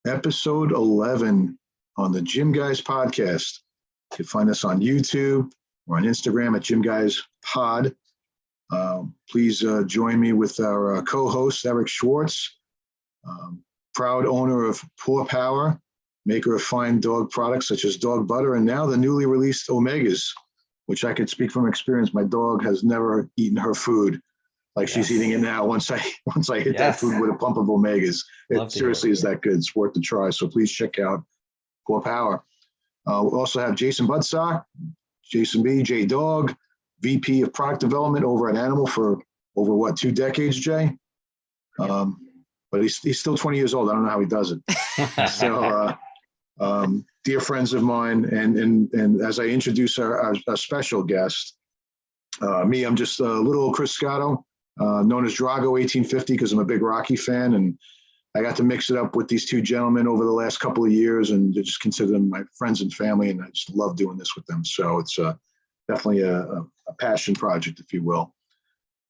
Episode 11 on the Gym Guys podcast. You can find us on YouTube or on Instagram at Gym Guys Pod. Please join me with our co-host, Eric Schwartz, proud owner of Paw Power, maker of fine dog products such as dog butter, and now the newly released Omegas, which I could speak from experience. My dog has never eaten her food like she's eating it now. Once I hit that food with a pump of Omegas, it seriously is that good. It's worth the try. So please check out Paw Power. We also have Jason Budsock, Jason B, J Dog, VP of Product Development over at Animal for over 2 decades, Jay. But he's still 20 years old. I don't know how he does it. So dear friends of mine, and as I introduce our special guest, I'm just little Chris Scotto, known as Drago 1850 because I'm a big Rocky fan, and I got to mix it up with these two gentlemen over the last couple of years and just consider them my friends and family, and I just love doing this with them. So it's definitely a passion project, if you will.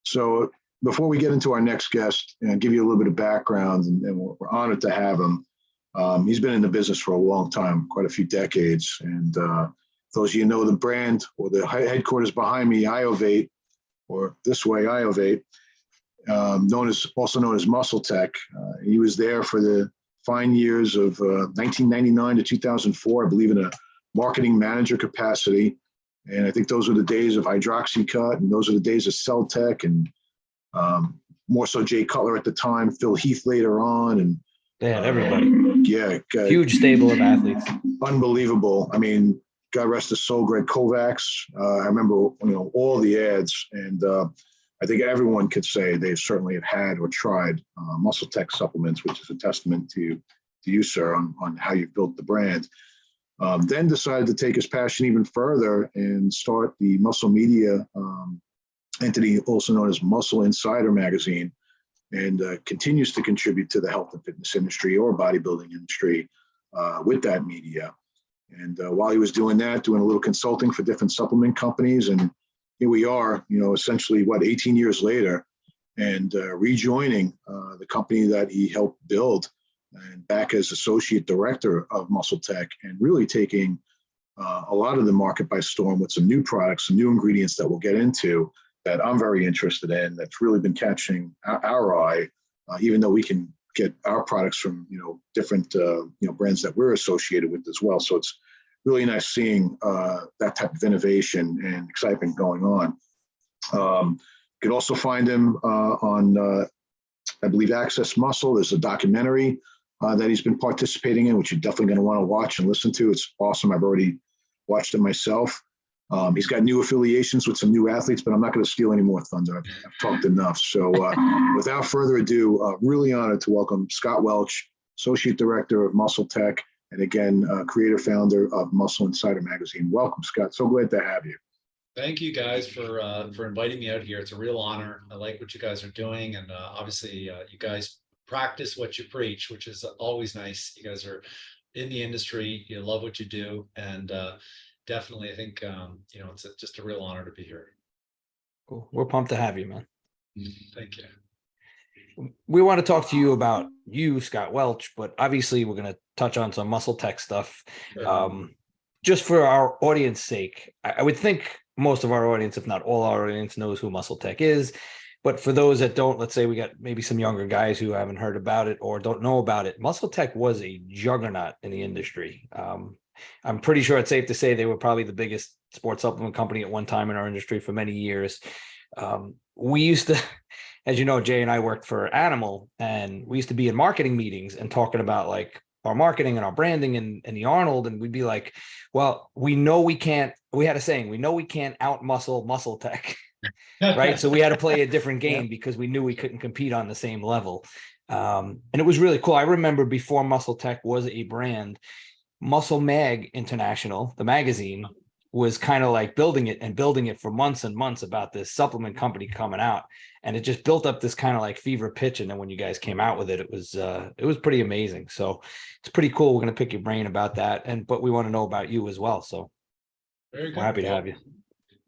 So before we get into our next guest and give you a little bit of background, and we're honored to have him. He's been in the business for a long time, quite a few decades. And those of you know the brand or the headquarters behind me, Iovate, or this way, Iovate, also known as Muscletech. He was there for the fine years of 1999 to 2004, I believe, in a marketing manager capacity. And I think those were the days of Hydroxycut, and those are the days of Celtech, and more so Jay Cutler at the time, Phil Heath later on, and they had everybody. Yeah, huge stable of athletes. Unbelievable. I mean, God rest his soul, Greg Kovacs. I remember, all the ads, and I think everyone could say they certainly have had or tried Muscletech supplements, which is a testament to you, sir, on how you've built the brand. Then decided to take his passion even further and start the Muscle Media entity, also known as Muscle Insider magazine, and continues to contribute to the health and fitness industry or bodybuilding industry with that media. And while he was doing that, doing a little consulting for different supplement companies, and here we are, essentially 18 years later, and rejoining the company that he helped build, and back as associate director of Muscletech, and really taking a lot of the market by storm with some new products, some new ingredients that we'll get into that I'm very interested in, that's really been catching our eye, even though we can get our products from, different, brands that we're associated with as well. So it's really nice seeing that type of innovation and excitement going on. You can also find him on, I believe, Access Muscle. There's a documentary that he's been participating in, which you're definitely going to want to watch and listen to. It's awesome. I've already watched it myself. He's got new affiliations with some new athletes, but I'm not going to steal any more thunder. I've talked enough. So without further ado, really honored to welcome Scott Welch, Associate Director of Muscletech, and again, creator founder of Muscle Insider magazine. Welcome, Scott. So glad to have you. Thank you guys for inviting me out here. It's a real honor. I like what you guys are doing. And obviously you guys practice what you preach, which is always nice. You guys are in the industry. You love what you do. And definitely, I think, it's just a real honor to be here. Cool. We're pumped to have you, man. Thank you. We want to talk to you about you, Scott Welch, but obviously we're going to touch on some Muscletech stuff. Sure. Just for our audience sake, I would think most of our audience, if not all our audience, knows who Muscletech is. But for those that don't, let's say we got maybe some younger guys who haven't heard about it or don't know about it. Muscletech was a juggernaut in the industry. I'm pretty sure it's safe to say they were probably the biggest sports supplement company at one time in our industry for many years. We used to, as you know, Jay and I worked for Animal, and we used to be in marketing meetings and talking about like our marketing and our branding and the Arnold. And we'd be like, well, we had a saying, we know we can't out Muscletech, right? So we had to play a different game because we knew we couldn't compete on the same level. And it was really cool. I remember before Muscletech was a brand, Muscle Mag International, the magazine, was kind of like building it for months and months about this supplement company coming out. And it just built up this kind of like fever pitch. And then when you guys came out with it, it was pretty amazing. So it's pretty cool. We're going to pick your brain about that. But we want to know about you as well. So Very good. we're happy to have you.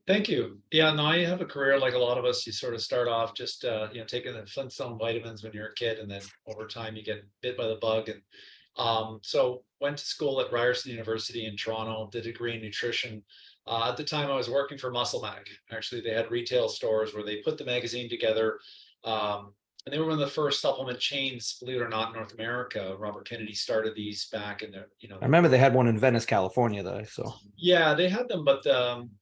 Thank you. Yeah, no, I have a career like a lot of us. You sort of start off just taking the Flintstone vitamins when you're a kid, and then over time you get bit by the bug. And so went to school at Ryerson University in Toronto, did a degree in nutrition. At the time, I was working for Muscle Mag. Actually, they had retail stores where they put the magazine together. Um, and they were one of the first supplement chains, believe it or not, in North America. Robert Kennedy started these back in the, I remember they had one in Venice, California, though. So yeah, they had them, but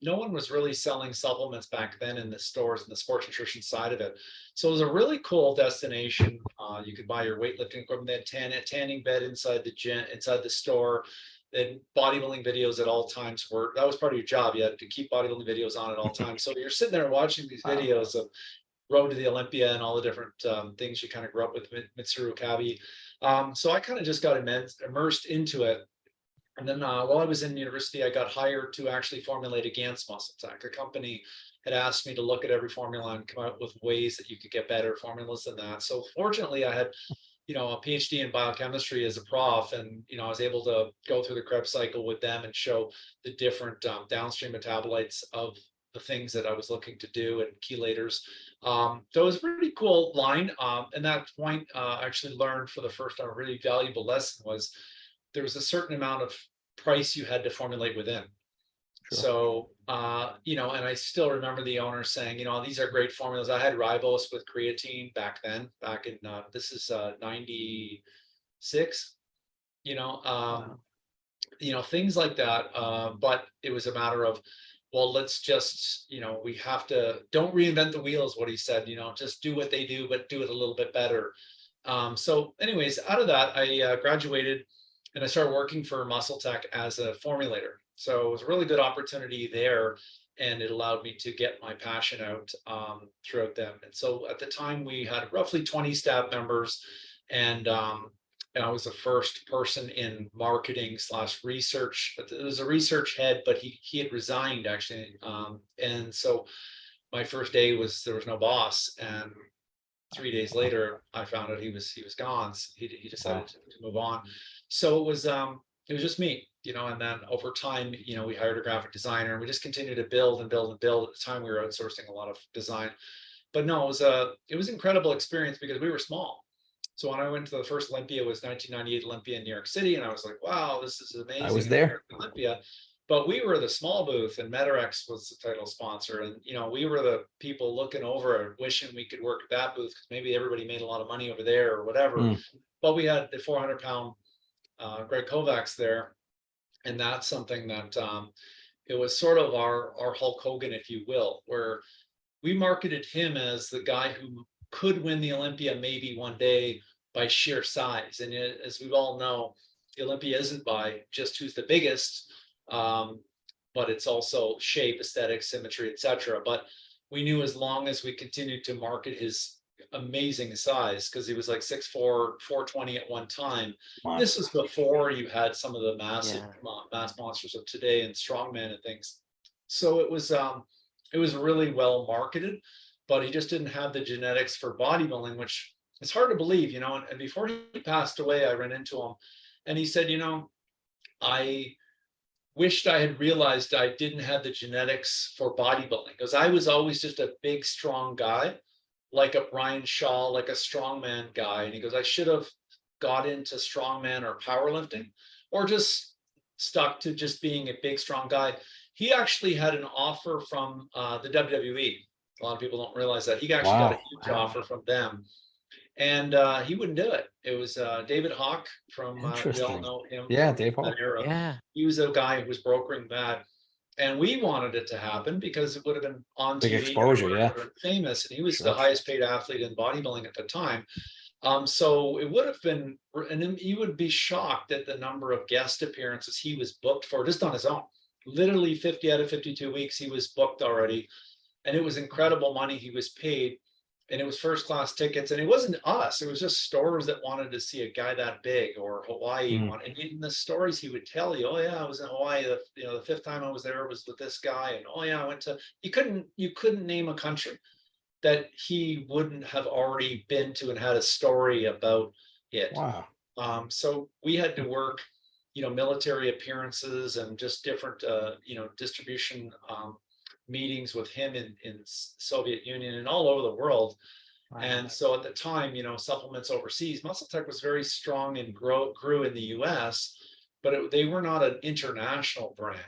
no one was really selling supplements back then in the stores and the sports nutrition side of it. So it was a really cool destination. You could buy your weightlifting equipment. They had a tanning bed inside the gym, inside the store. Then bodybuilding videos at all times were, that was part of your job. You had to keep bodybuilding videos on at all times. So you're sitting there watching these videos of Road to the Olympia and all the different things you kind of grew up with Mitsuru Kabe. So I kind of just got immersed into it. And then while I was in university, I got hired to actually formulate against Muscletech. A company had asked me to look at every formula and come out with ways that you could get better formulas than that. So fortunately, I had, a PhD in biochemistry as a prof, and I was able to go through the Krebs cycle with them and show the different downstream metabolites of the things that I was looking to do and chelators. So it was a pretty cool line. And that point, I actually learned for the first time a really valuable lesson was there was a certain amount of price you had to formulate within. Sure. So, and I still remember the owner saying, these are great formulas. I had ribose with creatine back then, back in, this is 96, Wow. Things like that. But it was a matter of, well, let's just, we have to, don't reinvent the wheel is what he said, just do what they do, but do it a little bit better. So anyways, out of that, I graduated and I started working for Muscletech as a formulator. So it was a really good opportunity there, and it allowed me to get my passion out throughout them. And so at the time, we had roughly 20 staff members, and I was the first person in marketing / research. It was a research head, but he had resigned actually, and so my first day was there was no boss, and 3 days later, I found out he was gone. So he decided to move on. So it was just me, and then over time, we hired a graphic designer and we just continued to build and build and build. At the time, we were outsourcing a lot of design, but no, it was an incredible experience because we were small. So when I went to the first Olympia, it was 1998 Olympia in New York City, and I was like, wow, this is amazing. I was there. Olympia. But we were the small booth, and Metarex was the title sponsor. And, we were the people looking over, wishing we could work at that booth because maybe everybody made a lot of money over there or whatever. Mm. But we had the 400-pound Greg Kovacs there. And that's something that it was sort of our Hulk Hogan, if you will, where we marketed him as the guy who could win the Olympia maybe one day by sheer size. And as we all know, the Olympia isn't by just who's the biggest, but it's also shape, aesthetic, symmetry, etc. But we knew as long as we continued to market his amazing size, because he was like 6'4", 420 at one time. Wow. This was before you had some of the massive mass monsters of today and strongman and things. So it was really well marketed, but he just didn't have the genetics for bodybuilding, which is hard to believe, and before he passed away, I ran into him and he said, I wished I had realized I didn't have the genetics for bodybuilding, because I was always just a big, strong guy, like a Brian Shaw, like a strongman guy. And he goes, I should have got into strongman or powerlifting, or just stuck to just being a big, strong guy. He actually had an offer from the WWE. A lot of people don't realize that. He actually got a huge offer from them. And he wouldn't do it. It was David Hawk from, we all know him. Yeah, from Dave Hawk. that era. Yeah. He was a guy who was brokering that. And we wanted it to happen because it would have been on Big TV, exposure, yeah. famous. And he was Sure. the highest paid athlete in bodybuilding at the time. So it would have been, and you would be shocked at the number of guest appearances he was booked for just on his own. Literally 50 out of 52 weeks, he was booked already. And it was incredible money he was paid. And it was first class tickets, and it wasn't us. It was just stores that wanted to see a guy that big, or Hawaii. And in the stories he would tell you, oh yeah, I was in Hawaii. The fifth time I was there was with this guy, and oh yeah, I went to. You couldn't name a country that he wouldn't have already been to and had a story about it. Wow. So we had to work, military appearances and just different, distribution meetings with him in Soviet Union and all over the world. Wow. And so at the time, supplements overseas, Muscletech was very strong and grew in the US, but they were not an international brand.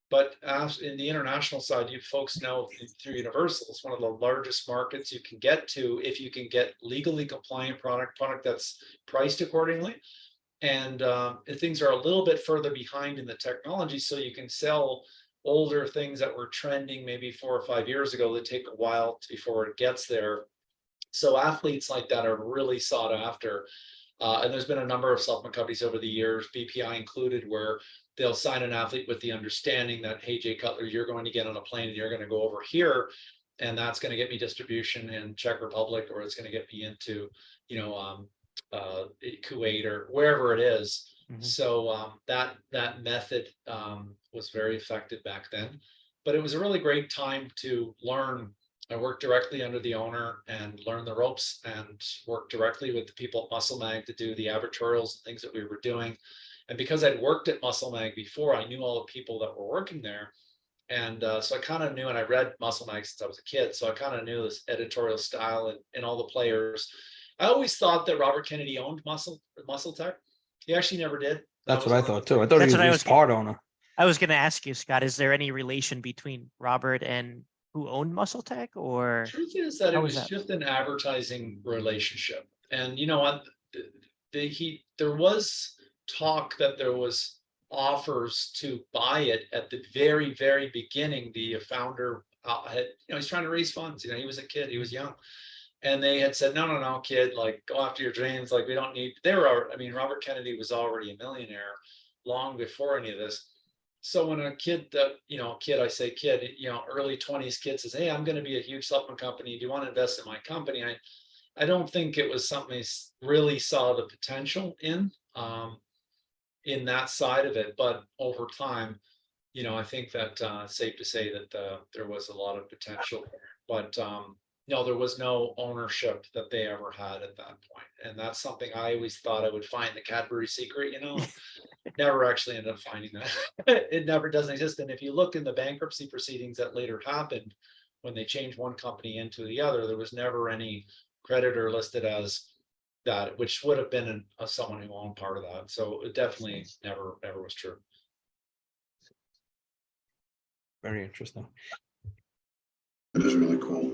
But as in the international side, you folks know through Universal, it's one of the largest markets you can get to if you can get legally compliant product that's priced accordingly. And things are a little bit further behind in the technology, so you can sell older things that were trending maybe 4 or 5 years ago that take a while before it gets there. So athletes like that are really sought after. And there's been a number of supplement companies over the years, BPI included, where they'll sign an athlete with the understanding that, hey, Jay Cutler, you're going to get on a plane and you're going to go over here, and that's going to get me distribution in Czech Republic, or it's going to get me into, Kuwait or wherever it is. Mhm. So that method was very effective back then, but it was a really great time to learn. I worked directly under the owner and learned the ropes, and worked directly with the people at Muscle Mag to do the advertorials and things that we were doing. And because I'd worked at Muscle Mag before, I knew all the people that were working there. And so I kind of knew, and I read Muscle Mag since I was a kid, so I kind of knew this editorial style and all the players. I always thought that Robert Kennedy owned Muscletech. He actually never did. That's That what I was thought too. I thought That's he what I was was part owner. I was going to ask you, Scott, is there any relation between Robert and who owned Muscletech, or Truth is that it how was was that? just an advertising relationship. And you know what? There was talk that there was offers to buy it at the very, very beginning. The founder had, he's trying to raise funds. He was a kid, he was young. And they had said, no, kid, like, go after your dreams. Like, we don't need, Robert Kennedy was already a millionaire long before any of this. So when a kid I say kid, early 20s kid says, hey, I'm going to be a huge supplement company. Do you want to invest in my company? I don't think it was something they really saw the potential in that side of it. But over time, I think that it's safe to say that there was a lot of potential. But no, there was no ownership that they ever had at that point. And that's something I always thought I would find the Cadbury secret, never actually ended up finding that. It never doesn't exist. And if you look in the bankruptcy proceedings that later happened, when they changed one company into the other, there was never any creditor listed as that, which would have been someone who owned part of that. So it definitely never was true. Very interesting. It is really cool.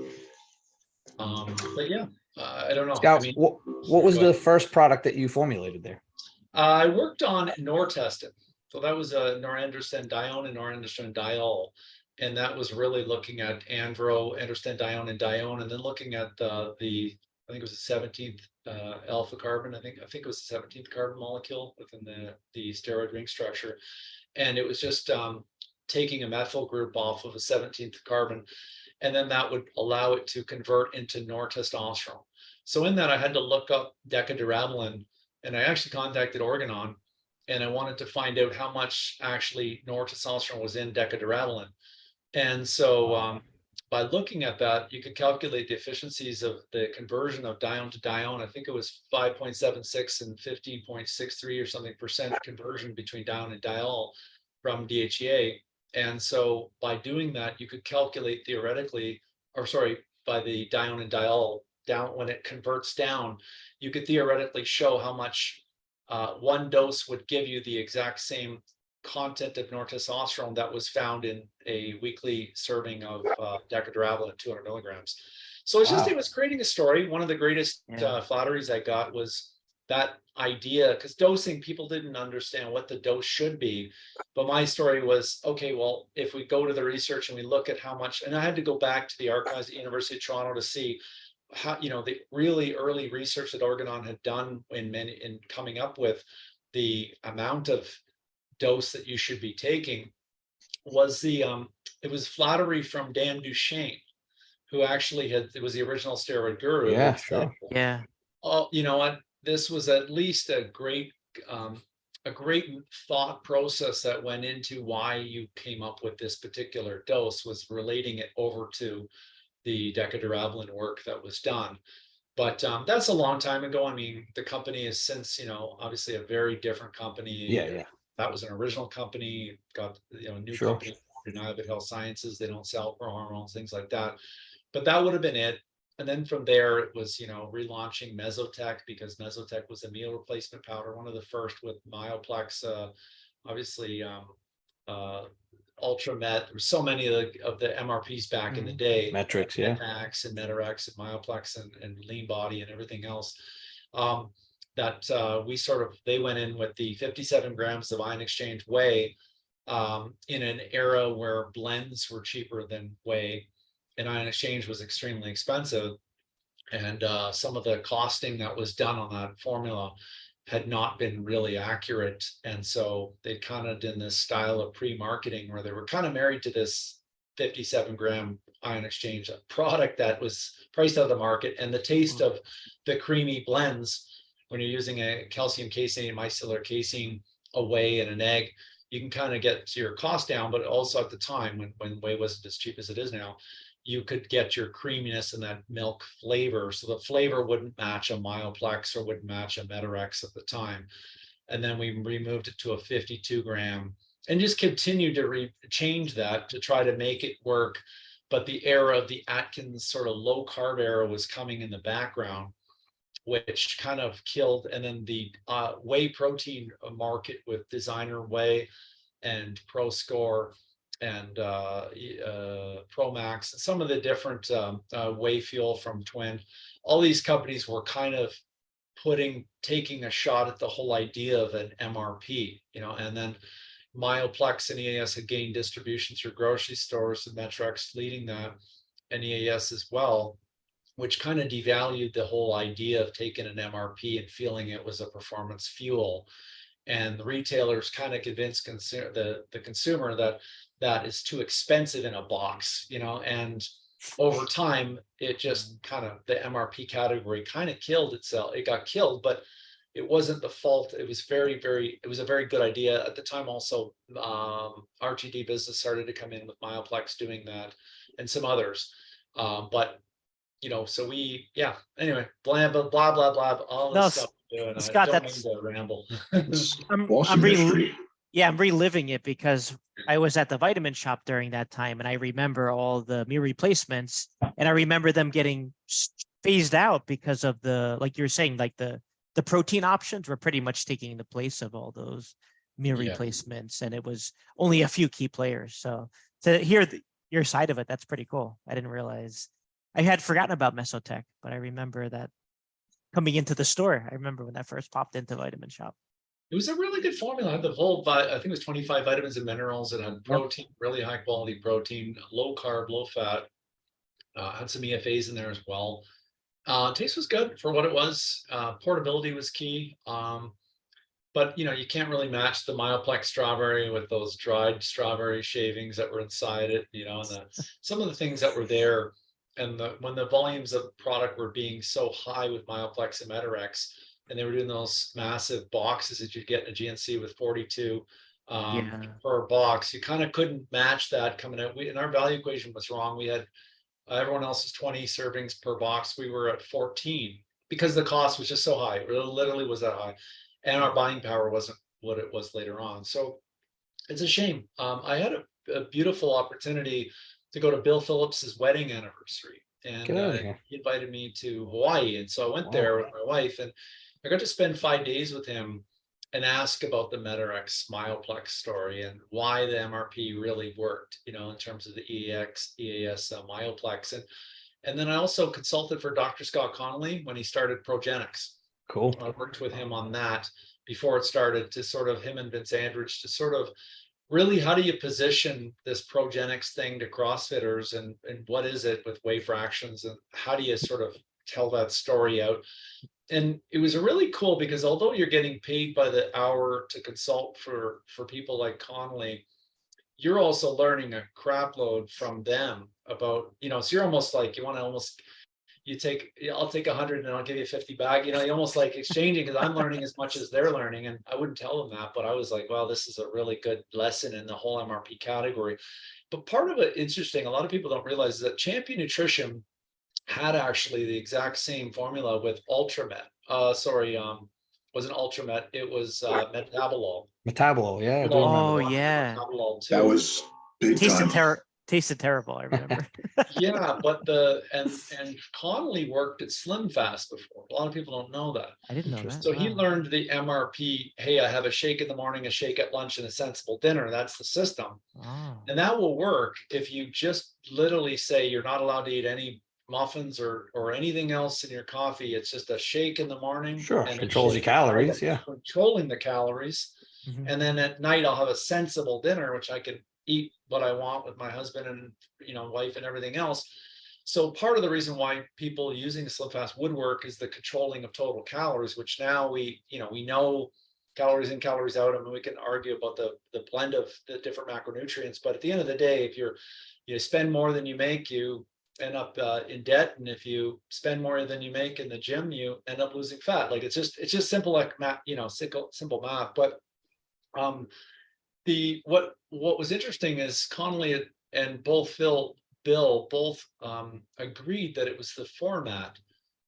But yeah, I don't know. Scott, what was go the ahead. first product that you formulated there? I worked on Nortestin. So that was a noradrenaline and noradrenaline, and that was really looking at andro, androstenedione, and dione, and then looking at I think it was the 17th alpha carbon. I think it was the 17th carbon molecule within the steroid ring structure, and it was just taking a methyl group off of a 17th carbon, and then that would allow it to convert into nortestosterone. So in that, I had to look up decadurabolin, and I actually contacted Organon, and I wanted to find out how much actually nortestosterone was in decadurabolin. And so by looking at that, you could calculate the efficiencies of the conversion of dione to dione. I think it was 5.76 and 15.63 or something percent conversion between dione and diol from DHEA. And so by doing that, you could calculate theoretically, by the dione and diol down, when it converts down, you could theoretically show how much one dose would give you the exact same content of nortestosterone that was found in a weekly serving of decadurabolin, 200 milligrams. So it's just, Wow. it was creating a story. One of the greatest flatteries I got was that idea, because dosing, people didn't understand what the dose should be. But my story was, okay, well, if we go to the research and we look at how much, and I had to go back to the archives at University of Toronto to see how, the really early research that Organon had done in coming up with the amount of dose that you should be taking was it was flattery from Dan Duchesne, who actually it was the original steroid guru. Yeah, sure. Yeah. Oh, you know what? This was at least a great thought process that went into why you came up with this particular dose, was relating it over to the decadurabolin work that was done. But that's a long time ago. I mean, the company is since, obviously a very different company. Yeah. That was an original company, got, new Sure. company United Health Sciences. They don't sell pro hormones, things like that. But that would have been it. And then from there, it was, relaunching Muscletech, because Muscletech was a meal replacement powder, one of the first with Myoplex, obviously, Ultramet. There were so many of the MRPs back in the day. Metrics, yeah. Max and Metarex and Myoplex and Lean Body and everything else. That they went in with the 57 grams of ion exchange whey in an era where blends were cheaper than whey, and ion exchange was extremely expensive. And some of the costing that was done on that formula had not been really accurate. And so they kind of did this style of pre-marketing where they were kind of married to this 57 gram ion exchange product that was priced out of the market. And the taste of the creamy blends, when you're using a calcium casein, micellar casein, a whey and an egg, you can kind of get your cost down. But also at the time when whey wasn't as cheap as it is now, you could get your creaminess and that milk flavor. So the flavor wouldn't match a Myoplex or wouldn't match a Metarex at the time. And then we removed it to a 52 gram and just continued to change that to try to make it work. But the era of the Atkins sort of low carb era was coming in the background, which kind of killed. And then the whey protein market with Designer Whey and Pro Score and Pro Max, some of the different whey fuel from Twin, all these companies were kind of taking a shot at the whole idea of an MRP, and then Myoplex and EAS had gained distribution through grocery stores, and Metrex leading that, and EAS as well, which kind of devalued the whole idea of taking an MRP and feeling it was a performance fuel. And the retailers kind of convinced the consumer that is too expensive in a box, and over time, it just kind of, the MRP category kind of killed itself. It got killed, but it wasn't the fault. It was it was a very good idea. At the time also, RTD business started to come in with Myoplex doing that and some others. But, so anyway, blah, blah, blah, blah, blah, all this stuff. Scott, I don't mean to ramble. I'm reliving it because I was at the vitamin shop during that time, and I remember all the meal replacements, and I remember them getting phased out because of like you're saying, like the protein options were pretty much taking the place of all those meal replacements, and it was only a few key players. So to hear your side of it, that's pretty cool. I didn't realize. I had forgotten about Muscletech, but I remember that coming into the store. I remember when that first popped into Vitamin Shop. It was a really good formula. It had the whole, I think it was 25 vitamins and minerals. It had protein, really high quality protein, low carb, low fat. Had some EFAs in there as well. Taste was good for what it was. Portability was key. But you can't really match the Myoplex strawberry with those dried strawberry shavings that were inside it, and some of the things that were there. And when the volumes of product were being so high with Myoplex and Metarex, and they were doing those massive boxes that you'd get in a GNC with 42 per box, you kind of couldn't match that coming out. And our value equation was wrong. We had everyone else's 20 servings per box. We were at 14 because the cost was just so high. It literally was that high. And our buying power wasn't what it was later on. So it's a shame. I had a beautiful opportunity to go to Bill Phillips's wedding anniversary, and he invited me to Hawaii. And so I went there with my wife, and I got to spend 5 days with him and ask about the Metarex Myoplex story and why the MRP really worked, in terms of the EAS Myoplex. And then I also consulted for Dr. Scott Connolly when he started Progenics. Cool. I worked with him on that before it started, to sort of him and Vince Andrich to sort of really, how do you position this Progenics thing to CrossFitters, and what is it with whey fractions, and how do you sort of tell that story out? And it was really cool because although you're getting paid by the hour to consult for people like Connolly, you're also learning a crap load from them about, so you're almost like, I'll take 100 and I'll give you 50 back. You almost like exchanging, because I'm learning as much as they're learning. And I wouldn't tell them that, but I was like, wow, this is a really good lesson in the whole MRP category. But part of it, interesting, a lot of people don't realize, is that Champion Nutrition had actually the exact same formula with Ultramet. Wasn't Ultramet, it was Metabolol. Metabolol, yeah. Oh, yeah. Metabolol too. That was Big Tasted time. tasted terrible, I remember. Yeah, but and Connolly worked at Slim Fast before. A lot of people don't know that. I didn't know that. Interesting. So he Wow. learned the MRP. Hey, I have a shake in the morning, a shake at lunch, and a sensible dinner. That's the system. Oh. And that will work if you just literally say you're not allowed to eat any muffins or anything else in your coffee. It's just a shake in the morning. Sure, and a controls your shake at night, calories, yeah. controlling the calories. Mhm. And then at night I'll have a sensible dinner, which I can eat what I want with my husband and wife and everything else. So part of the reason why people using Slim Fast would work is the controlling of total calories, which now we know calories in, calories out. I mean, we can argue about the blend of the different macronutrients, but at the end of the day, if you spend more than you make, you end up in debt, and if you spend more than you make in the gym, you end up losing fat. Like it's just simple, like math, simple math. But what was interesting is Connolly and Bill both agreed that it was the format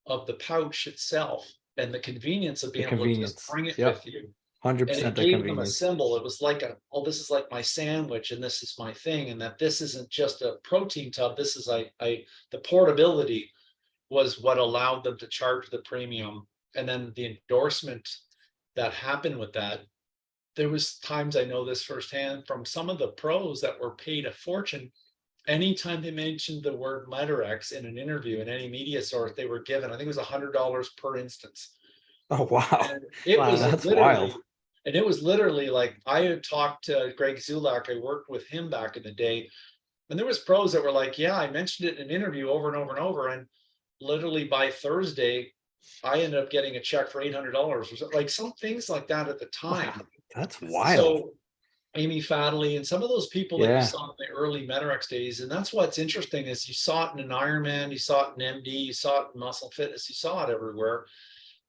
of the pouch itself and the convenience of being able to just bring it with you. 100% And it the gave them a convenience. symbol. It was like this is like my sandwich and this is my thing, and that this isn't just a protein tub. This is the portability was what allowed them to charge the premium. And then the endorsement that happened with that, there was times, I know this firsthand, from some of the pros that were paid a fortune. Anytime they mentioned the word Mitorex in an interview in any media source, they were given, I think it was $100 per instance. Oh, wow. And it Wow. was That's literally, wild. and it was literally like, I had talked to Greg Zulak, I worked with him back in the day, and there was pros that were like, yeah, I mentioned it in an interview over and over and over, and literally by Thursday, I ended up getting a check for $800 or something, like some things like that at the time. Wow, that's wild. So Amy Fadley and some of those people that Yeah. you saw in the early Metarex days, and that's what's interesting is you saw it in an Ironman, you saw it in MD, you saw it in Muscle Fitness, you saw it everywhere.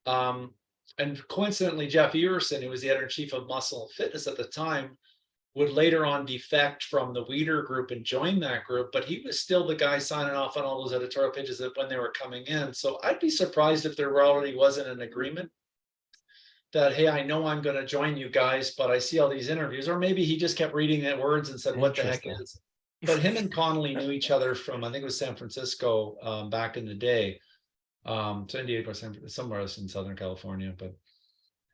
And coincidentally, Jeff Everson, who was the editor-in-chief of Muscle Fitness at the time, would later on defect from the Weider group and join that group, but he was still the guy signing off on all those editorial pages that when they were coming in. So I'd be surprised if there already wasn't an agreement that, hey, I know I'm going to join you guys, but I see all these interviews, or maybe he just kept reading the words and said, what the heck Interesting. is it? But him and Connolly knew each other from, I think it was San Francisco back in the day. San Diego, somewhere else in Southern California, but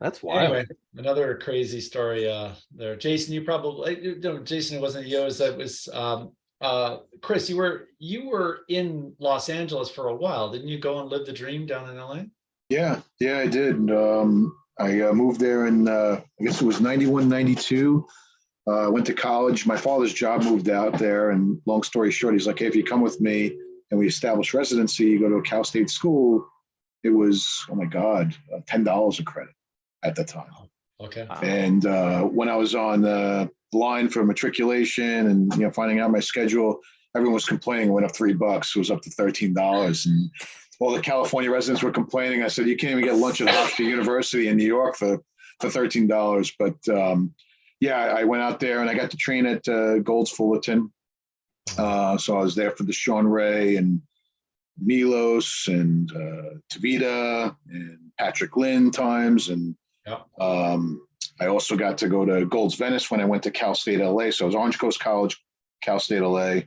That's wild. anyway, another crazy story there. Jason, you probably Jason, it wasn't yours. It was Chris. You were in Los Angeles for a while, didn't you? Go and live the dream down in LA. Yeah, I did. I moved there in, I guess it was 91, 92. I went to college. My father's job moved out there. And long story short, he's like, hey, if you come with me and we establish residency, you go to a Cal State school. It was, oh my God, $10 a credit at the time. Okay. Wow. And when I was on the line for matriculation and finding out my schedule, everyone was complaining. It went up $3. It was up to $13, and all the California residents were complaining. I said, "You can't even get lunch at Hofstra University in New York for $13." But yeah, I went out there and I got to train at Gold's Fullerton. So I was there for the Sean Ray and Milos and Tavita and Patrick Lynn times, and Yep. I also got to go to Gold's Venice when I went to Cal State LA. So I was Orange Coast College, Cal State LA.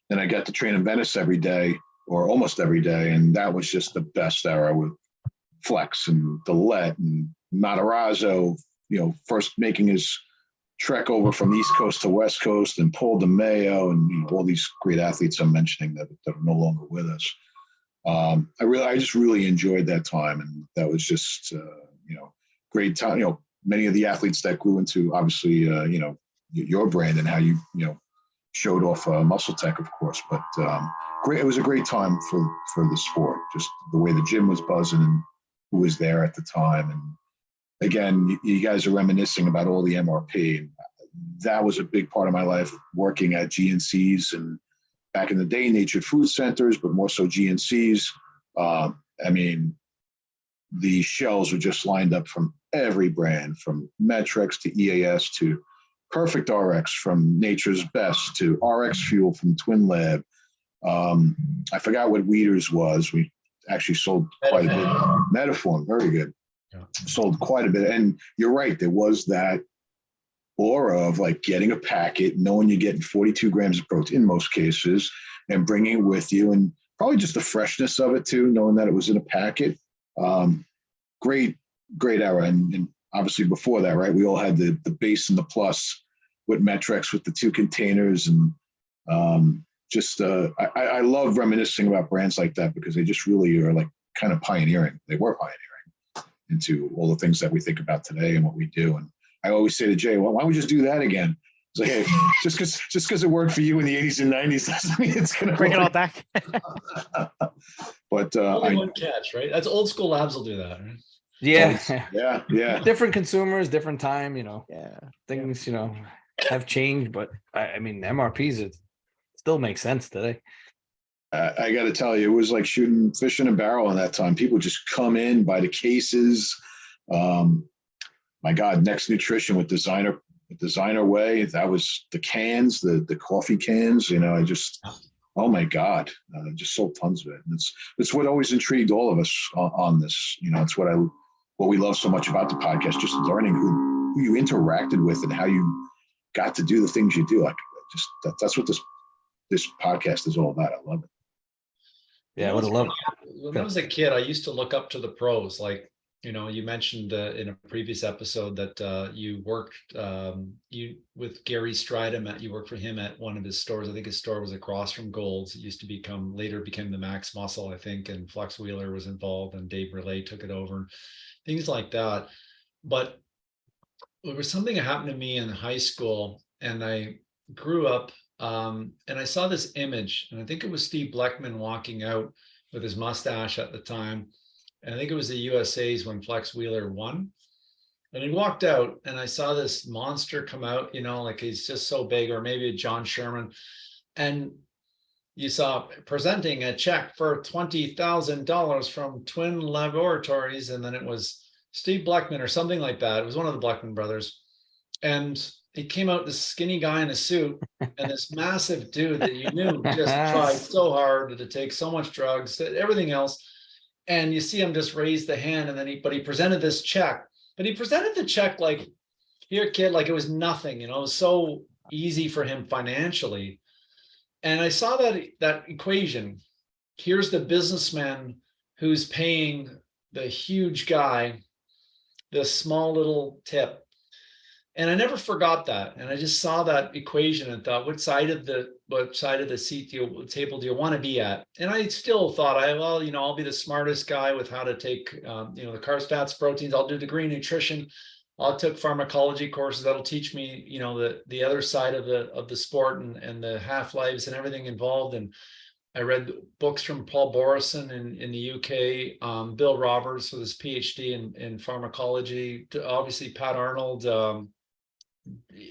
Then I got to train in Venice every day or almost every day. And that was just the best era with Flex and Dillette and Matarazzo, first making his trek over from the East Coast to West Coast, and Paul DeMayo and all these great athletes I'm mentioning that are no longer with us. I just really enjoyed that time. And that was just, great time. Many of the athletes that grew into obviously, your brand and how you showed off Muscletech, of course. But great. It was a great time for the sport. Just the way the gym was buzzing and who was there at the time. And again, you guys are reminiscing about all the MRP. That was a big part of my life, working at GNCs and back in the day, Natured Food Centers, but more so GNCs. The shelves were just lined up from every brand, from Metrex to EAS to Perfect RX, from Nature's Best to RX Fuel from Twin Lab. I forgot what Weeders was. We actually sold quite a bit. Metaform, very good. Yeah. Sold quite a bit. And you're right, there was that aura of like getting a packet, knowing you're getting 42 grams of protein in most cases, and bringing it with you, and probably just the freshness of it too, knowing that it was in a packet. Great era. And obviously before that, right, we all had the base and the plus with Metrex with the 2 containers. And I love reminiscing about brands like that because they just really are like kind of pioneering. They were pioneering into all the things that we think about today and what we do. And I always say to Jay, well, why don't we just do that again? It's like, hey, just because it worked for you in the 80s and 90s doesn't mean it's going to Bring it all back. But only one catch, right? That's old school labs will do that, right? Yeah. yeah. Different consumers, different time, Yeah. things, have changed, but I mean, MRPs, it still makes sense today. I got to tell you, it was like shooting fish in a barrel in that time. People just come in, buy the cases. My God, Next Nutrition with Designer Way. That was the cans, the coffee cans. Oh my God, just sold tons of it. And it's what always intrigued all of us on this. It's what we love so much about the podcast, just learning who you interacted with and how you got to do the things you do. Like that's what this podcast is all about. I love it. Yeah, I would have loved it. When I was a kid, I used to look up to the pros. Like, you mentioned in a previous episode that you worked with Gary Stridham. You worked for him at one of his stores. I think his store was across from Gold's. It used to later became the Max Muscle, I think, and Flex Wheeler was involved, and Dave Relay took it over, things like that. But there was something that happened to me in high school, and I grew up, and I saw this image, and I think it was Steve Bleckman walking out with his mustache at the time. And I think it was the USA's when Flex Wheeler won. And he walked out, and I saw this monster come out, like he's just so big, or maybe a John Sherman. And you saw presenting a check for $20,000 from Twin Laboratories. And then it was Steve Bleckman or something like that. It was one of the Bleckman brothers. And he came out, this skinny guy in a suit, and this massive dude that you knew just tried so hard to take so much drugs, everything else. And you see him just raise the hand, and then he presented this check, but he presented the check like, here, kid, like it was nothing, it was so easy for him financially. And I saw that equation. Here's the businessman who's paying the huge guy this small little tip. And I never forgot that. And I just saw that equation and thought, what side of the table do you want to be at? And I still thought, I'll be the smartest guy with how to take, the carbs, fats, proteins. I'll do the green nutrition. I took pharmacology courses that'll teach me, the other side of the sport and the half-lives and everything involved. And I read books from Paul Borison in the UK, Bill Roberts with his PhD in pharmacology, obviously Pat Arnold,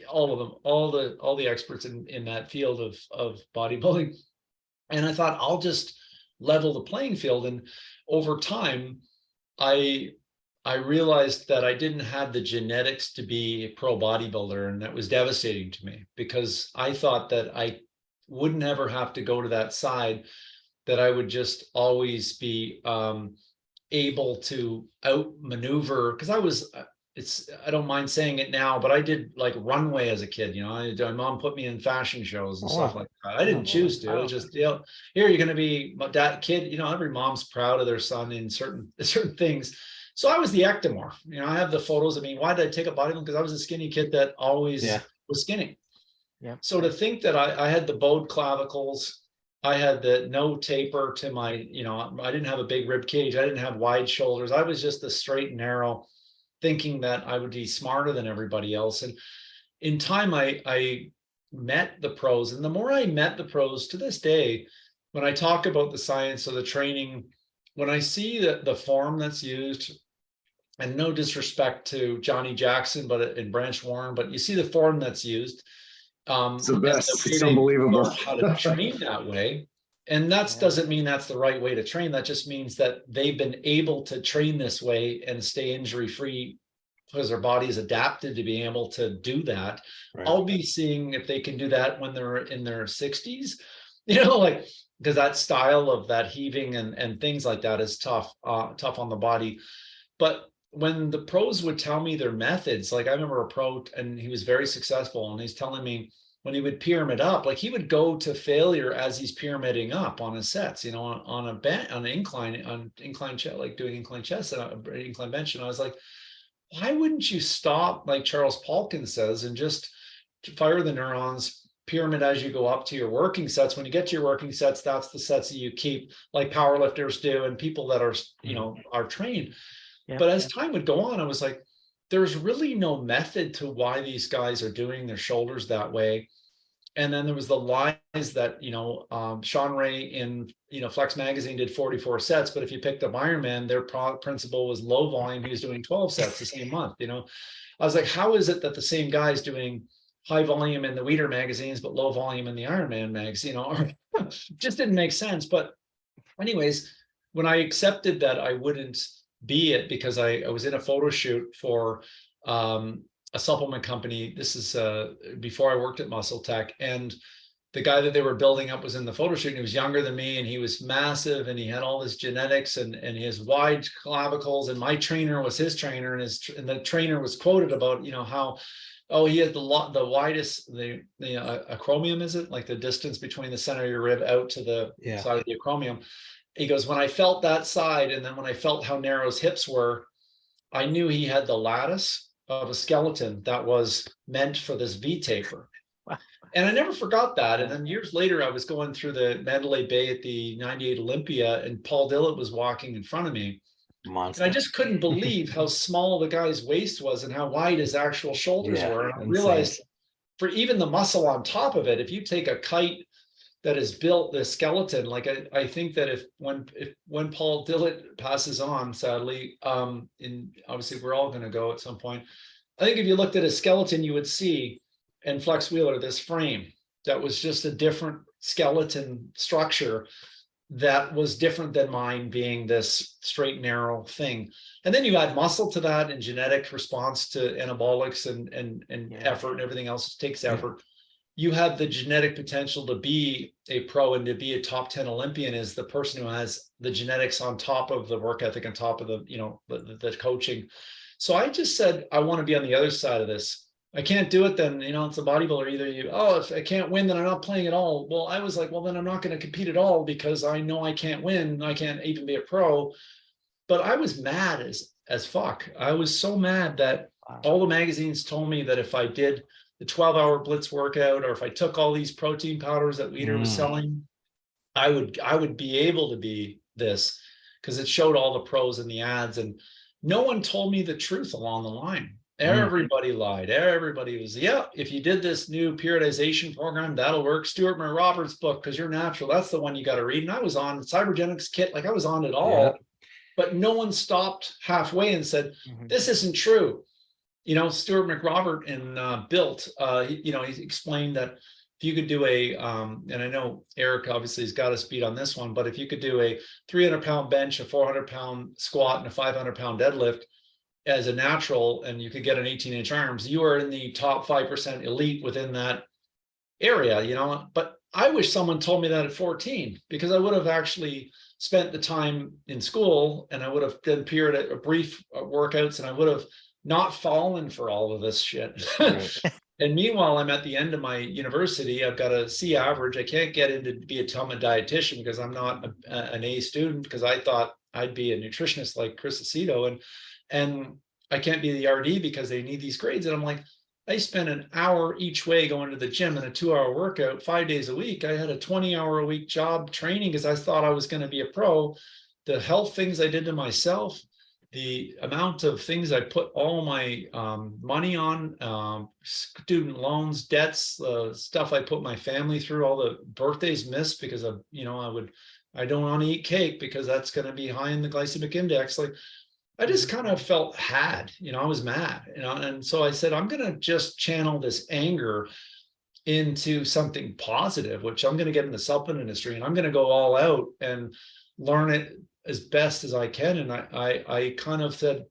all of them, all the experts in that field of bodybuilding. And I thought, I'll just level the playing field. And over time, I realized that I didn't have the genetics to be a pro bodybuilder. And that was devastating to me, because I thought that I wouldn't ever have to go to that side, that I would just always be able to outmaneuver, because I don't mind saying it now, but I did like runway as a kid. My mom put me in fashion shows and stuff like that. I didn't choose to. It was just, here you're going to be that kid. Every mom's proud of their son in certain things. So I was the ectomorph. I have the photos. I mean, why did I take a bodybuilding? Because I was a skinny kid that always was skinny. Yeah. So to think that I had the bowed clavicles, I had the no taper to my, I didn't have a big rib cage. I didn't have wide shoulders. I was just a straight and narrow, thinking that I would be smarter than everybody else. And in time, I met the pros. And the more I met the pros to this day, when I talk about the science of the training, when I see the form that's used, and no disrespect to Johnny Jackson, and Branch Warren, but you see the form that's used. It's the best. It's unbelievable. How to train that way. And that doesn't mean that's the right way to train. That just means that they've been able to train this way and stay injury free because their body is adapted to being able to do that. Right. I'll be seeing if they can do that when they're in their 60s, because that style of that heaving and things like that is tough on the body. But when the pros would tell me their methods, like I remember a pro and he was very successful and he's telling me when he would pyramid up, like he would go to failure as he's pyramiding up on his sets, on a bench, on incline chest, like doing incline chest and incline bench. And I was like, why wouldn't you stop, like Charles Palkin says, and just fire the neurons, pyramid as you go up to your working sets. When you get to your working sets, that's the sets that you keep, like powerlifters do and people that are, are trained. Yeah. But as time would go on, I was like, there's really no method to why these guys are doing their shoulders that way. And then there was the lies that, Sean Ray in, Flex Magazine did 44 sets, but if you picked up Ironman, their principle was low volume. He was doing 12 sets the same month, I was like, how is it that the same guy's doing high volume in the Weider magazines, but low volume in the Ironman mags, just didn't make sense. But anyways, when I accepted that I wouldn't be it because I was in a photo shoot for a supplement company. This is before I worked at Muscletech, and the guy that they were building up was in the photo shoot and he was younger than me and he was massive and he had all this genetics and his wide clavicles, and my trainer was his trainer, and the trainer was quoted about, how, oh, he had the widest, the acromion, is it? Like the distance between the center of your rib out to the side of the acromion. He goes, when I felt that side, and then when I felt how narrow his hips were, I knew he had the lattice of a skeleton that was meant for this V taper. Wow. And I never forgot that. And then years later, I was going through the Mandalay Bay at the 98 Olympia, and Paul Dillett was walking in front of me. Monster. And I just couldn't believe how small the guy's waist was and how wide his actual shoulders were. And I realized for even the muscle on top of it, if you take a kite that is built, the skeleton, like I think that when Paul Dillett passes on, sadly, obviously we're all going to go at some point. I think if you looked at a skeleton, you would see in Flex Wheeler this frame that was just a different skeleton structure that was different than mine, being this straight narrow thing. And then you add muscle to that and genetic response to anabolics and effort and everything else takes effort. You have the genetic potential to be a pro, and to be a top 10 Olympian is the person who has the genetics on top of the work ethic, on top of the coaching. So I just said, I want to be on the other side of this. I can't do it, then, it's a bodybuilder. Either if I can't win, then I'm not playing at all. Well, I was like, well, then I'm not going to compete at all because I know I can't win. I can't even be a pro. But I was mad as fuck. I was so mad that all the magazines told me that if I did the 12-hour blitz workout, or if I took all these protein powders that Weider was selling, I would be able to be this, because it showed all the pros in the ads, and no one told me the truth along the line. Everybody lied. Everybody was, if you did this new periodization program, that'll work. Stuart McRoberts' book, Because You're Natural, that's the one you got to read. And I was on Cybergenics Kit, like I was on it all, but no one stopped halfway and said, this isn't true. Stuart McRobert in Built, he explained that if you could do and I know Eric obviously has got us beat on this one, but if you could do a 300-pound bench, a 400-pound squat, and a 500-pound deadlift as a natural, and you could get an 18-inch arms, you are in the top 5% elite within that area, But I wish someone told me that at 14, because I would have actually spent the time in school, and I would have done brief workouts, and I would have not fallen for all of this shit. Right. And meanwhile, I'm at the end of my university. I've got a C average. I can't get into be a dietitian because I'm not an A student, because I thought I'd be a nutritionist like Chris Aceto, and I can't be the RD because they need these grades. And I'm like, I spent an hour each way going to the gym and a 2-hour workout 5 days a week. I had a 20-hour-a-week job training because I thought I was going to be a pro. The health things I did to myself, the amount of things I put all my money on, student loans, debts, stuff I put my family through, all the birthdays missed because of, I don't want to eat cake because that's going to be high in the glycemic index. Like, I just kind of felt I was mad, and so I said, I'm going to just channel this anger into something positive, which I'm going to get in the supplement industry, and I'm going to go all out and learn it as best as I can. And I kind of said,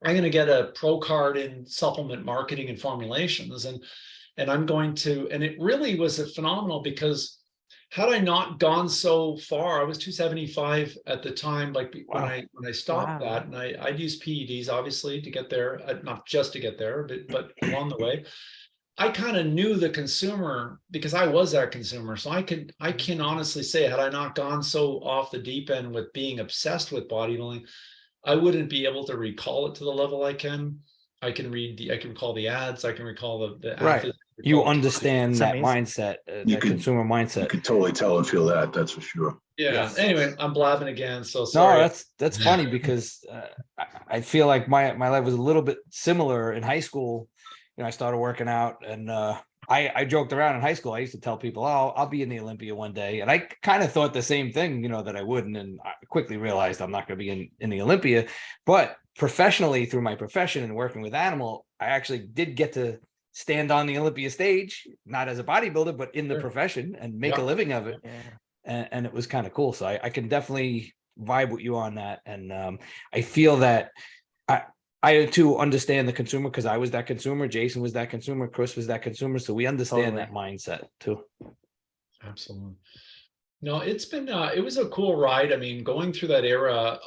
I'm going to get a pro card in supplement marketing and formulations, and I'm going to, and it really was phenomenal, because had I not gone so far, I was 275 at the time, like when Wow. I stopped Wow. that, and I'd use PEDs obviously to get there, not just to get there, but along the way. I kind of knew the consumer because I was that consumer. So I can honestly say, had I not gone so off the deep end with being obsessed with bodybuilding, I wouldn't be able to recall it to the level I can. I can recall the ads. I can recall the Right. athletes. You recall the understand It's that amazing. mindset, You that could- consumer You mindset. could totally tell and feel that. That's for sure. Yeah. Yes. Anyway, I'm blabbing again. So No, sorry. that's funny because I feel like my life was a little bit similar in high school. You know, I started working out, and I joked around in high school. I used to tell people, "Oh, I'll be in the Olympia one day," and I kind of thought the same thing, you know, that I wouldn't, and I quickly realized I'm not going to be in the Olympia. But professionally, through my profession and working with animal, I actually did get to stand on the Olympia stage, not as a bodybuilder, but in the Sure. profession and make Yeah. a living of it. Yeah. And it was kind of cool. So I can definitely vibe with you on that. And I feel that I too understand the consumer because I was that consumer. Jason was that consumer. Chris was that consumer. So we understand that mindset too. Absolutely. No, it's been it was a cool ride. I mean, going through that era,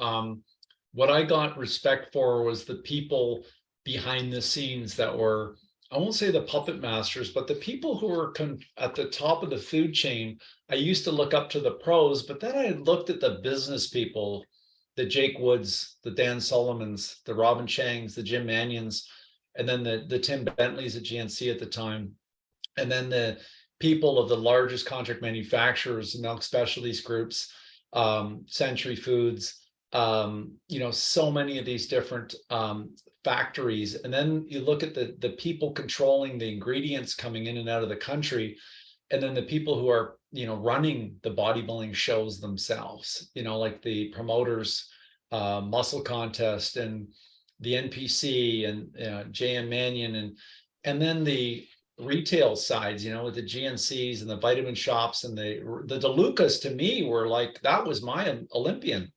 what I got respect for was the people behind the scenes that were, I won't say the puppet masters, but the people who were at the top of the food chain. I used to look up to the pros, but then I looked at the business people, the Jake Woods, the Dan Solomons, the Robin Changs, the Jim Manions, and then the Tim Bentleys at GNC at the time. And then the people of the largest contract manufacturers, milk specialties groups, Century Foods, you know, so many of these different factories. And then you look at the people controlling the ingredients coming in and out of the country, and then the people who are, you know, running the bodybuilding shows themselves, you know, like the promoters, Muscle Contest and the NPC and JM Manion, and then the retail sides, you know, with the GNCs and the vitamin shops and the DeLucas. To me were like, that was my Olympian.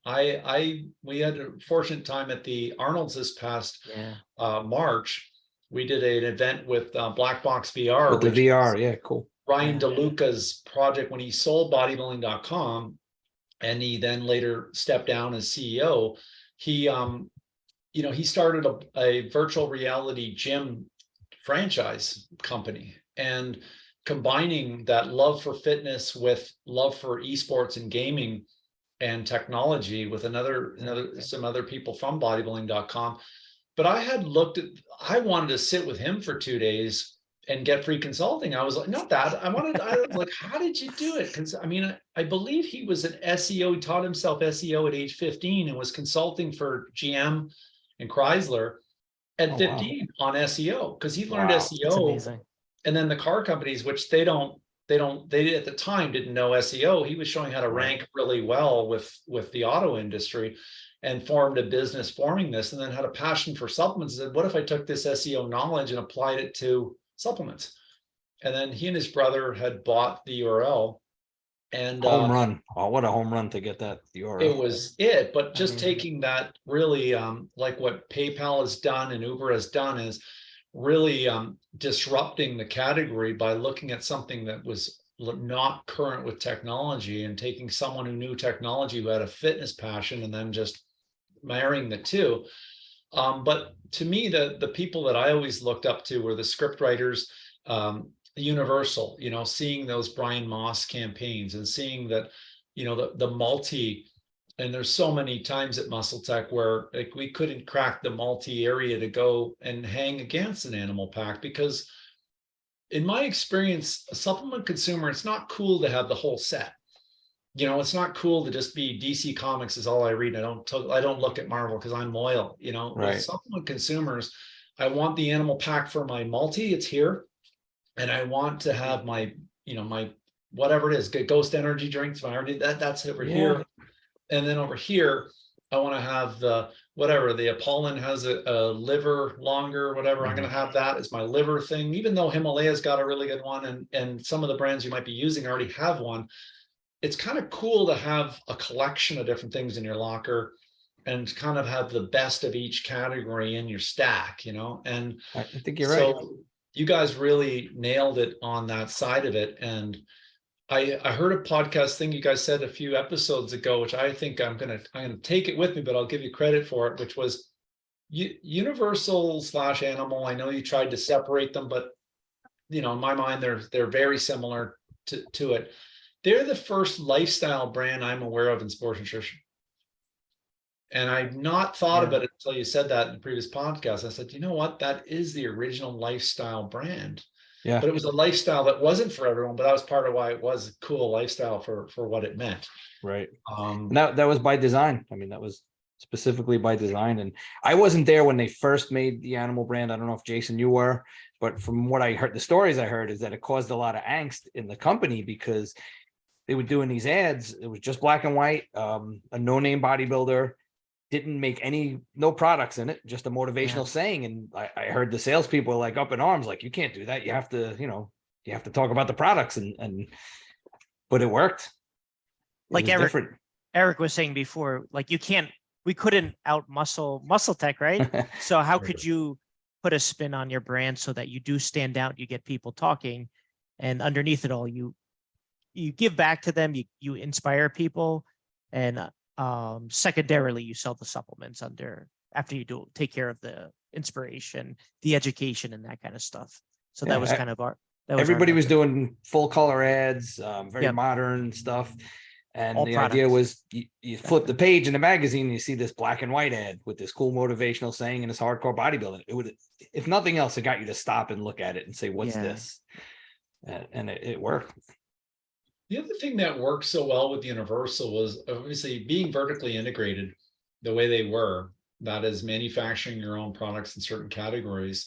We had a fortunate time at the Arnold's this past March. We did an event with Black Box VR With the VR. Yeah, cool. Ryan DeLuca's project when he sold bodybuilding.com, and he then later stepped down as CEO. He you know, he started a virtual reality gym franchise company, and combining that love for fitness with love for esports and gaming and technology with some other people from bodybuilding.com. But I wanted to sit with him for 2 days and get free consulting. I was like, not that. I was like, how did you do it? Because I mean, I believe he was an SEO, he taught himself SEO at age 15 and was consulting for GM and Chrysler at 15 on SEO, because he learned That's SEO. amazing. And then the car companies, which they at the time didn't know SEO. He was showing how to rank really well with the auto industry, and formed a business forming this, and then had a passion for supplements. Said, what if I took this SEO knowledge and applied it to supplements? And then he and his brother had bought the URL, and home run. Oh, what a home run to get that URL. it was it. But just taking that really, like what PayPal has done and Uber has done, is really disrupting the category by looking at something that was not current with technology, and taking someone who knew technology, who had a fitness passion, and then just marrying the two. But to me, the people that I always looked up to were the script writers, Universal, you know, seeing those Brian Moss campaigns and seeing that, you know, the multi, and there's so many times at Muscletech where like we couldn't crack the multi area to go and hang against an animal pack, because in my experience, a supplement consumer, it's not cool to have the whole set. You know, it's not cool to just be DC Comics is all I read. I don't look at Marvel because I'm loyal, you know. Right. With supplement consumers, I want the animal pack for my multi, it's here. And I want to have my, you know, my whatever it is, Ghost Energy drinks, that's over here. And then over here, I want to have the whatever, the Apollon has a liver longer, whatever. I'm going to have that as my liver thing, even though Himalaya's got a really good one, and some of the brands you might be using already have one. It's kind of cool to have a collection of different things in your locker and kind of have the best of each category in your stack, you know. And I think you're right. You guys really nailed it on that side of it. And I heard a podcast thing you guys said a few episodes ago, which I think I'm gonna take it with me, but I'll give you credit for it, which was Universal / Animal. I know you tried to separate them, but in my mind, they're very similar to it. They're the first lifestyle brand I'm aware of in sports nutrition. And I've not thought about it until you said that in the previous podcast. I said, you know what? That is the original lifestyle brand. Yeah. But it was a lifestyle that wasn't for everyone, but that was part of why it was a cool lifestyle for what it meant. Right. And that was by design. I mean, that was specifically by design. And I wasn't there when they first made the animal brand. I don't know if Jason, you were, but from what I heard, the stories I heard is that it caused a lot of angst in the company because they were doing these ads. It was just black and white, a no-name bodybuilder, didn't make no products in it, just a motivational saying. And I heard the salespeople like up in arms, like, you can't do that. You have to, you have to talk about the products but it worked. Like Eric was saying before, like we couldn't out Muscletech, right? So how could you put a spin on your brand so that you do stand out, you get people talking, and underneath it all, you give back to them, you inspire people, and secondarily you sell the supplements after you take care of the inspiration, the education, and that kind of stuff. So that was kind of everybody was doing full color ads, very modern stuff. And all the idea was you flip the page in the magazine and you see this black and white ad with this cool motivational saying and this hardcore bodybuilding. It would, if nothing else, it got you to stop and look at it and say, what's this? And it worked. The other thing that worked so well with Universal was obviously being vertically integrated the way they were, that is manufacturing your own products in certain categories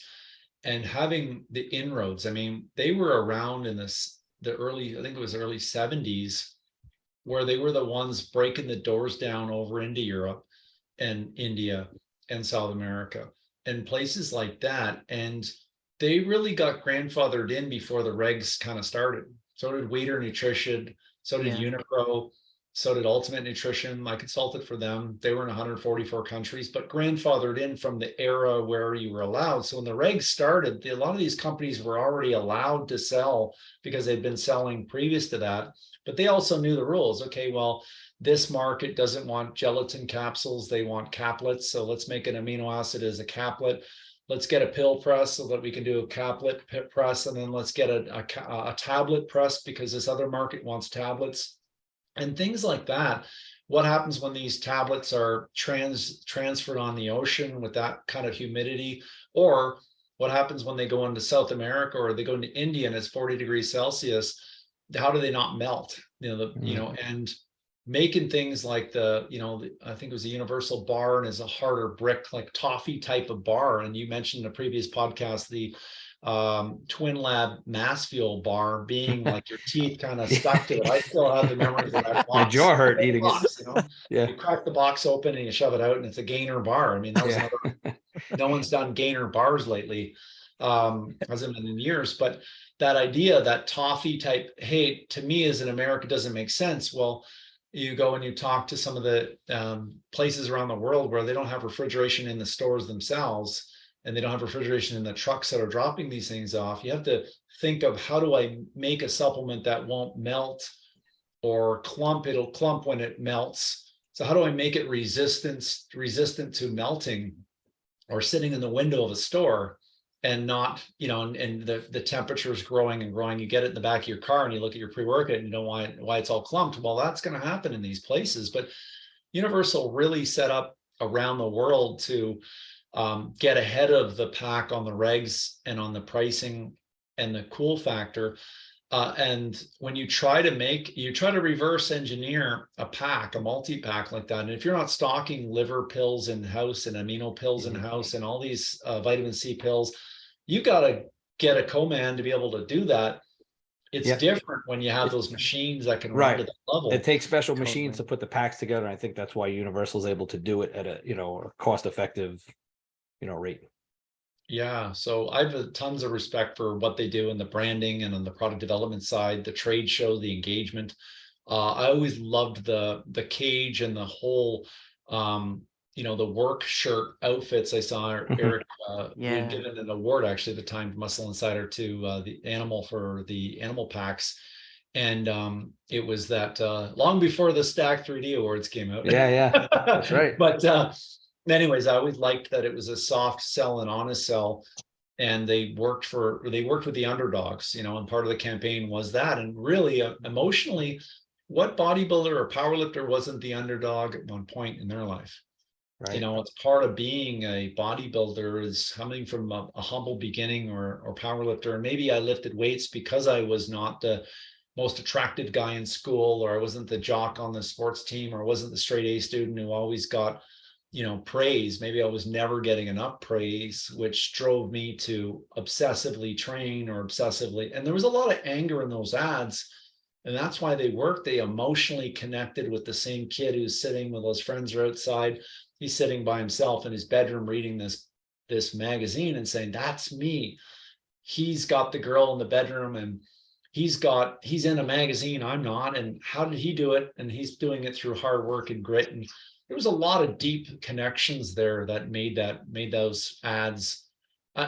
and having the inroads. I mean, they were around in the early 70s, where they were the ones breaking the doors down over into Europe and India and South America and places like that. And they really got grandfathered in before the regs kind of started. So did Weider Nutrition, so did Unipro, so did Ultimate Nutrition. I consulted for them. They were in 144 countries, but grandfathered in from the era where you were allowed. So when the regs started, a lot of these companies were already allowed to sell because they'd been selling previous to that. But they also knew the rules. Okay, well, this market doesn't want gelatin capsules. They want caplets. So let's make an amino acid as a caplet. Let's get a pill press so that we can do a caplet press. And then let's get a tablet press because this other market wants tablets and things like that. What happens when these tablets are transferred on the ocean with that kind of humidity? Or what happens when they go into South America or they go into India and it's 40 degrees Celsius? How do they not melt? And making things like I think it was a Universal bar and is a harder brick, like toffee type of bar. And you mentioned in a previous podcast, the Twin Lab Mass Fuel bar being like your teeth kind of stuck to it. I still have the memories of that box. My jaw hurt eating box, it. You crack the box open and you shove it out and it's a gainer bar. I mean, that was no one's done gainer bars lately, hasn't been in years, but that idea, that toffee type, hey, to me as an American doesn't make sense. Well, you go and you talk to some of the places around the world where they don't have refrigeration in the stores themselves, and they don't have refrigeration in the trucks that are dropping these things off. You have to think of, how do I make a supplement that won't melt or clump? It'll clump when it melts. So how do I make it resistant to melting or sitting in the window of a store? And not, and the temperature is growing and growing. You get it in the back of your car and you look at your pre-workout and you know why it's all clumped. Well, that's going to happen in these places. But Universal really set up around the world to get ahead of the pack on the regs and on the pricing and the cool factor. And when you try to reverse engineer a pack, a multi-pack like that, and if you're not stocking liver pills in-house and amino pills in-house and all these vitamin C pills, you got to get a co-man to be able to do that. It's different when you have those machines that can run to that level. It takes special machines to put the packs together. And I think that's why Universal is able to do it at a cost-effective rate. Yeah, so I have tons of respect for what they do in the branding and on the product development side, the trade show, the engagement. I always loved the cage and the whole the work shirt outfits. I saw Eric we had given an award actually at the time, Muscle Insider, to the animal for the animal packs. And it was that long before the Stack 3D Awards came out. Yeah, that's right. But anyways, I always liked that it was a soft sell and honest sell. And they worked with the underdogs, and part of the campaign was that. And really emotionally, what bodybuilder or powerlifter wasn't the underdog at one point in their life? Right. It's part of being a bodybuilder is coming from a humble beginning or powerlifter. And maybe I lifted weights because I was not the most attractive guy in school, or I wasn't the jock on the sports team, or I wasn't the straight A student who always got praise. Maybe I was never getting enough praise, which drove me to obsessively train or obsessively. And there was a lot of anger in those ads. And that's why they worked. They emotionally connected with the same kid who's sitting with his friends are outside. He's sitting by himself in his bedroom reading this magazine and saying, that's me. He's got the girl in the bedroom and he's in a magazine. I'm not. And how did he do it? And he's doing it through hard work and grit. And there was a lot of deep connections there that made those ads.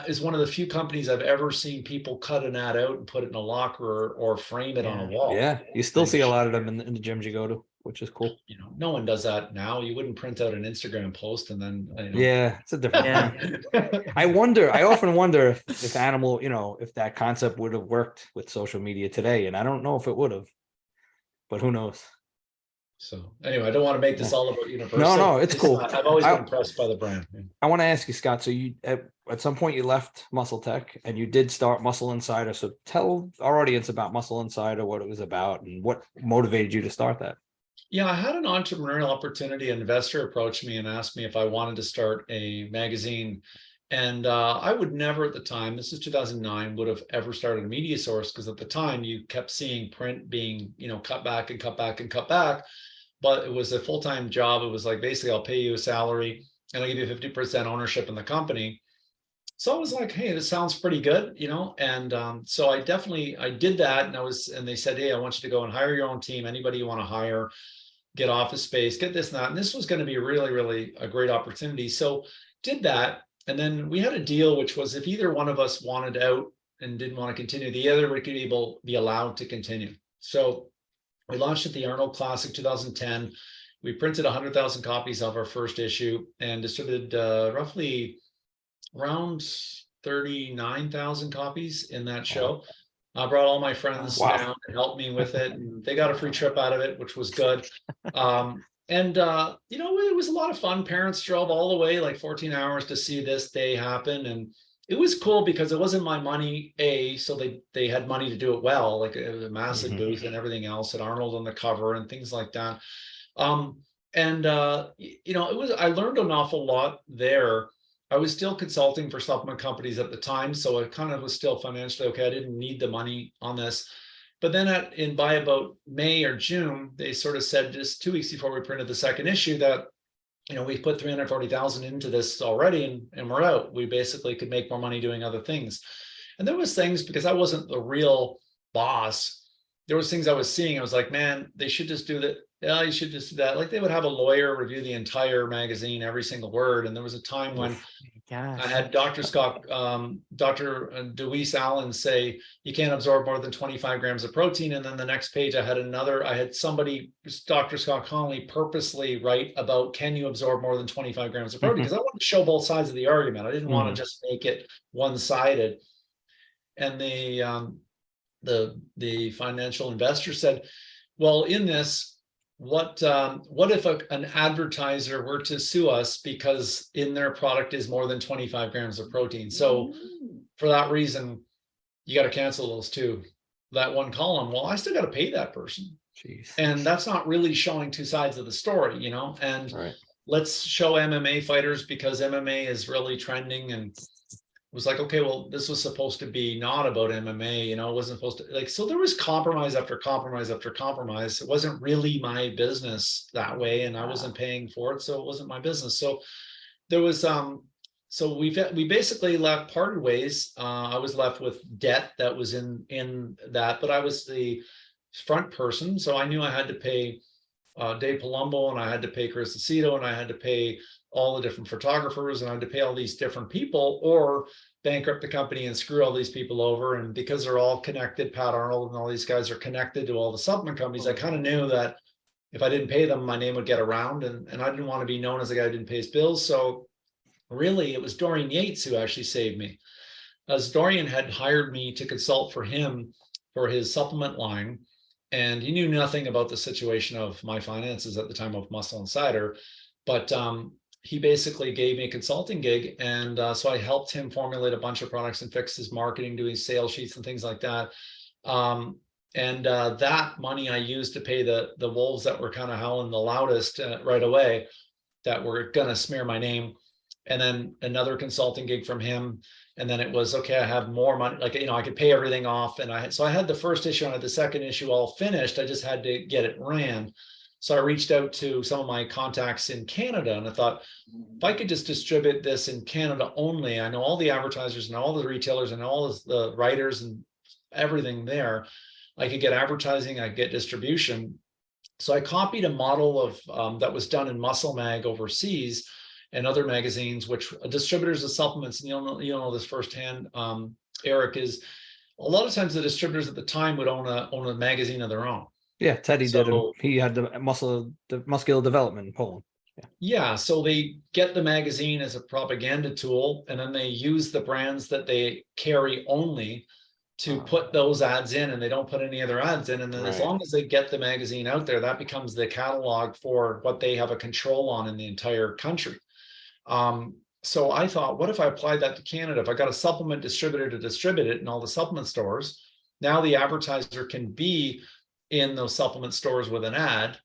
Is one of the few companies I've ever seen people cut an ad out and put it in a locker or frame it on a wall. Yeah, you still see a lot of them in the gyms you go to, which is cool. No one does that now. You wouldn't print out an Instagram post and then Yeah, it's a different thing. I often wonder if animal, if that concept would have worked with social media today. And I don't know if it would have, but who knows? So anyway, I don't want to make this all about Universal. No, it's cool. I've always been impressed by the brand. I want to ask you, Scott, so you at some point you left Muscletech and you did start Muscle Insider. So tell our audience about Muscle Insider, what it was about and what motivated you to start that. Yeah, I had an entrepreneurial opportunity. An investor approached me and asked me if I wanted to start a magazine. And I would never at the time, this is 2009, would have ever started a media source, because at the time you kept seeing print being, cut back and cut back and cut back. But it was a full-time job. It was like, basically, I'll pay you a salary and I'll give you 50% ownership in the company. So I was like, hey, this sounds pretty good, And so I did that. And they said, hey, I want you to go and hire your own team. Anybody you want to hire, get office space, get this and that. And this was going to be really, really a great opportunity. So did that. And then we had a deal, which was if either one of us wanted out and didn't want to continue, the other would be allowed to continue. So we launched at the Arnold Classic 2010. We printed 100,000 copies of our first issue and distributed roughly around 39,000 copies in that show. I brought all my friends down and helped me with it. And they got a free trip out of it, which was good. It was a lot of fun. Parents drove all the way, like 14 hours to see this day happen. And it was cool because it wasn't my money, so they had money to do it well, like it was a massive booth and everything else, and Arnold on the cover and things like that. I learned an awful lot there. I was still consulting for supplement companies at the time, so I kind of was still financially okay. I didn't need the money on this. But then by about May or June, they sort of said, just 2 weeks before we printed the second issue, that we put 340,000 into this already and we're out. We basically could make more money doing other things. And there was things, because I wasn't the real boss, there was things I was seeing. I was like, man, they should just do that. Yeah, you should just do that. Like they would have a lawyer review the entire magazine, every single word. And there was a time when I had Dr. Scott, Dr. Deweese Allen say, you can't absorb more than 25 grams of protein. And then the next page I had somebody, Dr. Scott Connolly, purposely write about, can you absorb more than 25 grams of protein? Because I wanted to show both sides of the argument. I didn't want to just make it one-sided. And the financial investor said, well, in this, what if an advertiser were to sue us because in their product is more than 25 grams of protein? So for that reason, you got to cancel those too. That one column, well, I still got to pay that person. Jeez. And that's not really showing two sides of the story, and let's show MMA fighters because MMA is really trending. And was like, okay, well, this was supposed to be not about MMA, it wasn't supposed to, so there was compromise after compromise after compromise. It wasn't really my business that way, and I wasn't paying for it, so it wasn't my business. So there was so we basically parted ways. I was left with debt that was in that, but I was the front person, so I knew I had to pay Dave Palumbo, and I had to pay Chris Aceto, and I had to pay all the different photographers, and I had to pay all these different people, or bankrupt the company and screw all these people over. And because they're all connected, Pat Arnold and all these guys are connected to all the supplement companies, I kind of knew that if I didn't pay them, my name would get around, and I didn't want to be known as a guy who didn't pay his bills. So really, it was Dorian Yates who actually saved me, as Dorian had hired me to consult for him for his supplement line. And he knew nothing about the situation of my finances at the time of Muscle Insider, but he basically gave me a consulting gig. And so I helped him formulate a bunch of products and fix his marketing, doing sales sheets and things like that. That money I used to pay the wolves that were kind of howling the loudest right away, that were going to smear my name. And then another consulting gig from him. And then it was, okay, I have more money, like, I could pay everything off. And I had the first issue, and I had the second issue all finished. I just had to get it ran. So I reached out to some of my contacts in Canada, and I thought, if I could just distribute this in Canada only, I know all the advertisers and all the retailers and all the writers and everything there. I could get advertising, I could get distribution. So I copied a model of that was done in Muscle Mag overseas and other magazines, which distributors of supplements, and you'll know this firsthand, Eric, is a lot of times the distributors at the time would own a magazine of their own. Yeah, Teddy did. He had the muscular development in Poland. Yeah, so they get the magazine as a propaganda tool, and then they use the brands that they carry only to put those ads in, and they don't put any other ads in. And then as long as they get the magazine out there, that becomes the catalog for what they have a control on in the entire country. So I thought, what if I applied that to Canada? If I got a supplement distributor to distribute it in all the supplement stores, now the advertiser can be in those supplement stores with an ad,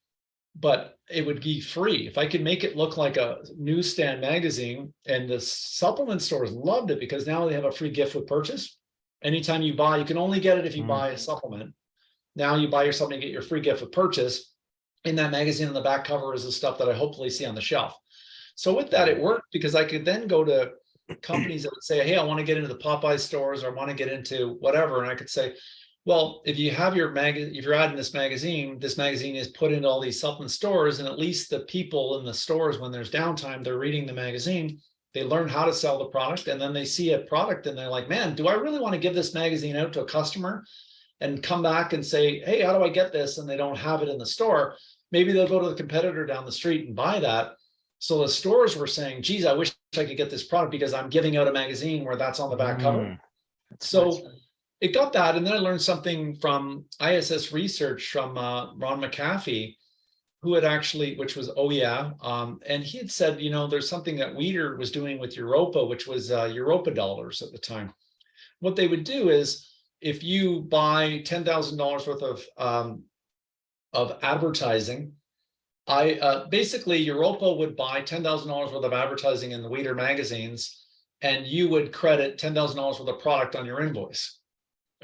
but it would be free. If I could make it look like a newsstand magazine, and the supplement stores loved it because now they have a free gift with purchase. Anytime you buy, you can only get it if you buy a supplement. Now you buy your supplement, get your free gift with purchase. In that magazine on the back cover is the stuff that I hopefully see on the shelf. So with that, it worked because I could then go to companies that would say, hey, I want to get into the Popeye stores, or I want to get into whatever. And I could say, well, if you have your if you're ad in this magazine is put into all these supplement stores, and at least the people in the stores, when there's downtime, they're reading the magazine, they learn how to sell the product, and then they see a product and they're like, man, do I really want to give this magazine out to a customer and come back and say, hey, how do I get this? And they don't have it in the store. Maybe they'll go to the competitor down the street and buy that. So the stores were saying, geez, I wish I could get this product because I'm giving out a magazine where that's on the back cover. So it got that. And then I learned something from ISS research from Ron McAfee, who had actually, which was, and he had said, there's something that Weider was doing with Europa, which was Europa dollars at the time. What they would do is, if you buy $10,000 worth of advertising, basically Europa would buy $10,000 worth of advertising in the Weider magazines, and you would credit $10,000 worth of product on your invoice.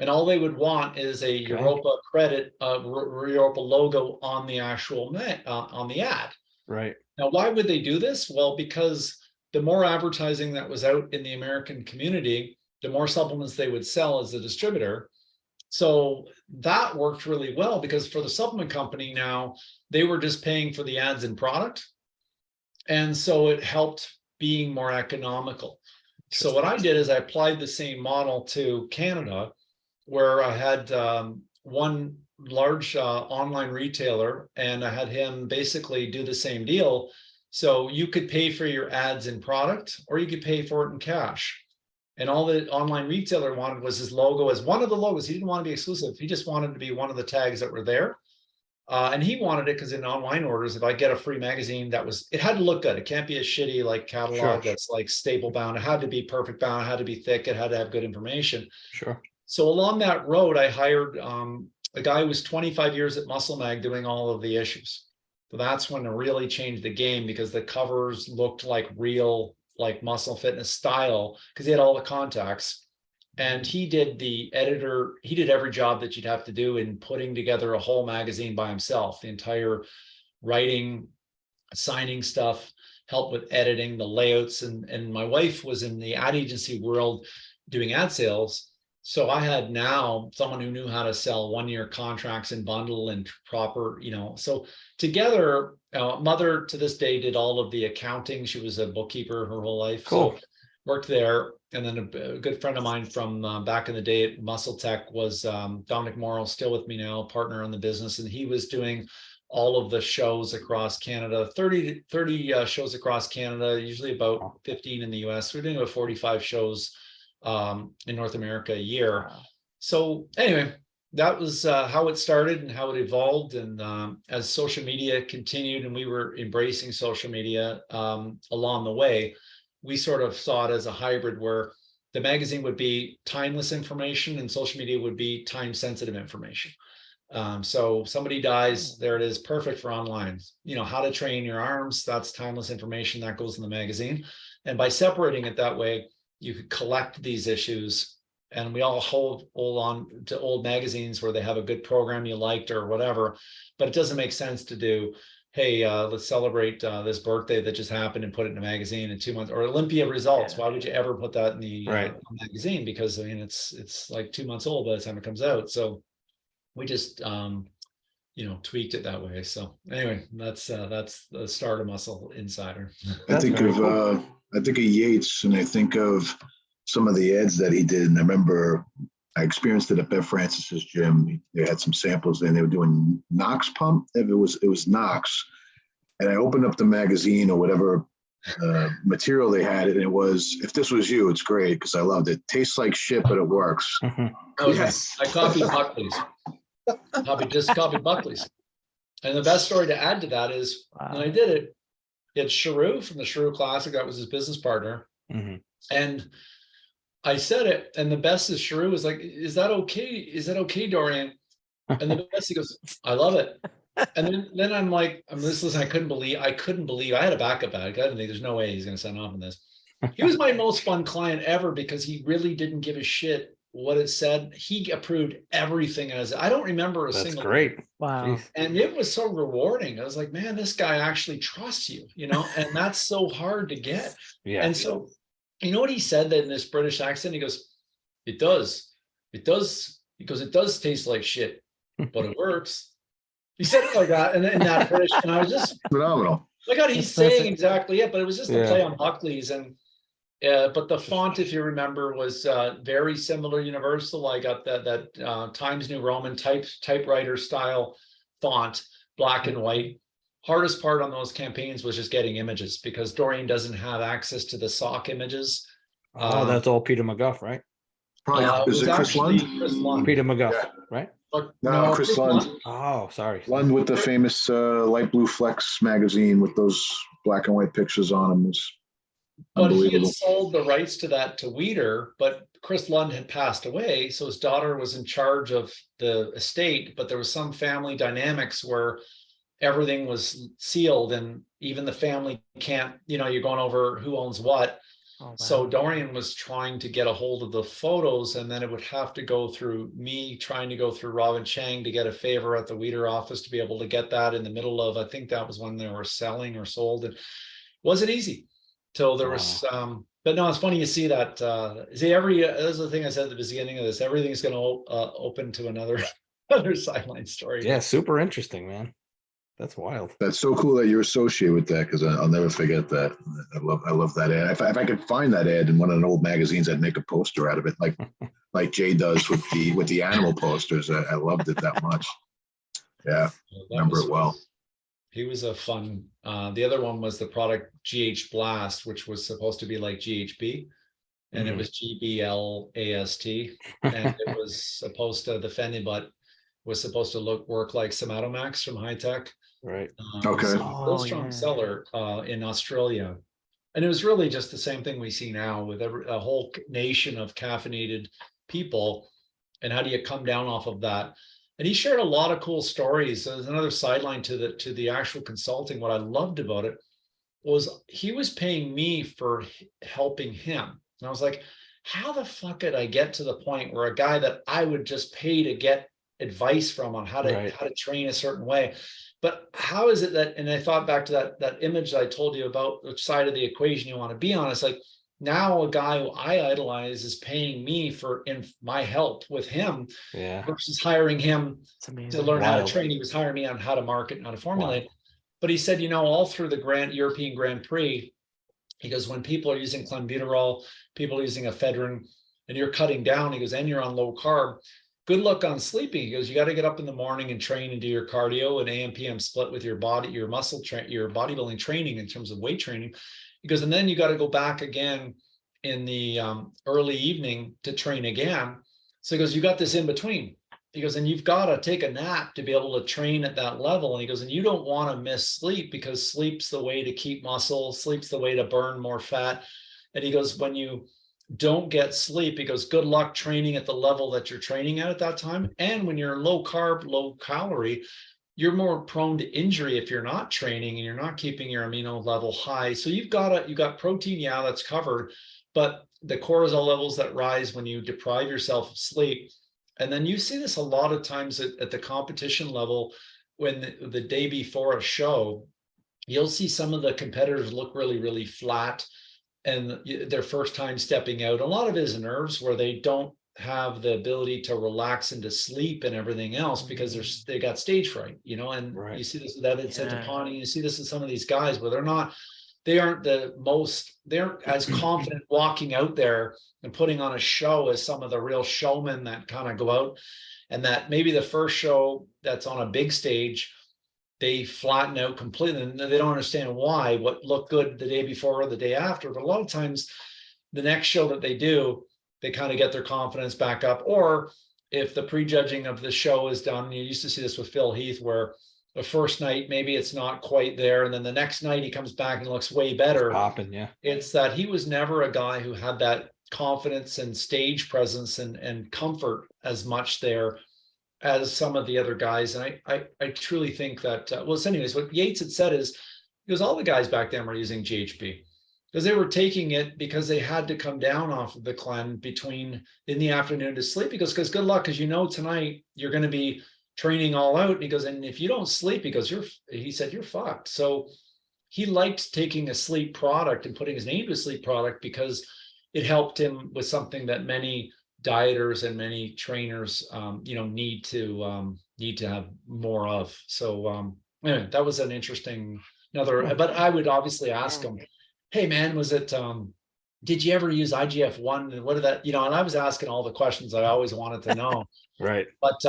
And all they would want is a Europa credit, Europa logo on the actual on the ad. Right. Now, why would they do this? Well, because the more advertising that was out in the American community, the more supplements they would sell as a distributor. So that worked really well, because for the supplement company now, they were just paying for the ads and product. And so it helped being more economical. So what I did is I applied the same model to Canada, where I had one large online retailer, and I had him basically do the same deal. So you could pay for your ads in product, or you could pay for it in cash. And all the online retailer wanted was his logo as one of the logos. He didn't want to be exclusive. He just wanted to be one of the tags that were there. And he wanted it because in online orders, if I get a free magazine, it had to look good. It can't be a shitty like catalog that's like staple bound. It had to be perfect bound. It had to be thick. It had to have good information. Sure. So along that road, I hired a guy who was 25 years at Muscle Mag doing all of the issues. So that's when it really changed the game, because the covers looked like real, like Muscle Fitness style, because he had all the contacts. And he did the editor, he did every job that you'd have to do in putting together a whole magazine by himself, the entire writing, signing stuff, help with editing, the layouts. And my wife was in the ad agency world doing ad sales. So I had now someone who knew how to sell 1-year contracts and bundle and proper, so together, mother to this day did all of the accounting. She was a bookkeeper her whole life. Cool. So worked there. And then a good friend of mine from back in the day at Muscletech was Dominic Morrow, still with me now, partner on the business. And he was doing all of the shows across Canada, 30 shows across Canada, usually about 15 in the US. We're doing about 45 shows in North America a year. Wow. So anyway, that was how it started and how it evolved. And as social media continued and we were embracing social media along the way, we sort of saw it as a hybrid where the magazine would be timeless information and social media would be time sensitive information. So somebody dies, there it is, perfect for online. How to train your arms, that's timeless information that goes in the magazine. And by separating it that way, you could collect these issues, and we all hold on to old magazines where they have a good program you liked or whatever, but it doesn't make sense to do, hey, let's celebrate this birthday that just happened and put it in a magazine in 2 months, or Olympia results. Why would you ever put that in the magazine? Because I mean, it's like 2 months old by the time it comes out. So we just tweaked it that way. So anyway, that's the start of Muscle Insider. I think of Yates, and I think of some of the ads that he did. And I remember I experienced it at Bev Francis's gym. They had some samples and they were doing Knox pump. It was Knox. And I opened up the magazine or whatever material they had, and it was, if this was you, it's great because I loved it. Tastes like shit, but it works. Yes. I copied Buckley's. Copied Buckley's. And the best story to add to that is when I did it, it's Sharu from the Sharu Classic. That was his business partner. Mm-hmm. And I said it, and the best is Sharu was like, is that okay? Is that okay, Dorian? And the best, he goes, I love it. And then I'm like, listen, I couldn't believe I had a backup bag. I didn't think there's no way he's going to sign off on this. He was my most fun client ever because he really didn't give a shit what it said. He approved everything as I don't remember a single. That's great. Wow. Jeez. And it was so rewarding. I was like, man, this guy actually trusts you, and that's so hard to get. Yeah. And so, you know what he said that in this British accent? He goes, it does. He goes, it does taste like shit, but it works. He said it like that, and in that British, and I was just phenomenal. My God, he's saying exactly it, but it was just a play on Buckley's. And but the font, if you remember, was very similar, universal. I got that Times New Roman typewriter style font, black and white. Hardest part on those campaigns was just getting images because Dorian doesn't have access to the sock images. Oh, that's all Peter McGuff, right? Probably is it Chris Lund? Chris Lund. Peter McGuff, right? No, Chris Lund. Oh, sorry. Lund with the famous light blue Flex magazine with those black and white pictures on them was But he had unbelievable. sold the rights to that to Weider, but Chris Lund had passed away, so his daughter was in charge of the estate. But there was some family dynamics where everything was sealed, and even the family can't. You're going over who owns what. Oh, wow. So Dorian was trying to get a hold of the photos, and then it would have to go through me trying to go through Robin Chang to get a favor at the Weider office to be able to get that in the middle of, I think that was when they were selling or sold. And it wasn't easy till there was, but no, it's funny you see that. That's the thing I said at the beginning of this, everything's going to open to another sideline story. Yeah, super interesting, man. That's wild. That's so cool that you're associated with that because I'll never forget that. I love that ad. If I could find that ad in one of the old magazines, I'd make a poster out of it, like Jay does with the animal posters. I loved it that much. Yeah, remember it well. He was a fun. The other one was the product GH Blast, which was supposed to be like GHB, and it was GBLAST, and it was supposed to the Fendi butt was supposed to work like Somatomax from High Tech. Right. Okay. Real strong seller in Australia. And it was really just the same thing we see now with a whole nation of caffeinated people. And how do you come down off of that? And he shared a lot of cool stories. So there's another sideline to the actual consulting. What I loved about it was he was paying me for helping him. And I was like, how the fuck did I get to the point where a guy that I would just pay to get advice from on how to train a certain way? But how is it that, and I thought back to that image that I told you about, which side of the equation you want to be on. It's like, now a guy who I idolize is paying me for my help with him Yeah. versus hiring him It's to amazing. learn how to Wild. train. He was hiring me on how to market and how to formulate. Wow. But he said, all through the European Grand Prix, he goes, when people are using clenbuterol, people are using ephedrine, and you're cutting down, he goes, and you're on low carb, good luck on sleeping. He goes, you got to get up in the morning and train and do your cardio and AM PM split with your body, your muscle, your bodybuilding training in terms of weight training. He goes, and then you got to go back again in the early evening to train again. So he goes, you got this in between. He goes, and you've got to take a nap to be able to train at that level. And he goes, and you don't want to miss sleep because sleep's the way to keep muscle, sleep's the way to burn more fat. And he goes, when you don't get sleep, he goes, good luck training at the level that you're training at that time. And when you're low carb, low calorie, you're more prone to injury if you're not training and you're not keeping your amino level high. So you got protein, yeah, that's covered, but the cortisol levels that rise when you deprive yourself of sleep. And then you see this a lot of times at the competition level, when the day before a show, you'll see some of the competitors look really, really flat and their first time stepping out. A lot of it is nerves where they don't have the ability to relax and to sleep and everything else because they got stage fright, and Right. you see this with Evan Centopani, you see this with some of these guys where they aren't as confident walking out there and putting on a show as some of the real showmen that kind of go out, and that maybe the first show that's on a big stage, they flatten out completely and they don't understand why, what looked good the day before or the day after. But a lot of times the next show that they do, they kind of get their confidence back up. Or if the prejudging of the show is done, you used to see this with Phil Heath, where the first night, maybe it's not quite there. And then the next night he comes back and looks way better. Popping, yeah. It's that he was never a guy who had that confidence and stage presence and comfort as much there as some of the other guys. And I truly think that, so anyways, what Yates had said is, because all the guys back then were using GHB because they were taking it because they had to come down off of the clen in the afternoon to sleep. Because good luck, because tonight you're going to be training all out. And he goes, and if you don't sleep, he said, you're fucked. So he liked taking a sleep product and putting his name to a sleep product because it helped him with something that many dieters and many trainers, need to have more of. So anyway, that was an interesting but I would obviously ask him, hey man, was it, did you ever use IGF-1 and what did that, and I was asking all the questions I always wanted to know. Right. But,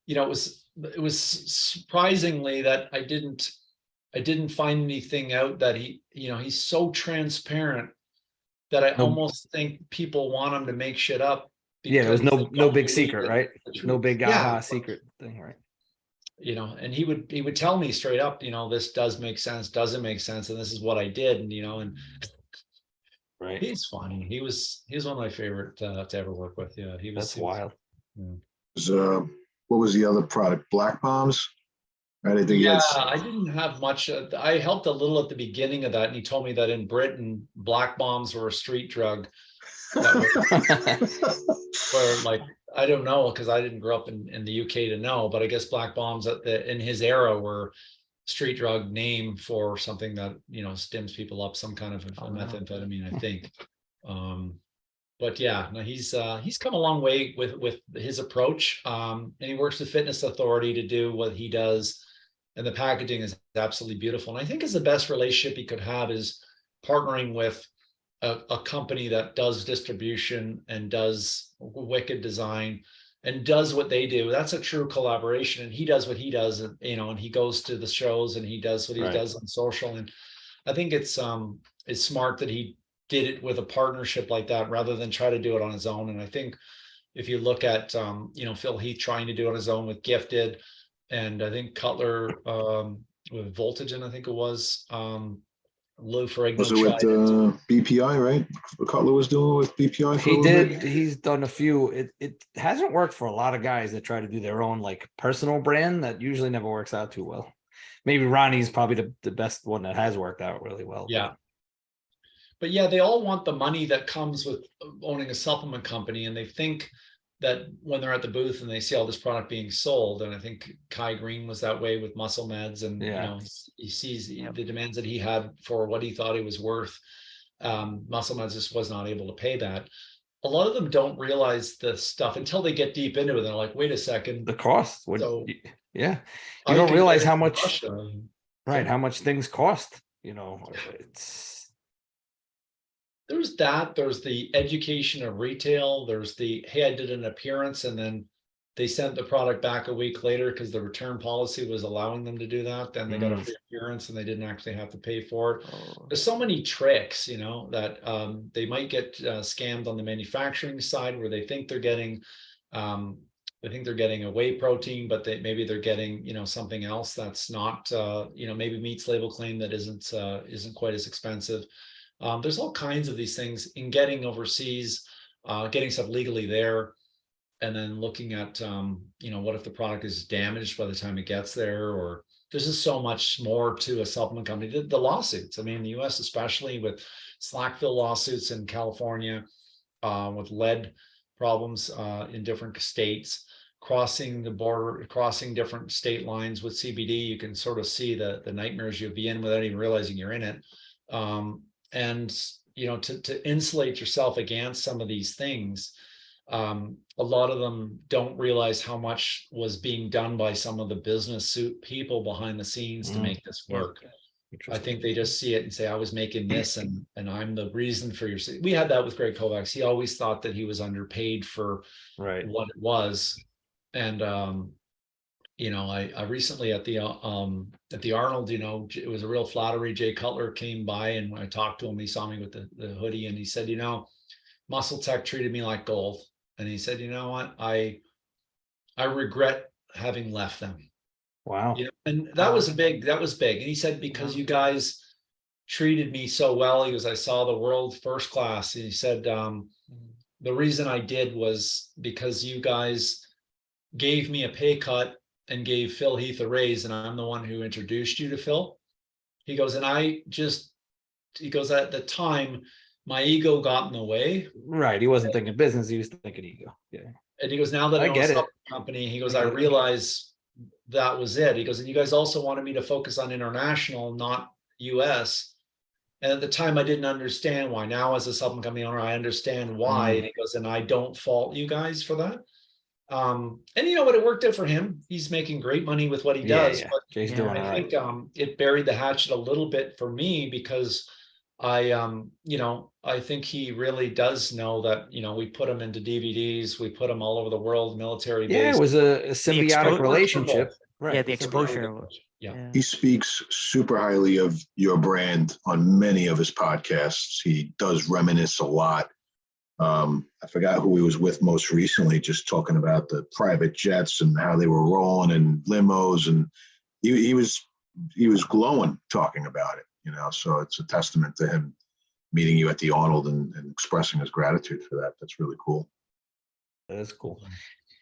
it was surprisingly that I didn't find anything out that he's so transparent that I almost think people want him to make shit up. Yeah, there was because no big secret, right? No big Yeah. secret thing, right? And he would tell me straight up, this does make sense, doesn't make sense, and this is what I did, and Right. he's funny. He was one of my favorite to ever work with. Yeah, That's wild. What was the other product? Black Bombs, right? I think I didn't have much. I helped a little at the beginning of that, and he told me that in Britain, black bombs were a street drug. Where I don't know, because I didn't grow up in the UK to know, but I guess black bombs in his era were street drug name for something that stims people up, some kind of methamphetamine, I think. But yeah, no, he's come a long way with his approach, and he works with Fitness Authority to do what he does, and the packaging is absolutely beautiful. And I think is the best relationship he could have is partnering with a company that does distribution and does wicked design and does what they do. That's a true collaboration. And he does what he does, and he goes to the shows and he does what he does on social. And I think it's smart that he did it with a partnership like that rather than try to do it on his own. And I think if you look at Phil Heath trying to do it on his own with Gifted, and I think Cutler with Voltagen, I think it was. Lou Ferrigno was it with BPI, right? What Cutler was doing with BPI? He did. He's done a few. It hasn't worked for a lot of guys that try to do their own personal brand. That usually never works out too well. Maybe Ronnie's probably the best one that has worked out really well. Yeah. But yeah, they all want the money that comes with owning a supplement company, and they think that when they're at the booth and they see all this product being sold, and I think Kai Green was that way with Muscle Meds, and he sees the demands that he had for what he thought he was worth. Muscleman just was not able to pay that. A lot of them don't realize the stuff until they get deep into it. They're like, wait a second. The cost would, So yeah. I You don't could realize get how into much, Russia. right? How much things cost, you know, it's, There's that, there's the education of retail, there's the, hey, I did an appearance and then they sent the product back a week later because the return policy was allowing them to do that. Then they got a free appearance and they didn't actually have to pay for it. There's so many tricks, you know, that they might get scammed on the manufacturing side where they think they're getting a whey protein, but maybe they're getting, you know, something else that's not, you know, maybe meets label claim that isn't quite as expensive. There's all kinds of these things in getting overseas, getting stuff legally there, and then looking at, you know, what if the product is damaged by the time it gets there, or there's just so much more to a supplement company. The lawsuits, I mean, in the US, especially with Slackville lawsuits in California, with lead problems in different states, crossing the border, crossing different state lines with CBD, you can sort of see the nightmares you'll be in without even realizing you're in it. And, you know, to insulate yourself against some of these things, a lot of them don't realize how much was being done by some of the business suit people behind the scenes to make this work. I think they just see it and say, I was making this and I'm the reason for your, we had that with Greg Kovacs. He always thought that he was underpaid for what it was. And, you know, I recently at the Arnold, you know, it was a real flattery. Jay Cutler came by and when I talked to him, he saw me with the hoodie and he said, you know, Muscletech treated me like gold. And he said, you know what, I regret having left them. wow. You know, and that was big. And he said, because you guys treated me so well, he goes, I saw the world first class. And he said, the reason I did was because you guys gave me a pay cut and gave Phil Heath a raise, and I'm the one who introduced you to Phil. He goes, and he goes, at the time, my ego got in the way. Right. He wasn't thinking business. He was thinking ego. Yeah. And he goes, now that I get it. Company, he goes, I realize that was it. He goes, and you guys also wanted me to focus on international, not US. And at the time, I didn't understand why. Now, as a supplement company owner, I understand why. And he goes, and I don't fault you guys for that. And you know what, it worked out for him. He's making great money with what he does. But Jay's doing I think it buried the hatchet a little bit for me because you know, I think he really does know that, you know, we put him into DVDs, we put him all over the world, military base. Yeah, it was a symbiotic relationship. Right. Yeah, the exposure. Yeah. He speaks super highly of your brand on many of his podcasts. He does reminisce a lot. I forgot who he was with most recently, just talking about the private jets and how they were rolling and limos, and he was glowing talking about it, you know. So it's a testament to him meeting you at the Arnold and expressing his gratitude for that. That's really cool. That is cool.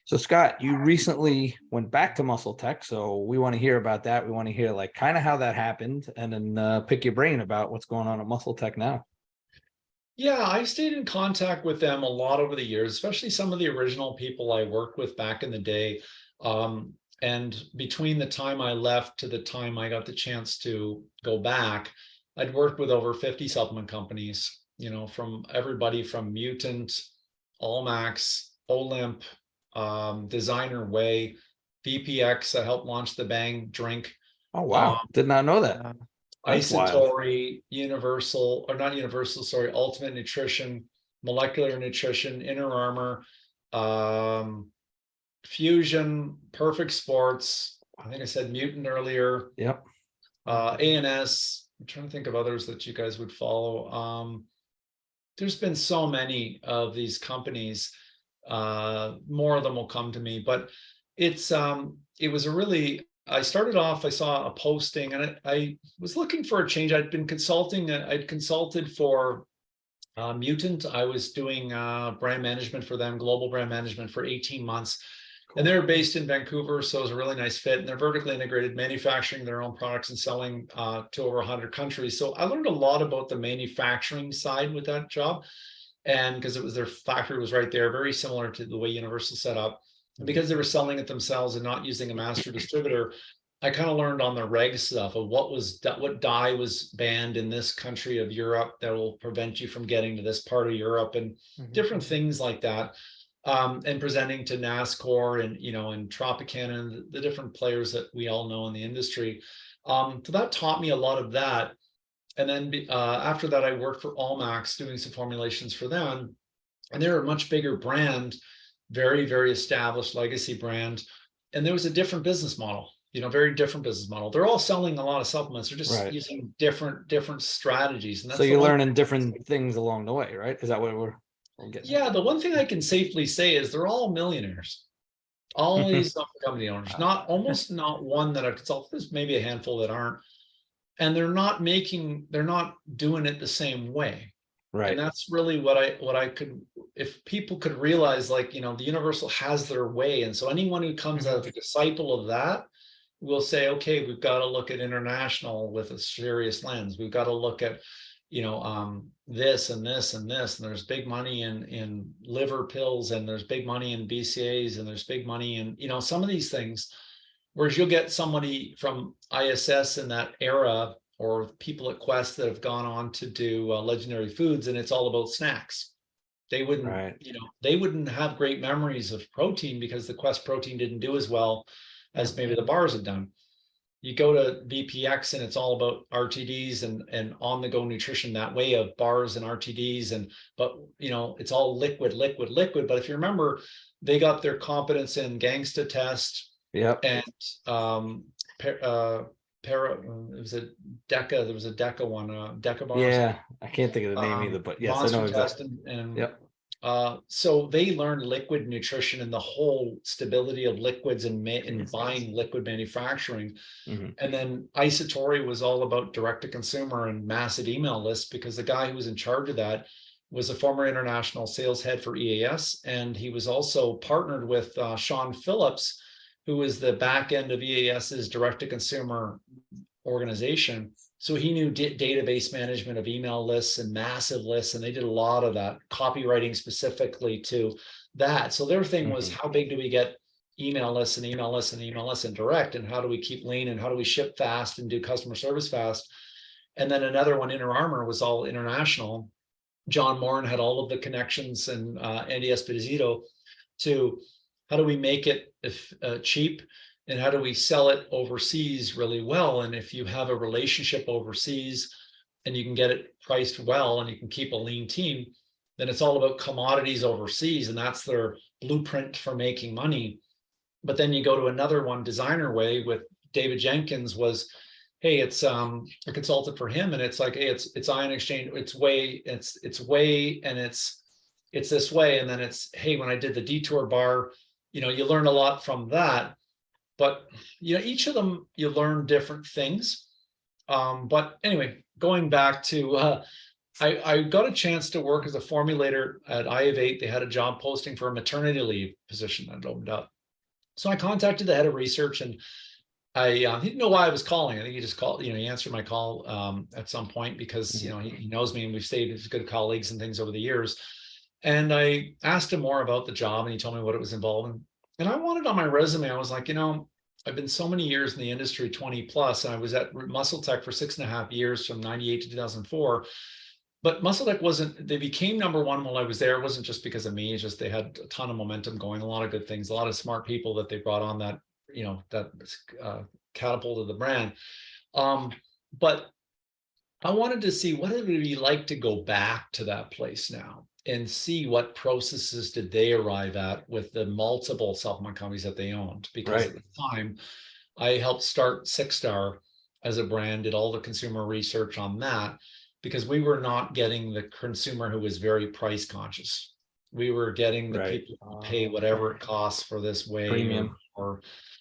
So Scott, you recently went back to Muscletech, so we want to hear about that. We want to hear like kind of how that happened, and then pick your brain about what's going on at Muscletech now. Yeah, I've stayed in contact with them a lot over the years, especially some of the original people I worked with back in the day. And between the time I left to the time I got the chance to go back, I'd worked with over 50 supplement companies, you know, from everybody from Mutant, Allmax, Olymp, Designer Whey, VPX. I helped launch the Bang drink. Oh, wow. Did not know that. Isotori, Universal, or not Universal, sorry, Ultimate Nutrition, Molecular Nutrition, Inner Armor, Fusion, Perfect Sports. I think I said Mutant earlier. Yep. ANS. I'm trying to think of others that you guys would follow. There's been so many of these companies. More of them will come to me, but it was a really, I started off, I saw a posting and I was looking for a change. I'd been consulting, I'd consulted for Mutant. I was doing brand management for them, global brand management for 18 months. Cool. And they're based in Vancouver, so it was a really nice fit. And they're vertically integrated, manufacturing their own products and selling to over 100 countries. So I learned a lot about the manufacturing side with that job. And because it was their factory was right there, very similar to the way Universal set up. And because they were selling it themselves and not using a master distributor, I kind of learned on the reg stuff of what dye was banned in this country of Europe that will prevent you from getting to this part of Europe, and different things like that. And presenting to NASCAR and, and Tropicana and the different players that we all know in the industry. So that taught me a lot of that. And then after that, I worked for Allmax doing some formulations for them. And they're a much bigger brand, very, very established legacy brand. And there was a different business model, very different business model. They're all selling a lot of supplements. They're just using different strategies. And that's so you're learning different things along the way, right? Is that what we're getting? Yeah, the one thing I can safely say is they're all millionaires. All these company owners, almost not one that I've consulted. There's maybe a handful that aren't. And they're not doing it the same way. Right. And that's really what I could, if people could realize, like, the Universal has their way. And so anyone who comes as a disciple of that will say, okay, we've got to look at international with a serious lens. We've got to look at, this and this and this. And there's big money in liver pills, and there's big money in BCAAs, and there's big money in, some of these things. Whereas you'll get somebody from ISS in that era, or people at Quest that have gone on to do Legendary Foods, and it's all about snacks. They wouldn't, they wouldn't have great memories of protein because the Quest protein didn't do as well as maybe the bars had done. You go to VPX and it's all about RTDs and on-the-go nutrition, that way of bars and RTDs, but it's all liquid. But if you remember, they got their competence in Gangsta Test. Yep. And it was a Deca. There was a Deca one, Deca bars. Yeah, I can't think of the name either, but yes, I know exactly. Yep. So they learned liquid nutrition and the whole stability of liquids and buying liquid manufacturing. And then Isatori was all about direct to consumer and massive email lists, because the guy who was in charge of that was a former international sales head for EAS. And he was also partnered with Sean Phillips, who was the back end of EAS's direct to consumer organization. So he knew database management of email lists and massive lists, and they did a lot of that copywriting specifically to that. So their thing was, how big do we get email lists and email lists and email lists and direct, and how do we keep lean, and how do we ship fast and do customer service fast? And then another one, Inner Armour, was all international. John Moran had all of the connections, and Andy Esposito, to how do we make it cheap, and how do we sell it overseas really well? And if you have a relationship overseas and you can get it priced well and you can keep a lean team, then it's all about commodities overseas, and that's their blueprint for making money. But then you go to another one, Designer Way, with David Jenkins was, hey, it's a consultant for him, and it's like, hey, it's ion exchange, it's whey, and it's this way. And then it's, hey, when I did the Detour bar, you learn a lot from that. But each of them, you learn different things. But anyway, going back to I got a chance to work as a formulator at I of 8. They had a job posting for a maternity leave position that opened up. So I contacted the head of research, and he didn't know why I was calling. I think he just called, he answered my call at some point because, he knows me, and we've stayed as good colleagues and things over the years. And I asked him more about the job, and he told me what it was involved in. And I wanted on my resume, I was like, I've been so many years in the industry, 20 plus, and I was at Muscletech for 6.5 years from 98 to 2004. But Muscletech they became number one while I was there. It wasn't just because of me, it's just they had a ton of momentum going, a lot of good things, a lot of smart people that they brought on that, that catapulted the brand. But I wanted to see what it would be like to go back to that place now and see what processes did they arrive at with the multiple supplement companies that they owned. Because at the time, I helped start Six Star as a brand, did all the consumer research on that, because we were not getting the consumer who was very price conscious. We were getting the people who pay whatever it costs for this way, premium,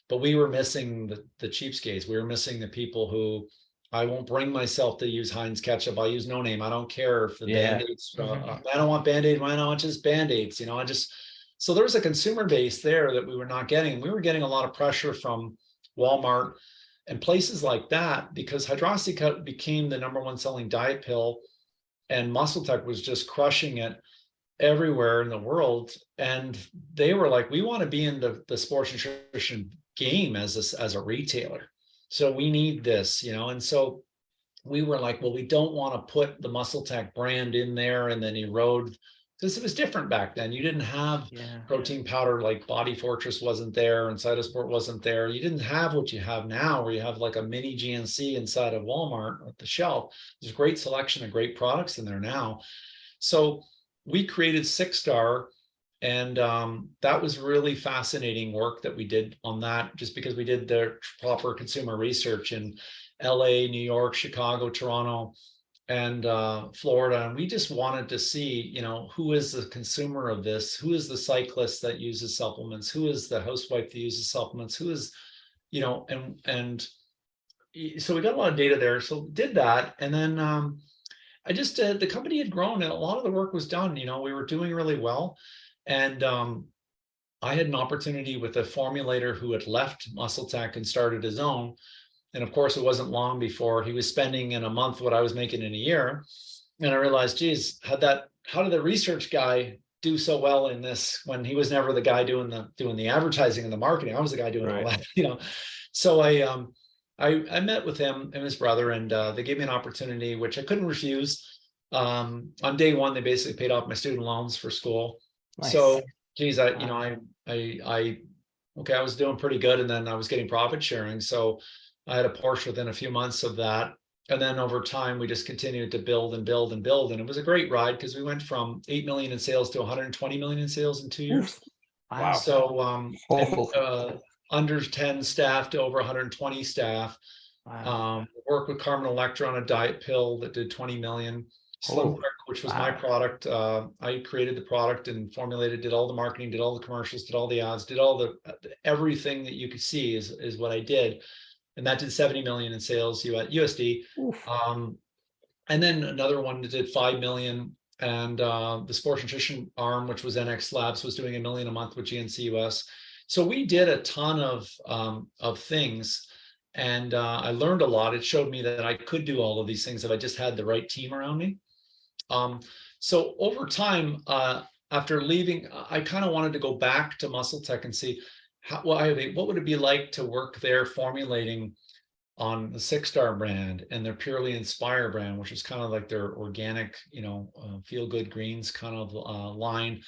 but we were missing the cheapskates. We were missing the people who, I won't bring myself to use Heinz ketchup. I use no name. I don't care if the Band-Aids. I don't want Band-Aid. I want just Band-Aids. So there was a consumer base there that we were not getting. We were getting a lot of pressure from Walmart and places like that, because Hydroxycut became the number one selling diet pill, and Muscletech was just crushing it everywhere in the world. And they were like, we want to be in the sports nutrition game as a retailer. So we need this, and so we were like, well, we don't want to put the Muscletech brand in there and then erode, because it was different back then. You didn't have Yeah. protein powder, like Body Fortress wasn't there and Cytosport wasn't there. You didn't have what you have now, where you have like a mini GNC inside of Walmart at the shelf. There's a great selection of great products in there now. So we created Six Star, and that was really fascinating work that we did on that, just because we did the proper consumer research in LA, New York, Chicago, Toronto, and Florida. And we just wanted to see, who is the consumer of this? Who is the cyclist that uses supplements? Who is the housewife that uses supplements? Who is, and so we got a lot of data there. So did that. And then the company had grown and a lot of the work was done. We were doing really well. And I had an opportunity with a formulator who had left Muscletech and started his own. And of course, it wasn't long before he was spending in a month what I was making in a year. And I realized, geez, how did the research guy do so well in this when he was never the guy doing the advertising and the marketing? I was the guy doing all that, So I met with him and his brother, and they gave me an opportunity which I couldn't refuse. On day one, they basically paid off my student loans for school. Nice. So, geez, I was doing pretty good, and then I was getting profit sharing. So I had a Porsche within a few months of that. And then over time, we just continued to build and build and build. And it was a great ride, because we went from 8 million in sales to 120 million in sales in 2 years. Wow. So under 10 staff to over 120 staff. Wow. Worked with Carmen Electra on a diet pill that did 20 million. Slim Quick, which was my product. I created the product and formulated, did all the marketing, did all the commercials, did all the ads, did all the everything that you could see is what I did. And that did 70 million in sales USD. And then another one that did 5 million. And the sports nutrition arm, which was NX Labs, was doing $1 million a month with GNC US. So we did a ton of things. And I learned a lot. It showed me that I could do all of these things if I just had the right team around me. So over time, after leaving, I kind of wanted to go back to Muscletech and see what would it be like to work there formulating on the Six Star brand and their Purely Inspire brand, which is kind of like their organic, feel good greens kind of line,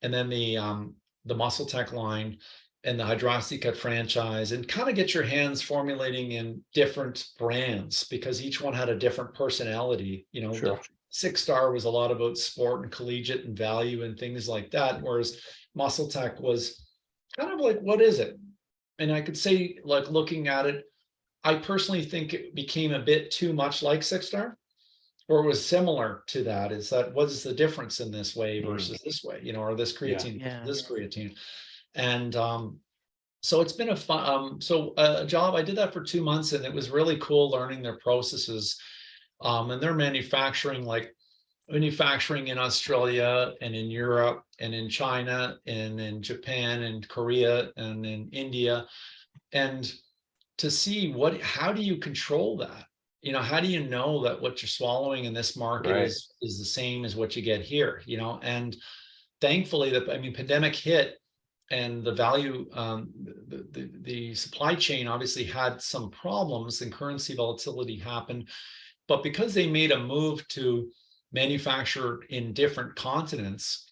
and then the Muscletech line and the Hydroxy Cut franchise, and kind of get your hands formulating in different brands, because each one had a different personality. Sure. Six Star was a lot about sport and collegiate and value and things like that, whereas Muscletech was kind of like, what is it? And I could say, like, looking at it, I personally think it became a bit too much like Six Star, or it was similar to that. What is the difference in this way versus this way, or this creatine, this creatine. And so it's been a fun, a job. I did that for 2 months, and it was really cool learning their processes. And they're manufacturing in Australia and in Europe and in China and in Japan and Korea and in India. And to see how do you control that? How do you know that what you're swallowing in this market is the same as what you get here? And thankfully pandemic hit, and the value, the supply chain obviously had some problems, and currency volatility happened. But because they made a move to manufacture in different continents,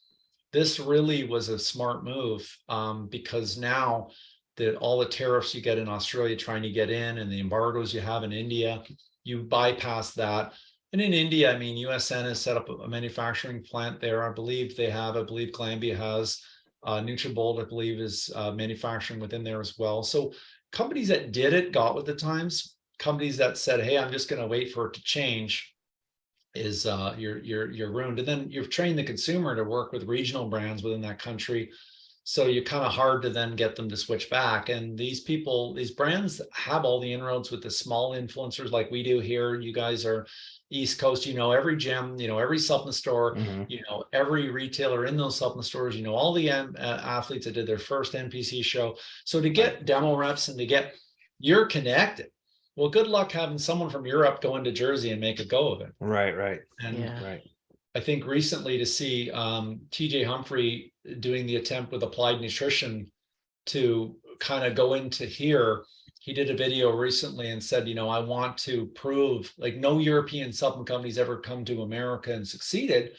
this really was a smart move, because now all the tariffs you get in Australia trying to get in, and the embargoes you have in India, you bypass that. And in India, USN has set up a manufacturing plant there. I believe Glanbia has. Nutrabolt, I believe, is manufacturing within there as well. So companies that did it got with the times. Companies that said, hey, I'm just going to wait for it to change, is you're ruined. And then you've trained the consumer to work with regional brands within that country. So you're kind of hard to then get them to switch back. And these brands have all the inroads with the small influencers like we do here. You guys are East Coast, every gym, every supplement store, every retailer in those supplement stores, all the athletes that did their first NPC show. So to get demo reps and you're connected. Well, good luck having someone from Europe go into Jersey and make a go of it. Right. And I think recently to see TJ Humphrey doing the attempt with Applied Nutrition to kind of go into here, he did a video recently and said, I want to prove like no European supplement company's ever come to America and succeeded.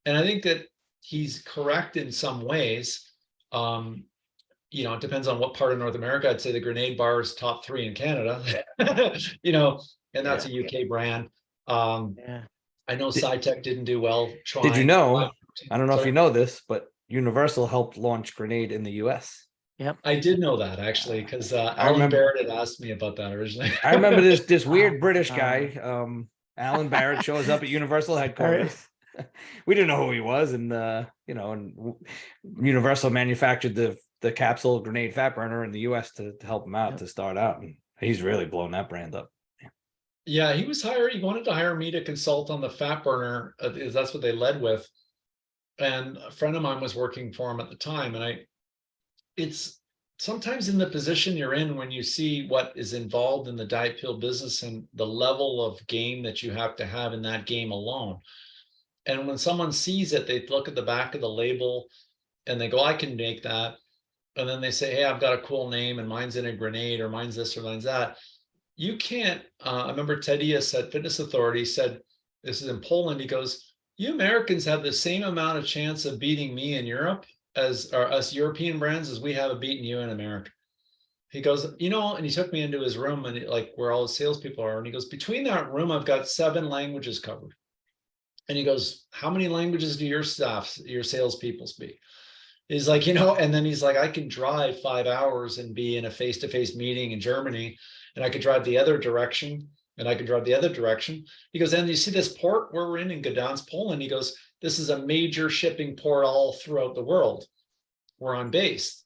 And I think that he's correct in some ways. It depends on what part of North America. I'd say the Grenade bar is top 3 in Canada, and that's a UK brand. Yeah. I know Scitech didn't do well trying. Did you know? I don't know if Sorry? you know this, but Universal helped launch Grenade in the US. Yep. I did know that actually, because Alan remember- Barrett had asked me about that originally. I remember this weird British guy, Alan Barrett, shows up at Universal headquarters. We didn't know who he was, and and Universal manufactured the capsule Grenade fat burner in the US to help him out to start out, and he's really blown that brand up. Yeah, he was hired. He wanted to hire me to consult on the fat burner. That's what they led with. And a friend of mine was working for him at the time. And it's sometimes in the position you're in when you see what is involved in the diet pill business and the level of game that you have to have in that game alone. And when someone sees it, they look at the back of the label and they go, I can make that. And then they say, hey, I've got a cool name and mine's in a Grenade or mine's this or mine's that. You can't, I remember Tedious at Fitness Authority said, this is in Poland, he goes, you Americans have the same amount of chance of beating me in Europe as us European brands as we have of beating you in America. He goes, and he took me into his room and like where all the salespeople are. And he goes, between that room, I've got 7 languages covered. And he goes, how many languages do your salespeople speak? He's like, and then he's like, I can drive 5 hours and be in a face-to-face meeting in Germany. And I could drive the other direction, and I could drive the other direction. He goes, and you see this port where we're in Gdansk, Poland. He goes, this is a major shipping port all throughout the world where I'm based.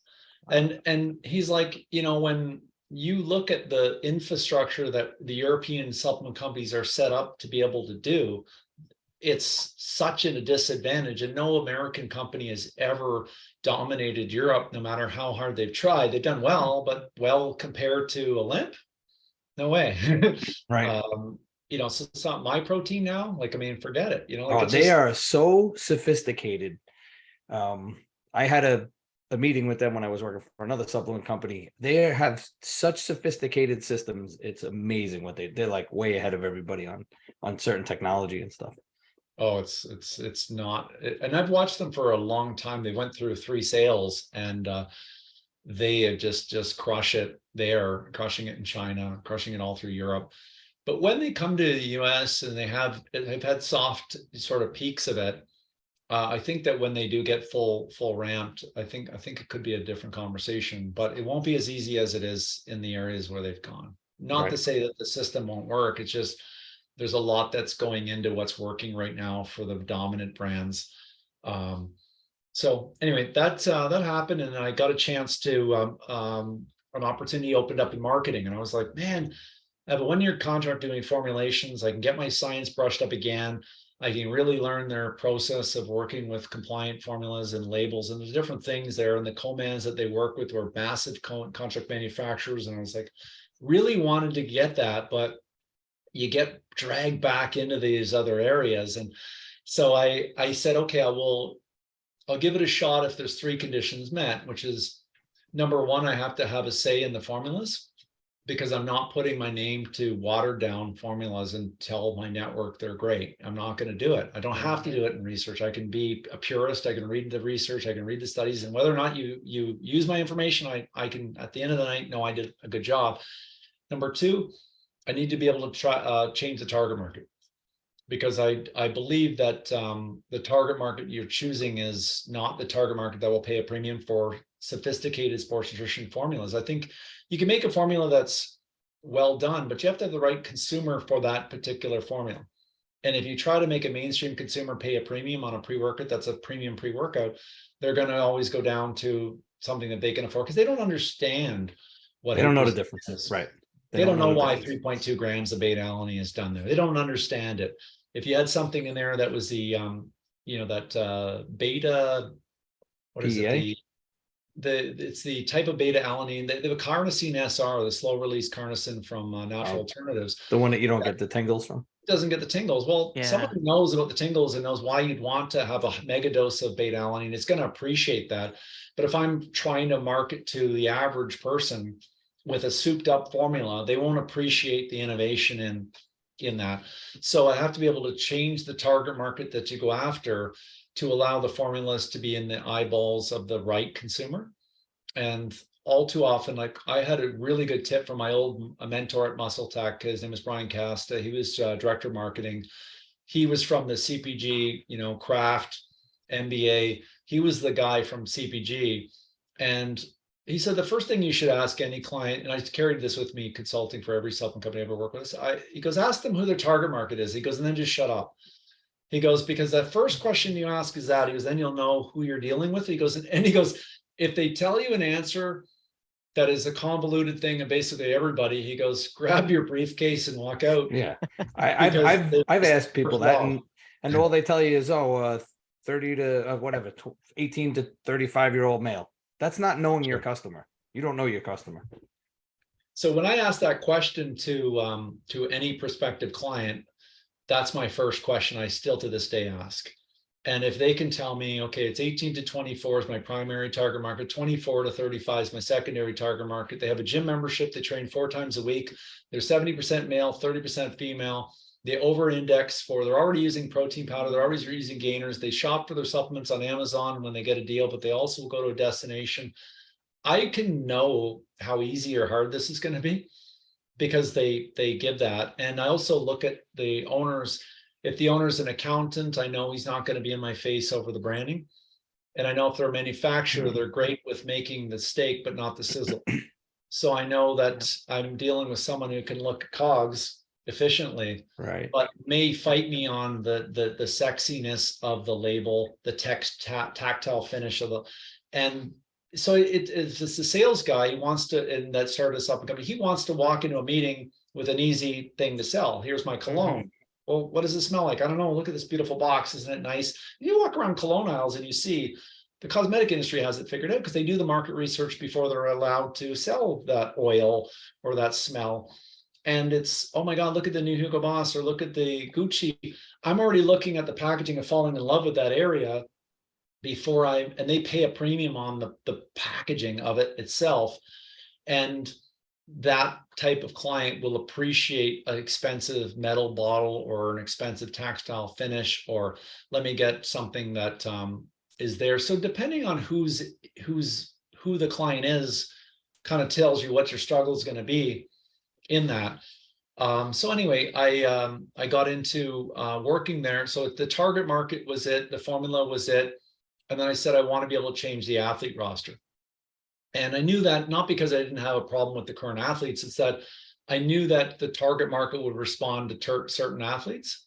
And he's like, when you look at the infrastructure that the European supplement companies are set up to be able to do, it's such a disadvantage. And no American company has ever dominated Europe, no matter how hard they've tried. They've done well, but well compared to Olymp? No way. Right. So it's not my protein now. Like, forget it. They are so sophisticated. I had a meeting with them when I was working for another supplement company. They have such sophisticated systems. It's amazing what they're like way ahead of everybody on certain technology and stuff. Oh, it's not. And I've watched them for a long time. They went through 3 sales and they have just crush it there, crushing it in China, crushing it all through Europe. But when they come to the US and they've had soft sort of peaks of it, I think that when they do get full ramped, I think it could be a different conversation, but it won't be as easy as it is in the areas where they've gone. Not to say that the system won't work. It's just there's a lot that's going into what's working right now for the dominant brands. So anyway, that happened, and I got a chance to an opportunity opened up in marketing, and I was like, man, I have a 1-year contract doing formulations. I can get my science brushed up again. I can really learn their process of working with compliant formulas and labels, and there's different things there. And the co-mans that they work with were massive contract manufacturers, and I was like, really wanted to get that, but you get dragged back into these other areas. And so I said, okay, I'll give it a shot if there's 3 conditions met, which is number 1, I have to have a say in the formulas, because I'm not putting my name to watered down formulas and tell my network they're great. I'm not going to do it. I don't have to do it in research. I can be a purist. I can read the research. I can read the studies, and whether or not you use my information, I can at the end of the night know I did a good job. Number 2, I need to be able to try change the target market, because I believe that the target market you're choosing is not the target market that will pay a premium for sophisticated sports nutrition formulas. I think you can make a formula that's well done, but you have to have the right consumer for that particular formula. And if you try to make a mainstream consumer pay a premium on a pre-workout that's a premium pre-workout, they're going to always go down to something that they can afford, because they don't understand what they don't know the differences, right? They don't know why 3.2 grams of beta alanine is done there. They don't understand it. If you had something in there that was the beta, what is it? It's the type of beta alanine, the carnosine SR, the slow release carnosine from natural alternatives. The one that you don't get the tingles from? Doesn't get the tingles. Well, someone who knows about the tingles and knows why you'd want to have a mega dose of beta alanine, it's going to appreciate that. But if I'm trying to market to the average person, with a souped up formula, they won't appreciate the innovation in that. So I have to be able to change the target market that you go after to allow the formulas to be in the eyeballs of the right consumer. And all too often, like I had a really good tip from my old mentor at Muscletech. His name is Brian Casta. He was director of marketing. He was from the CPG, craft MBA. He was the guy from CPG. And he said, the first thing you should ask any client, and I carried this with me consulting for every supplement company I ever worked with, he goes, ask them who their target market is. He goes, and then just shut up. He goes, because that first question you ask is that, he goes, then you'll know who you're dealing with. He goes, and he goes, if they tell you an answer that is a convoluted thing and basically everybody, he goes, grab your briefcase and walk out. Yeah. I've asked people that, and all they tell you is, 30 to whatever, 18 to 35-year-old male. That's not knowing your customer. You don't know your customer. So when I ask that question to any prospective client, that's my first question I still to this day ask. And if they can tell me, okay, it's 18 to 24 is my primary target market, 24 to 35 is my secondary target market. They have a gym membership. They train 4 times a week. They're 70% male, 30% female. They over-index they're already using protein powder. They're always using gainers. They shop for their supplements on Amazon when they get a deal, but they also will go to a destination. I can know how easy or hard this is going to be because they give that. And I also look at the owners. If the owner's an accountant, I know he's not going to be in my face over the branding. And I know if they're a manufacturer, they're great with making the steak, but not the sizzle. So I know that I'm dealing with someone who can look at COGS efficiently, right, but may fight me on the sexiness of the label, the tactile finish of the, and so it's the sales guy. He wants to, and that started us up a company. He wants to walk into a meeting with an easy thing to sell. Here's my cologne. Well, what does it smell like? I don't know. Look at this beautiful box. Isn't it nice? You walk around cologne aisles and you see the cosmetic industry has it figured out because they do the market research before they're allowed to sell that oil or that smell. And it's, oh my God, look at the new Hugo Boss or look at the Gucci. I'm already looking at the packaging and falling in love with that area before and they pay a premium on the packaging of it itself. And that type of client will appreciate an expensive metal bottle or an expensive textile finish, or let me get something that is there. So depending on who the client is, kind of tells you what your struggle is going to be in that. So anyway, I got into working there. So the target market was it, the formula was it. And then I said, I want to be able to change the athlete roster. And I knew that not because I didn't have a problem with the current athletes, it's that I knew that the target market would respond to certain athletes.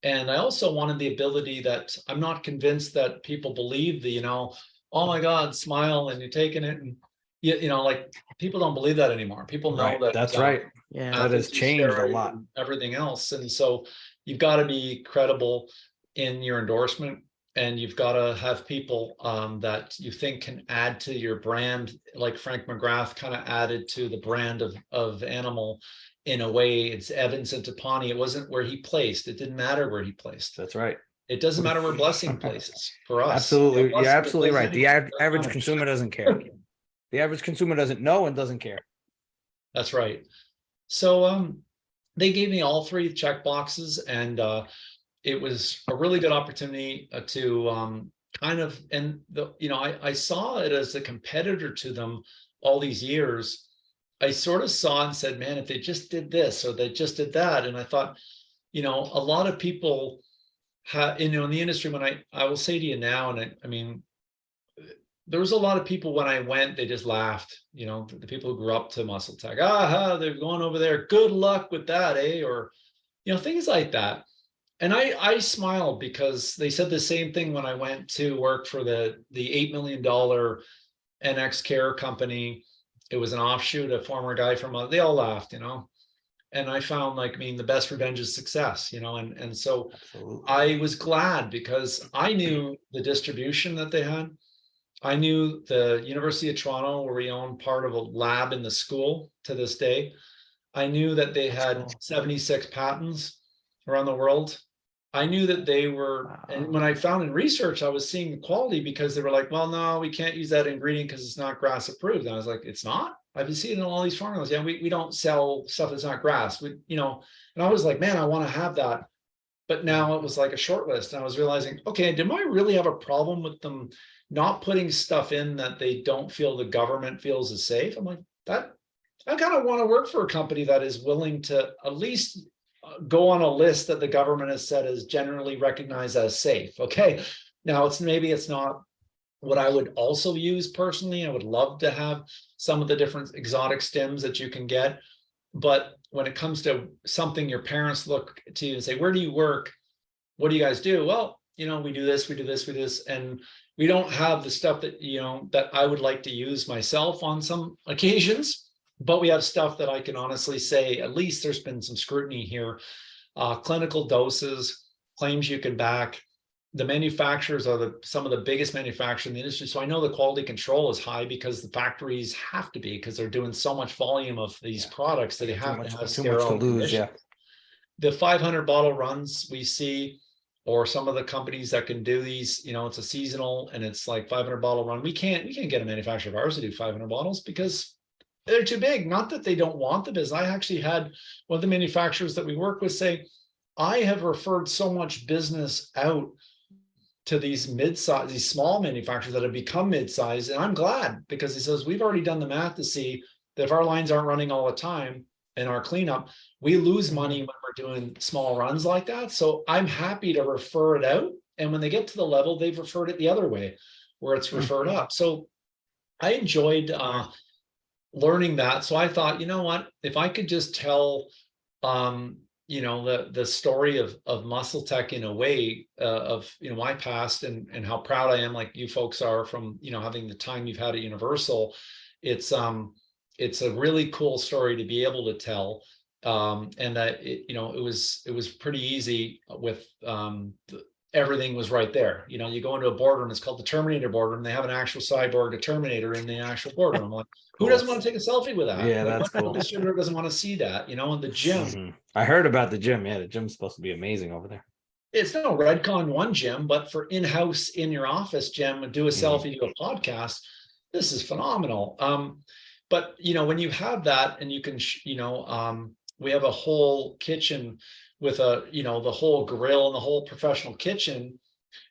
And I also wanted the ability that I'm not convinced that people believe oh my God, smile and you're taking it. And, like people don't believe that anymore. People know that. That's right. Yeah. That has changed a lot. Everything else. And so you've got to be credible in your endorsement. And you've got to have people that you think can add to your brand, like Frank McGrath kind of added to the brand of Animal in a way. It's Evans and Tapani. It wasn't where he placed. It didn't matter where he placed. That's right. It doesn't matter where Blessing places for us. Absolutely. You're absolutely right. The average consumer doesn't care. The average consumer doesn't know and doesn't care. That's right. So they gave me all 3 check boxes, and it was a really good opportunity to kind of, and I saw it as a competitor to them all these years. I sort of saw and said, man, if they just did this or they just did that. And I thought, a lot of people have, in the industry, when I will say to you now, and I mean, there was a lot of people when I went, they just laughed, the people who grew up to Muscletech, they're going over there. Good luck with that, eh? Or, things like that. And I smiled because they said the same thing when I went to work for the $8 million NX Care company. It was an offshoot, a former guy from, they all laughed, and I found the best revenge is success, and so absolutely. I was glad because I knew the distribution that they had. I knew the University of Toronto, where we own part of a lab in the school to this day. I knew that they had 76 patents around the world. I knew that they were, and when I found in research, I was seeing the quality because they were like, well, no, we can't use that ingredient because it's not GRAS approved. And I was like, it's not? I've been seeing in all these formulas. Yeah, we don't sell stuff that's not grass. We, you know, and I was like, man, I want to have that. But now it was like a short list. And I was realizing, okay, do I really have a problem with them not putting stuff in that they don't feel the government feels is safe? I'm like, that I kind of want to work for a company that is willing to at least go on a list that the government has said is generally recognized as safe. Okay. Now maybe it's not what I would also use personally. I would love to have some of the different exotic stems that you can get. But when it comes to something your parents look to you and say, where do you work? What do you guys do? Well, you know, we do this, we do this, we do this. And we don't have the stuff that, you know, that I would like to use myself on some occasions, but we have stuff that I can honestly say, at least there's been some scrutiny here. Clinical doses, claims you can back. The manufacturers are some of the biggest manufacturers in the industry. So I know the quality control is high because the factories have to be, because they're doing so much volume of these products that they have to have too much to lose. Yeah. The 500 bottle runs we see, or some of the companies that can do these, you know, it's a seasonal and it's like 500 bottle run. We can't get a manufacturer of ours to do 500 bottles because they're too big. Not that they don't want the business. I actually had one of the manufacturers that we work with say, I have referred so much business out to these mid-size, these small manufacturers that have become mid-size. And I'm glad, because he says, we've already done the math to see that if our lines aren't running all the time in our cleanup, we lose money when we're doing small runs like that. So I'm happy to refer it out. And when they get to the level, they've referred it the other way where it's referred up. So I enjoyed learning that. So I thought, you know what, if I could just tell, you know, the story of Muscletech in a way of, you know, my past and how proud I am, like you folks are, from, you know, having the time you've had at Universal. It's a really cool story to be able to tell. And that, you know, it was pretty easy with, everything was right there. You know, you go into a boardroom, it's called the Terminator boardroom. They have an actual cyborg, a Terminator in the actual boardroom. I'm like, who doesn't want to take a selfie with that? Yeah, like, that's cool. The distributor doesn't want to see that, you know, in the gym. I heard about the gym. Yeah, the gym's supposed to be amazing over there. It's no Redcon one gym, but for in-house, in your office gym, do a selfie, do a podcast. This is phenomenal. But you know, when you have that and you can, you know, we have a whole kitchen with a, you know, the whole grill and the whole professional kitchen,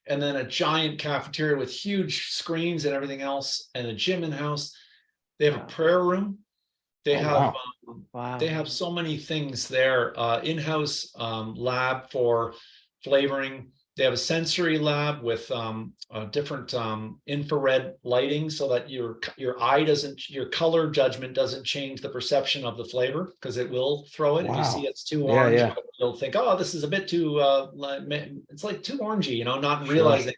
and then a giant cafeteria with huge screens and everything else, and a gym in-house. They have a prayer room. They have they have so many things there. In-house lab for flavoring. They have a sensory lab with different infrared lighting, so that your eye doesn't, your color judgment doesn't change the perception of the flavor, because it will throw it. If you see it's too orange, you'll think, oh, this is a bit too, it's like too orangey, you know, not realizing.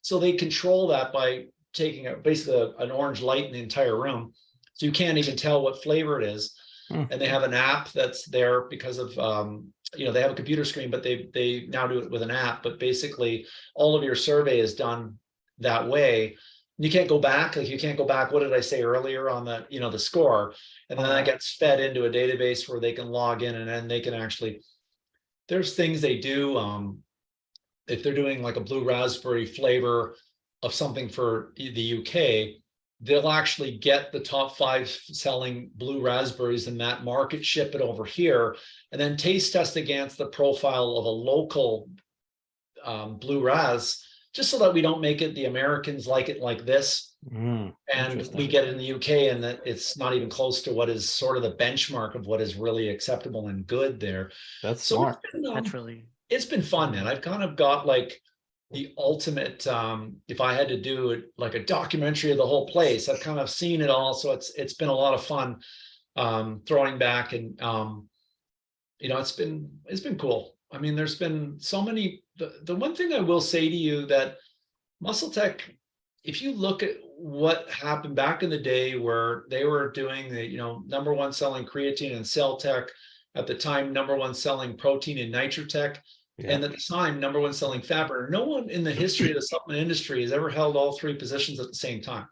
So they control that by taking basically an orange light in the entire room, so you can't even tell what flavor it is. And they have an app that's there because of you know, they have a computer screen, but they now do it with an app. But basically all of your survey is done that way. You can't go back, like you can't go back, what did I say earlier on the, you know, the score, and then that gets fed into a database where they can log in, and then they can actually, there's things they do if they're doing like a blue raspberry flavor of something for the UK, they'll actually get the top 5 selling blue raspberries in that market, ship it over here, and then taste test against the profile of a local blue ras, just so that we don't make it, the Americans like it like this. And we get it in the UK, and that it's not even close to what is sort of the benchmark of what is really acceptable and good there. That's smart. That's really, it's been fun, man. I've kind of got like the ultimate, if I had to do it like a documentary of the whole place, I've kind of seen it all. So it's been a lot of fun throwing back, and you know, it's been cool. I mean, there's been so many, the one thing I will say to you, that Muscletech, if you look at what happened back in the day where they were doing the, you know, #1 selling creatine and cell tech, at the time #1 selling protein and Nitrotech, and at the time #1 selling fat burner. No one in the history of the supplement industry has ever held all 3 positions at the same time.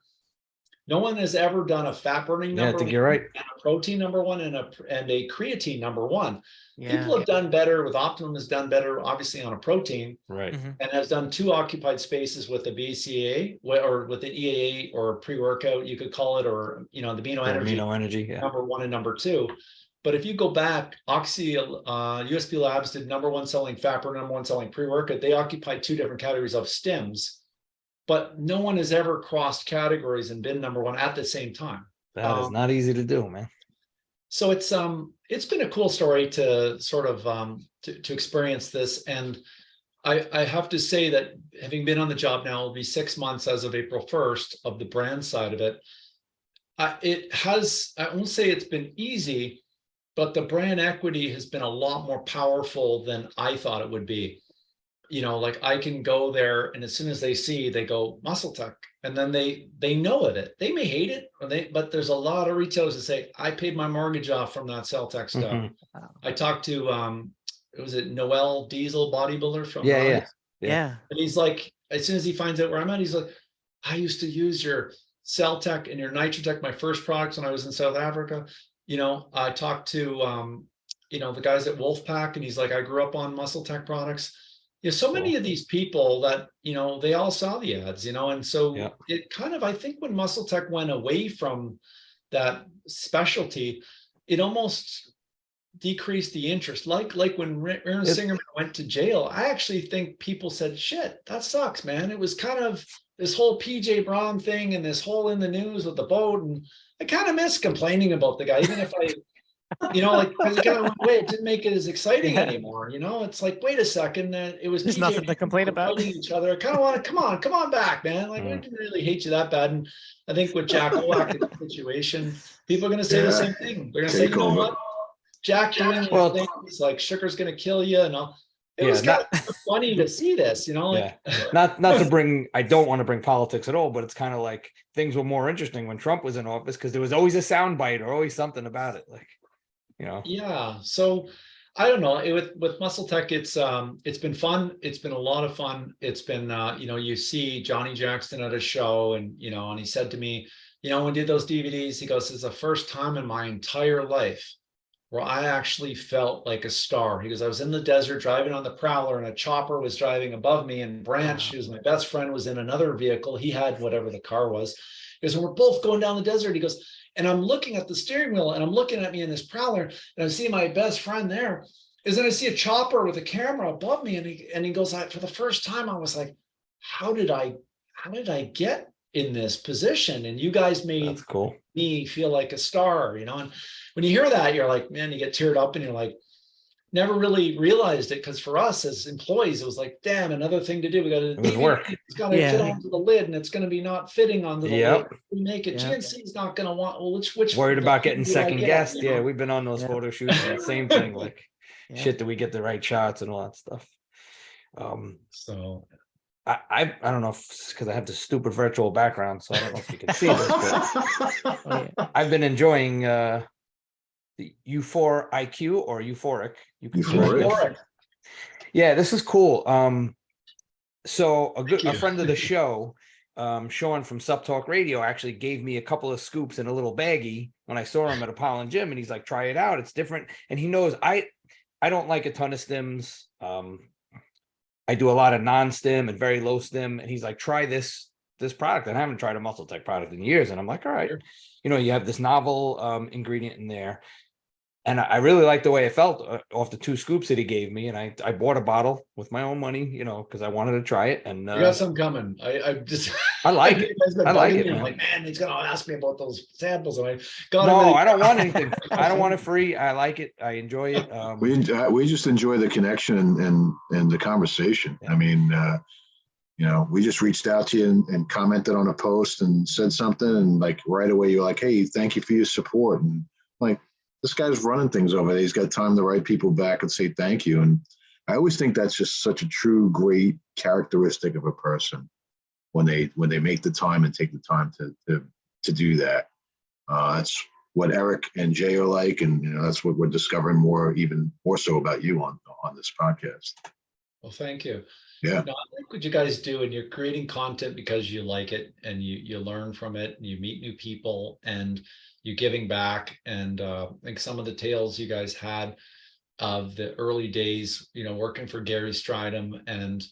No one has ever done a fat burning Yeah, I number think one, you're right. and a protein number one, and a creatine number one. Yeah. People have done better with Optimum, has done better, obviously, on a protein, Right. Mhm. and has done 2 occupied spaces with the BCAA or with the EAA or pre-workout, you could call it, or the amino Or energy amino energy. Yeah. number one and number two. But if you go back, USP Labs did number one selling fat burner, number one selling pre-workout. They occupied 2 different categories of stims, but no one has ever crossed categories and been number one at the same time. That is not easy to do, man. So it's been a cool story to sort of to experience this. And I have to say that having been on the job now, it'll be 6 months as of April 1st of the brand side of it. It has, I won't say it's been easy, but the brand equity has been a lot more powerful than I thought it would be. Like I can go there, and as soon as they see, they go Muscletech, and then they know of it. They may hate it, but there's a lot of retailers that say, I paid my mortgage off from that Celtech stuff. Mhm. I talked to was it Noel Diesel, bodybuilder from Yeah, Rise? Yeah. And he's like, as soon as he finds out where I'm at, he's like, I used to use your Celtech and your Nitrotech, my first products when I was in South Africa. I talked to the guys at Wolfpack, and he's like, I grew up on Muscletech products. So many of these people that, they all saw the ads, and so Yeah. it kind of, I think when Muscletech went away from that specialty, it almost decreased the interest. Like when Ernest Singerman went to jail, I actually think people said, shit, that sucks, man. It was kind of this whole PJ Brown thing and this whole in the news with the boat. And I kind of miss complaining about the guy, even if I, because it kind of went away. It didn't make it as exciting anymore. It's like, wait a second, it was There's PJ nothing to complain about. fighting each other. I kind of want to come on back, man. Like, we didn't really hate you that bad. And I think with Jack Owak situation, people are going to say the same thing. They're going to say, you know what, Jack doing things like sugar's going to kill you, and all. It was kind of funny to see this, like. Yeah. Not to bring, I don't want to bring politics at all, but it's kind of like things were more interesting when Trump was in office because there was always a soundbite or always something about it, like. Yeah. So I don't know. With Muscletech, it's been fun. It's been a lot of fun. It's been you see Johnny Jackson at a show, and and he said to me, when we did those DVDs, he goes, it's the first time in my entire life where I actually felt like a star. He goes, I was in the desert driving on the Prowler, and a chopper was driving above me, and Branch, who's my best friend, was in another vehicle. He had whatever the car was. He goes, and we're both going down the desert. He goes, and I'm looking at the steering wheel, and I'm looking at me in this Prowler, and I see my best friend there. Is then I see a chopper with a camera above me, and he goes, for the first time, I was like, how did I get in this position? And you guys made me feel like a star, And when you hear that, you're like, man, you get teared up, and you're like, never really realized it, because for us as employees, it was like, damn, another thing to do. We got to work. It's got to fit onto the lid, and it's going to be not fitting onto the lid. We make it. Yeah. GNC is not going to want. Well, which worried about getting second guessed. Yeah, we've been on those photo shoots. And the same thing. Like, shit, do we get the right shots and all that stuff? So I don't know because I have this stupid virtual background, so I don't know if you can see this, but I've been enjoying the Euphor IQ or Euphoric. Euphoric. Yeah, this is cool. So a friend of the show, Sean from Sup Talk Radio, actually gave me a couple of scoops in a little baggie when I saw him at Apollon Gym, and he's like, try it out. It's different. And he knows I don't like a ton of stims. I do a lot of non-stim and very low stim. And he's like, try this product. And I haven't tried a Muscletech product in years. And I'm like, all right, you have this novel ingredient in there. And I really liked the way it felt off the 2 scoops that he gave me. And I bought a bottle with my own money, because I wanted to try it. And you got some coming. I like it. I like it. I'm like, man, he's gonna ask me about those samples, and I don't want anything. I don't want it free. I like it. I enjoy it. We just enjoy the connection and the conversation. Yeah. I mean, we just reached out to you and commented on a post and said something, and like right away you're like, hey, thank you for your support. And like, this guy's running things over there. He's got time to write people back and say thank you. And I always think that's just such a true, great characteristic of a person when they make the time and take the time to do that. That's what Eric and Jay are like, and that's what we're discovering even more so about you on this podcast. Well, thank you. Yeah. No, I like what you guys do, and you're creating content because you like it, and you learn from it, and you meet new people, and you're giving back. And I think some of the tales you guys had of the early days, working for Gary Stridham and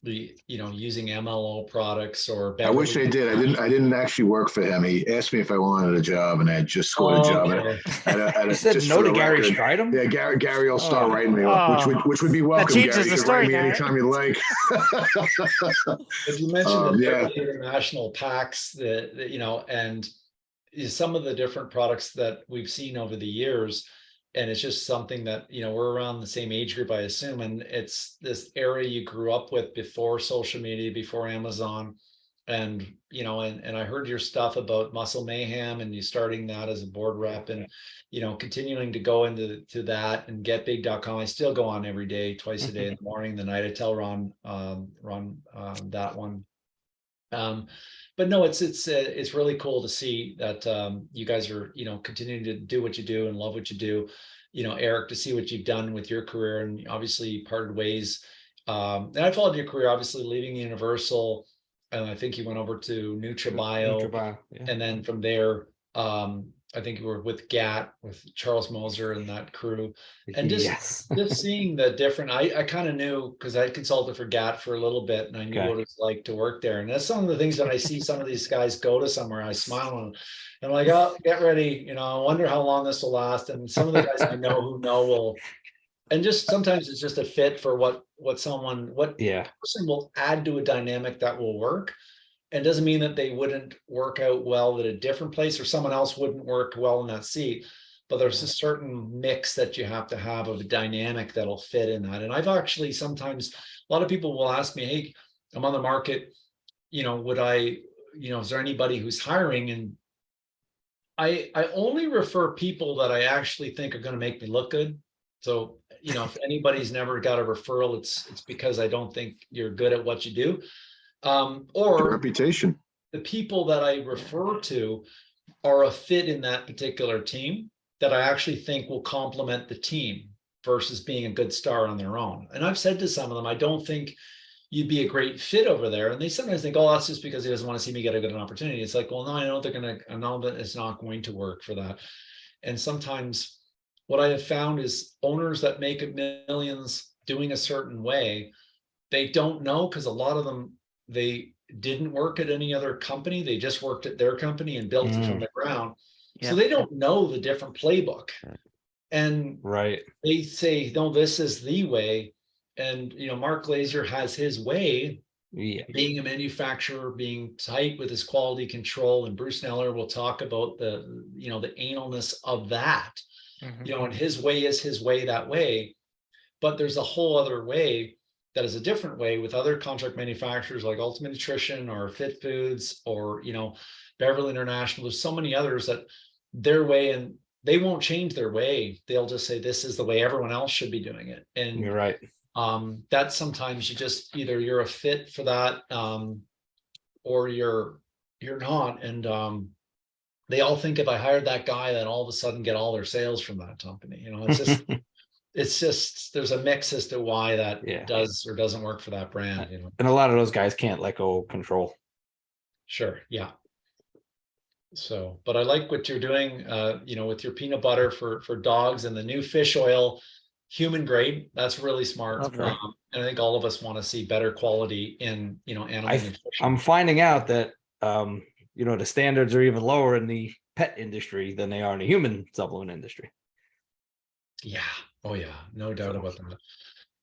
using MLO products or I wish I Beverly. did. I didn't actually work for him. He asked me if I wanted a job, and I had just scored a Oh, job okay. You said just no for to the Gary record. Stridham? Yeah, Gary will start Oh. writing me up, which would be welcome, changes Gary. the You can write story me now. anytime you like. If you mentioned the Yeah. international packs, and some of the different products that we've seen over the years, and it's just something that we're around the same age group, I assume, and it's this area you grew up with before social media, before Amazon, and and I heard your stuff about Muscle Mayhem and you starting that as a board rep, and continuing to go into that and getbig.com. I still go on every day, twice a day, in the morning, the night. I tell Ron that one. But no, it's really cool to see that you guys are continuing to do what you do and love what you do. Eric, to see what you've done with your career, and obviously parted ways. And I followed your career, obviously leaving Universal, and I think you went over to NutraBio, Yeah. and then from there, I think you were with GAT, with Charles Moser and that crew, and just seeing the different. I kind of knew, because I consulted for GAT for a little bit, and I knew what it's like to work there. And that's some of the things that I see some of these guys go to somewhere, I smile and I'm like, oh, get ready. I wonder how long this will last. And some of the guys I know who know will. And just sometimes it's just a fit for what person will add to a dynamic that will work. And doesn't mean that they wouldn't work out well at a different place, or someone else wouldn't work well in that seat. But there's a certain mix that you have to have of a dynamic that'll fit in that. And I've actually sometimes, a lot of people will ask me, hey, I'm on the market, would I, is there anybody who's hiring? And I only refer people that I actually think are going to make me look good. So, if anybody's never got a referral, it's because I don't think you're good at what you do. Or your reputation. The people that I refer to are a fit in that particular team that I actually think will complement the team versus being a good star on their own. And I've said to some of them, I don't think you'd be a great fit over there. And they sometimes think, oh, that's just because he doesn't want to see me get a good opportunity. It's like, well, no, I know that it's not going to work for that. And sometimes what I have found is owners that make millions doing a certain way, they don't know, because a lot of them, they didn't work at any other company. They just worked at their company and built it from the ground. Yep. So they don't know the different playbook. And they say, no, this is the way. And, Mark Glazer has his way, being a manufacturer, being tight with his quality control. And Bruce Neller will talk about the analness of that, and his way is his way that way. But there's a whole other way that is a different way with other contract manufacturers like Ultimate Nutrition or Fit Foods or, Beverly International. There's so many others that their way, and they won't change their way. They'll just say, this is the way everyone else should be doing it. And you're right. That sometimes you just, either you're a fit for that, or you're not. And they all think if I hired that guy, then all of a sudden get all their sales from that company. It's just, it's just, there's a mix as to why that does or doesn't work for that brand. And a lot of those guys can't let go of control. Sure. Yeah. So, but I like what you're doing, with your peanut butter for dogs, and the new fish oil, human grade. That's really smart. And I think all of us want to see better quality in, animal nutrition. I'm finding out that, the standards are even lower in the pet industry than they are in the human supplement industry. Yeah. Oh yeah. No doubt about that.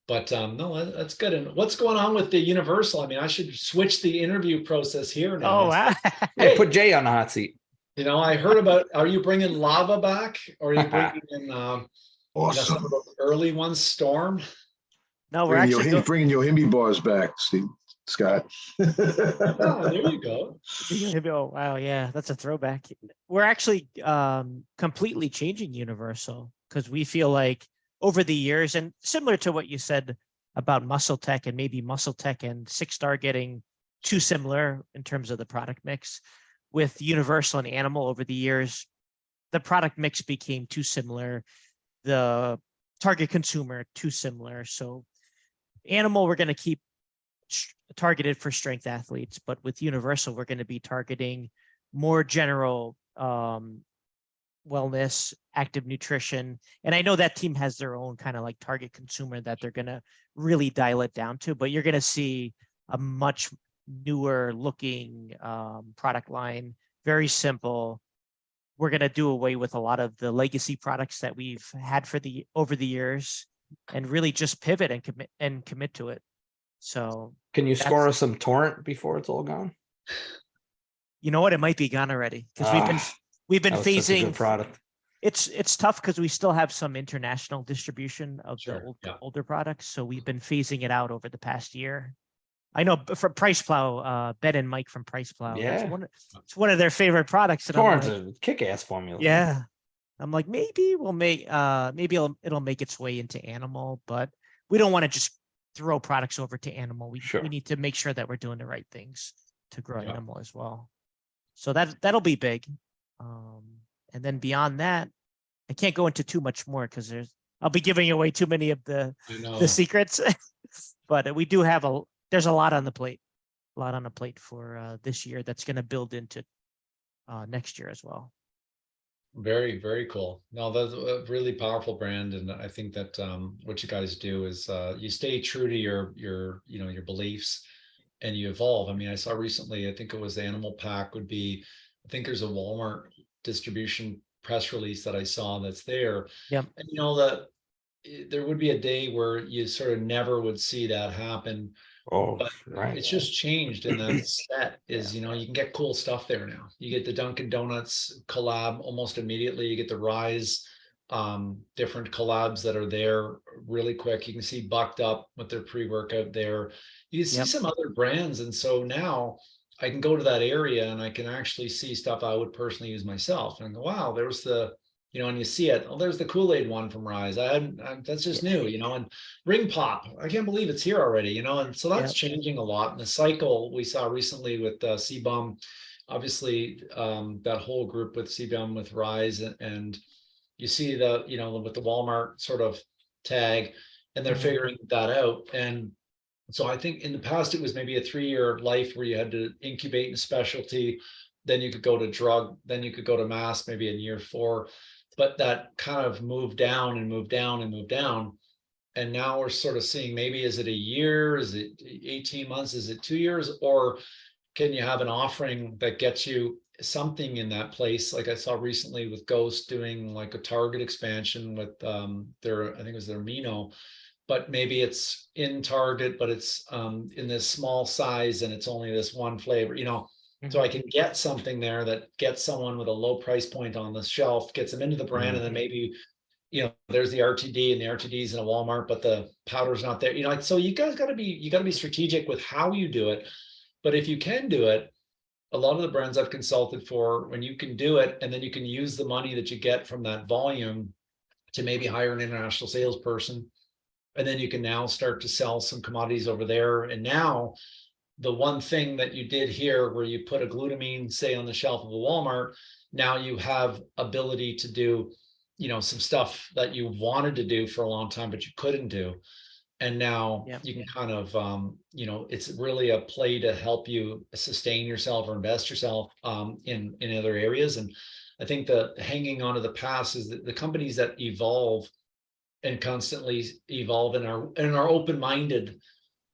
But no, that's good. And what's going on with the Universal? I mean, I should switch the interview process here now. Oh, wow. Hey, put Jay on the hot seat. I heard about, are you bringing lava back, or are you bringing in Awesome. some of the early ones, Storm? No, we're actually bringing Yohimbe bars back, Steve, Scott. Oh, there you go. Oh, wow. Yeah, that's a throwback. We're actually completely changing Universal, because we feel like over the years, and similar to what you said about Muscletech, and maybe Muscletech and Six Star getting too similar in terms of the product mix, with Universal and Animal over the years, the product mix became too similar, the target consumer too similar. So Animal, we're going to keep targeted for strength athletes, but with Universal, we're going to be targeting more general wellness, active nutrition. And I know that team has their own kind of like target consumer that they're going to really dial it down to, but you're going to see a much newer looking product line, very simple. We're going to do away with a lot of the legacy products that we've had over the years and really just pivot and commit to it. So Can you score us some torrent before it's all gone? you know what? It might be gone already because we've been That was such a good phasing. product. It's tough because we still have some international distribution of Sure, the yeah. older products. So we've been phasing it out over the past year. I know for Price Plow, Ben and Mike from Price Plow, Yeah. it's one of their favorite products. And I'm Torrent's like, a kick-ass formula. yeah. I'm like, maybe we'll make maybe it'll make its way into animal, but we don't want to just throw products over to animal. Sure. We need to make sure that we're doing the right things to grow Yeah. animal as well. So that'll be big. And then beyond that, I can't go into too much more because I'll be giving away too many of the I know. secrets. But we do have there's a lot on the plate, for this year that's going to build into next year as well. Very, very cool. No, that's a really powerful brand. And I think that what you guys do is you stay true to your beliefs and you evolve. I mean, I saw recently, I think it was the Animal Pack would be, I think there's a Walmart distribution press release that I saw that's there. Yep. And that there would be a day where you sort of never would see that happen. Oh, But right. it's just changed in that set is, you can get cool stuff there now. You get the Dunkin' Donuts collab almost immediately. You get the Rise different collabs that are there really quick. You can see Bucked Up with their pre-workout there. You see Yep. some other brands. And so now I can go to that area and I can actually see stuff I would personally use myself and go, wow, there's the, and you see it. Oh, there's the Kool-Aid one from Rise. That's just new, and Ring Pop. I can't believe it's here already, and so that's changing a lot. And the cycle we saw recently with CBum, obviously that whole group with CBum with Rise, and you see the, with the Walmart sort of tag, and they're figuring that out. And so I think in the past it was maybe a 3-year life where you had to incubate in specialty, then you could go to drug, then you could go to mass maybe in year 4. But that kind of moved down and moved down and moved down. And now we're sort of seeing, maybe is it a year? Is it 18 months? Is it 2 years? Or can you have an offering that gets you something in that place? Like I saw recently with Ghost doing like a Target expansion with I think it was their Mino, but maybe it's in Target, but it's in this small size and it's only this one flavor, So I can get something there that gets someone with a low price point on the shelf, gets them into the brand, and then maybe, there's the RTD and the RTD's in a Walmart, but the powder's not there. So you guys gotta be strategic with how you do it. But if you can do it, a lot of the brands I've consulted for, when you can do it, and then you can use the money that you get from that volume to maybe hire an international salesperson, and then you can now start to sell some commodities over there. And now the one thing that you did here where you put a glutamine, say, on the shelf of a Walmart, now you have ability to do, some stuff that you wanted to do for a long time, but you couldn't do. And now you can kind of, it's really a play to help you sustain yourself or invest yourself in other areas. And I think the hanging on to the past is that the companies that evolve and constantly evolve and are open-minded,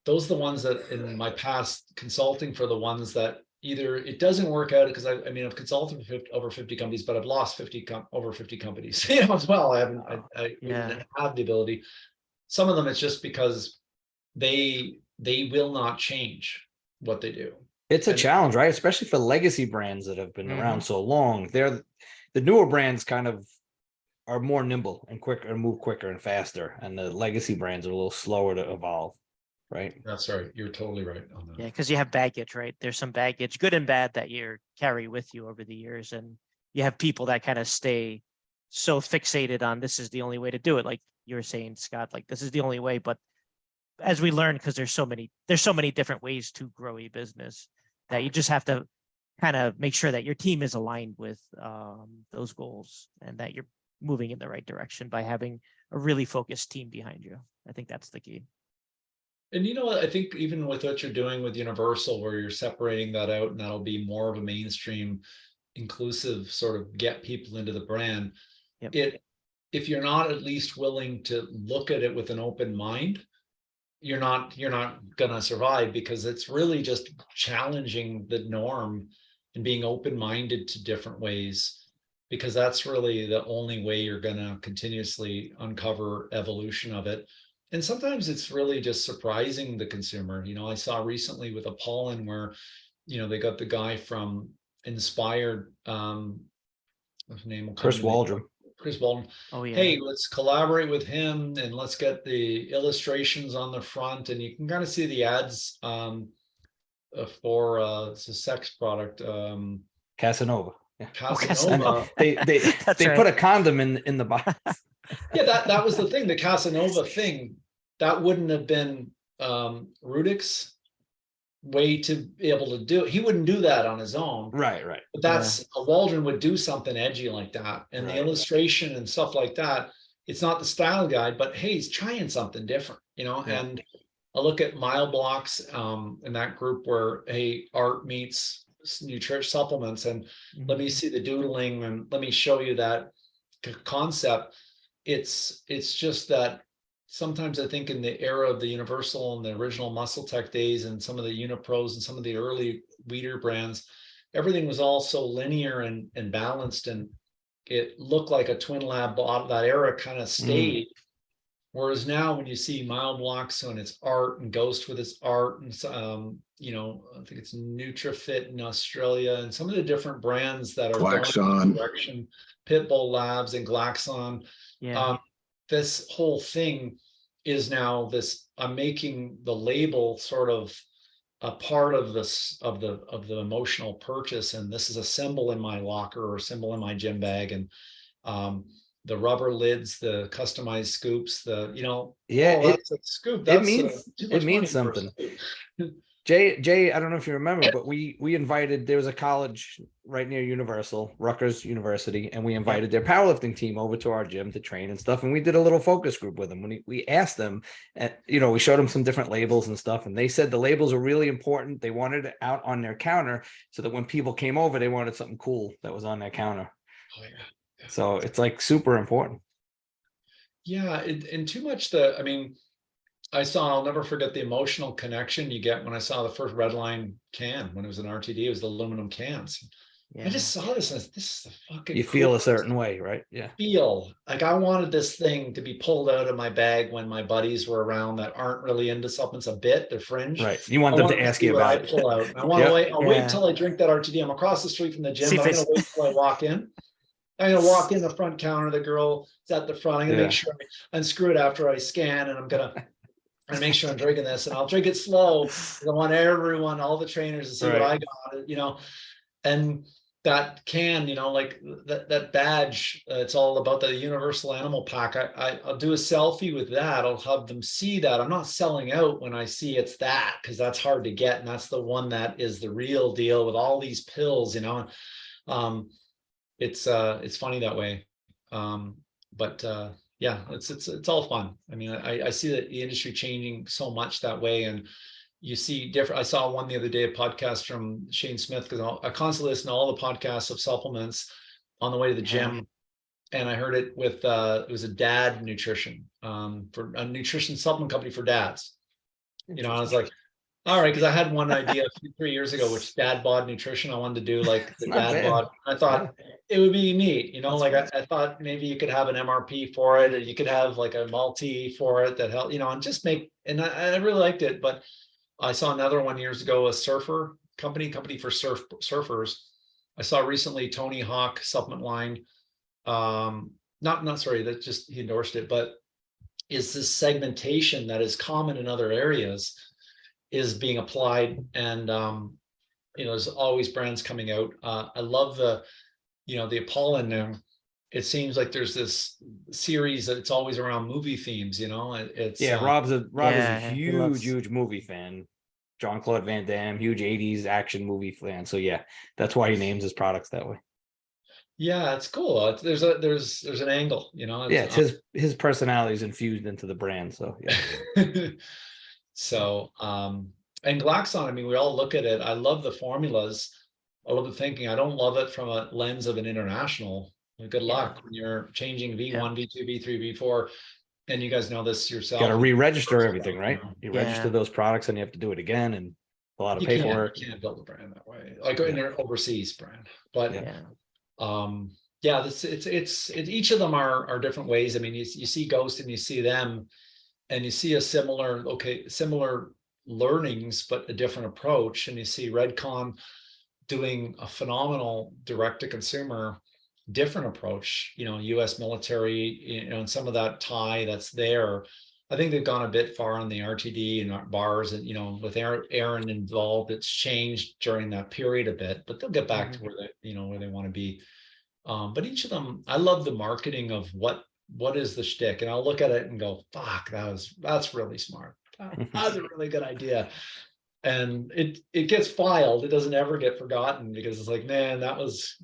those are the ones that in my past consulting for the ones that either it doesn't work out, because I've consulted for over 50 companies, but I've lost over 50 companies, as well. I didn't have the ability. Some of them it's just because they will not change what they do. It's a challenge, right? Especially for legacy brands that have been around so long. The newer brands kind of are more nimble and quicker and move quicker and faster. And the legacy brands are a little slower to evolve. Right. That's right. You're totally right on that. Yeah, because you have baggage, right? There's some baggage, good and bad, that you carry with you over the years, and you have people that kind of stay so fixated on this is the only way to do it. Like you were saying, Scott, like this is the only way. But as we learn, because there's so many different ways to grow a business, that you just have to kind of make sure that your team is aligned with those goals and that you're moving in the right direction by having a really focused team behind you. I think that's the key. And you know what, I think even with what you're doing with Universal, where you're separating that out and that'll be more of a mainstream, inclusive sort of get people into the brand. Yep. If you're not at least willing to look at it with an open mind, you're not gonna survive, because it's really just challenging the norm and being open-minded to different ways, because that's really the only way you're gonna continuously uncover evolution of it. And sometimes it's really just surprising the consumer. You know, I saw recently with a pollen where, you know, they got the guy from Inspired, what's his name will come Chris to me. Waldron. Chris Waldron. Oh yeah. Hey, let's collaborate with him and let's get the illustrations on the front. And you can kind of see the ads for it's a sex product, Casanova. Yeah. Casanova. They That's they right. put a condom in the box. Yeah, that was the thing. The Casanova thing, that wouldn't have been Rudik's way to be able to do it. He wouldn't do that on his own. Right. But that's a Waldron would do something edgy like that. And Right. the illustration and stuff like that, it's not the style guide, but hey, he's trying something different, you know. Yeah. And I look at Mile Blocks in that group where, hey, art meets nutrition supplements, and let me see the doodling and let me show you that concept. It's just that sometimes I think in the era of the Universal and the original Muscletech days and some of the Unipros and some of the early Weeder brands, everything was all so linear and balanced, and it looked like a Twin Lab bottle. That era kind of stayed. Whereas now when you see Mile Blocks and its art, and Ghost with its art, and you know, I think it's NutriFit in Australia, and some of the different brands that are going in Glaxon. the direction, Pitbull Labs and Glaxon. Yeah. This whole thing is now this, I'm making the label sort of a part of this, of the emotional purchase. And this is a symbol in my locker or a symbol in my gym bag. And the rubber lids, the customized scoops, the, you know, Yeah, that's a scoop. That's it means something. Jay, I don't know if you remember, but we invited, there was a college right near Universal, Rutgers University, and we invited their powerlifting team over to our gym to train and stuff. And we did a little focus group with them. When we asked them, and you know, we showed them some different labels and stuff, and they said the labels are really important. They wanted it out on their counter so that when people came over, they wanted something cool that was on their counter. Oh, yeah. So it's like super important. Yeah, and too much I mean, I'll never forget the emotional connection you get when I saw the first Redline can, when it was an RTD, it was the aluminum cans. I just saw this and this is the fucking, you feel a certain way, right? Yeah. Feel like I wanted this thing to be pulled out of my bag when my buddies were around that aren't really into supplements a bit, they're fringe. Right. You want them to ask you about it. Pull out. I want to wait. I'll wait until I drink that RTD. I'm across the street from the gym, but I'm going to wait until I walk in. I'm going to walk in the front counter. The girl is at the front. I'm going to make sure I unscrew it after I scan, and I'm going to make sure I'm drinking this, and I'll drink it slow. I want everyone, all the trainers, to see what I got, you know. And that can, you know, like that badge, it's all about the Universal Animal Pack. I'll do a selfie with that. I'll have them see that. I'm not selling out when I see it's that, because that's hard to get, and that's the one that is the real deal with all these pills, you know. It's funny that way. But yeah, it's all fun. I mean, I see that the industry changing so much that way, and you see different. I saw one the other day, a podcast from Shane Smith, because I constantly listen to all the podcasts of supplements on the way to the gym, and I heard it with it was a dad nutrition, for a nutrition supplement company for dads. You know, I was like, all right, because I had one idea 3 years ago, which dad bod nutrition. I wanted to do like the dad bod. I thought it would be neat, you know, like I thought maybe you could have an MRP for it, or you could have like a multi for it that help, you know, and just make, and I really liked it. But I saw another one years ago, a surfer company for surfers. I saw recently Tony Hawk supplement line. Not sorry, that just, he endorsed it, but is this segmentation that is common in other areas is being applied. And you know, there's always brands coming out. I love the, you know, the Apollon now. It seems like there's this series that it's always around movie themes, you know. It's Rob is a huge movie fan. Jean-Claude Van Damme, huge 80s action movie fan. So yeah, that's why he names his products that way. Yeah, it's cool. There's an angle, you know. It's his personality is infused into the brand. So yeah. So, and Glaxon, I mean, we all look at it. I love the formulas. I love the thinking. I don't love it from a lens of an international. Good luck when you're changing V1, V2, V3, V4. And you guys know this yourself. Got to re-register everything, right? You Yeah. register those products and you have to do it again, and a lot of You paperwork. can't build a brand that way, like in an overseas brand. But Yeah. yeah, it's each of them are different ways. I mean, you see Ghost and you see them, and you see a similar learnings, but a different approach. And you see Redcon doing a phenomenal direct to consumer, different approach, you know, US military, you know, and some of that tie that's there. I think they've gone a bit far on the RTD and bars, and, you know, with Aaron involved, it's changed during that period a bit, but they'll get back to where they, you know, where they want to be. But each of them, I love the marketing of what is the shtick, and I'll look at it and go, fuck, that's really smart. That's a really good idea. And it gets filed. It doesn't ever get forgotten, because it's like, man, that was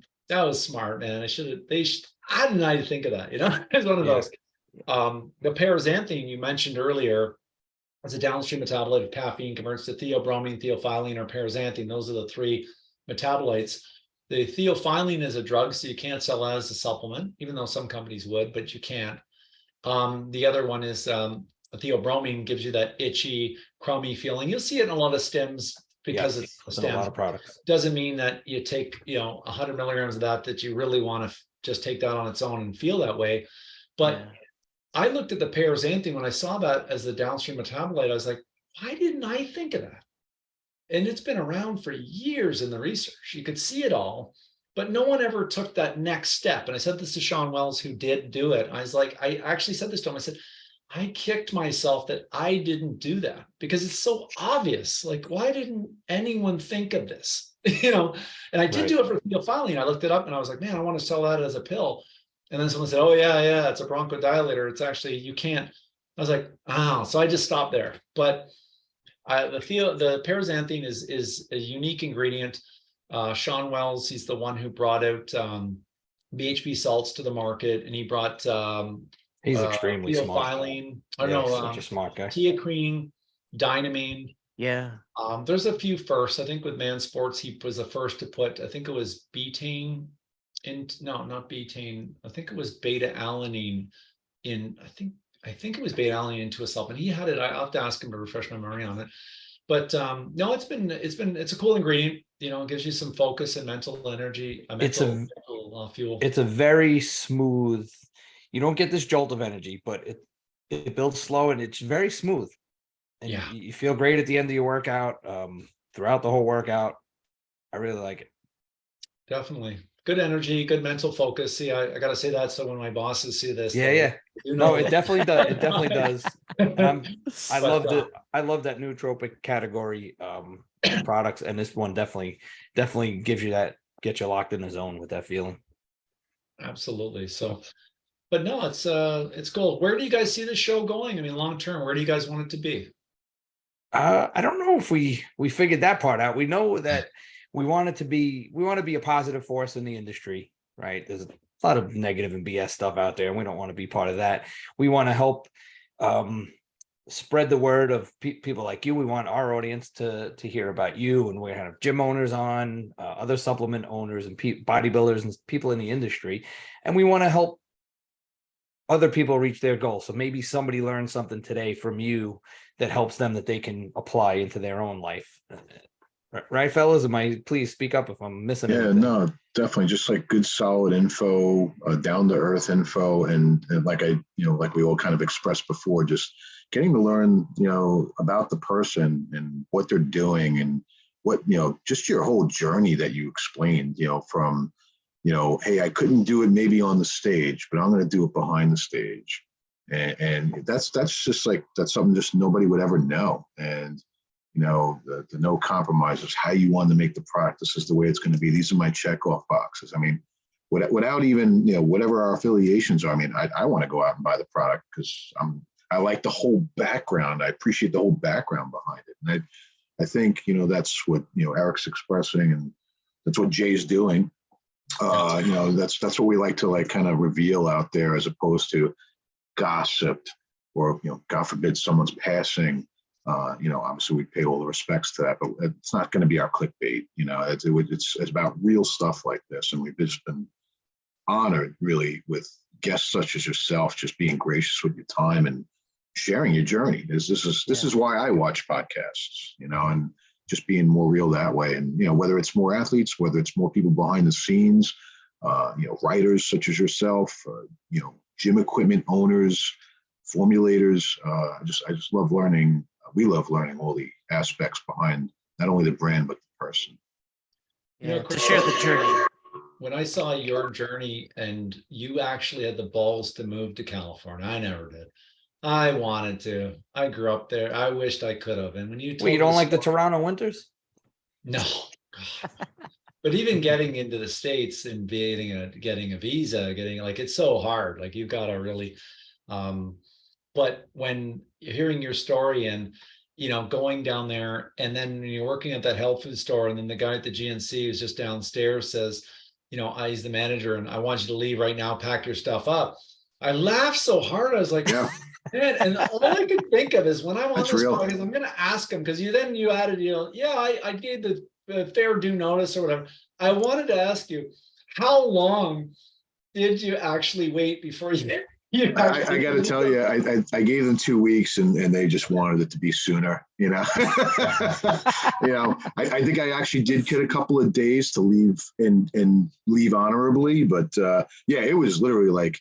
smart, man. I didn't think of that, you know. It's one of those. The paraxanthine you mentioned earlier as a downstream metabolite of caffeine, converts to theobromine, theophylline, or paraxanthine. Those are the three metabolites. The theophylline is a drug, so you can't sell that as a supplement, even though some companies would, but you can't. The other one is theobromine, gives you that itchy, crummy feeling. You'll see it in a lot of stems because it's a stem. A lot of products. Doesn't mean that you take, you know, 100 milligrams of that you really want to just take that on its own and feel that way. But I looked at the paraxanthine when I saw that as the downstream metabolite. I was like, why didn't I think of that? And it's been around for years in the research. You could see it all, but no one ever took that next step. And I said this to Sean Wells, who did do it. I was like, I actually said this to him. I said, I kicked myself that I didn't do that, because it's so obvious. Like, why didn't anyone think of this? You know, and I did do it for theophylline. I looked it up and I was like, man, I want to sell that as a pill. And then someone said, oh yeah, it's a bronchodilator. It's actually, you can't. I was like, oh, so I just stopped there. But the paraxanthine is a unique ingredient. Sean Wells, he's the one who brought out BHB salts to the market, and he brought he's extremely smart. Theophylline, I don't know, such a smart guy. teacrine, dynamine. Yeah. There's a few firsts. I think with Man Sports, he was the first to put, I think it was betaine no, not betaine. I think it was beta alanine in, I think it was beta alanine into a supplement. He had it. I'll have to ask him to refresh my memory on it. But no, it's a cool ingredient. You know, it gives you some focus and mental energy. Mental fuel. It's a very smooth. You don't get this jolt of energy, but it builds slow and it's very smooth. And you feel great at the end of your workout, throughout the whole workout. I really like it. Definitely. Good energy, good mental focus. See, I got to say that so when my bosses see this. No, it definitely does. It definitely does. I love that nootropic category products, and this one definitely gives you that, get you locked in the zone with that feeling. Absolutely. So, but no, it's cool. Where do you guys see the show going? I mean, long term, where do you guys want it to be? I don't know if we figured that part out. We know that we want to be a positive force in the industry, right? There's a lot of negative and BS stuff out there, and we don't want to be part of that. We want to help spread the word of people like you. We want our audience to hear about you, and we're going to have gym owners on, other supplement owners and bodybuilders and people in the industry, and we want to help other people reach their goals. So maybe somebody learned something today from you that helps them, that they can apply into their own life. Right, fellas? Please speak up if I'm missing anything. No, definitely. Just like good, solid info, down to earth info. And like like we all kind of expressed before, just getting to learn, about the person and what they're doing, and what, just your whole journey that you explained, from, hey, I couldn't do it maybe on the stage, but I'm going to do it behind the stage. And that's just like, that's something just nobody would ever know. And, the no compromises, how you want to make the product. This is the way it's going to be. These are my checkoff boxes. I mean, without even, whatever our affiliations are, I mean, I want to go out and buy the product because I like the whole background. I appreciate the whole background behind it. And I think, that's what, Eric's expressing, and that's what Jay's doing. That's what we like to like kind of reveal out there, as opposed to gossip or, God forbid someone's passing. Obviously we pay all the respects to that, but it's not going to be our clickbait. It's about real stuff like this. And we've just been honored really with guests such as yourself, just being gracious with your time and sharing your journey. This is why I watch podcasts, and just being more real that way. And, whether it's more athletes, whether it's more people behind the scenes, writers such as yourself, gym equipment owners, formulators. I just love learning. We love learning all the aspects behind not only the brand, but the person. Yeah, to Chris, share the journey. when I saw your journey and you actually had the balls to move to California, I never did. I wanted to. I grew up there. I wished I could have. And when you told Wait, you don't the like the story- Toronto winters? No. God. But even getting into the States and getting a visa, it's so hard. Like you've got to really but when you're hearing your story and going down there, and then when you're working at that health food store, and then the guy at the GNC who's just downstairs says, he's the manager and I want you to leave right now, pack your stuff up. I laughed so hard. I was like, Yeah. man, and all I could think of is when I'm on That's this real. podcast, I'm going to ask him, because you added, I gave the fair due notice or whatever. I wanted to ask you, how long did you actually wait before you I got to tell you, I gave them 2 weeks, and they just wanted it to be sooner. I think I actually did get a couple of days to leave and leave honorably, but it was literally like,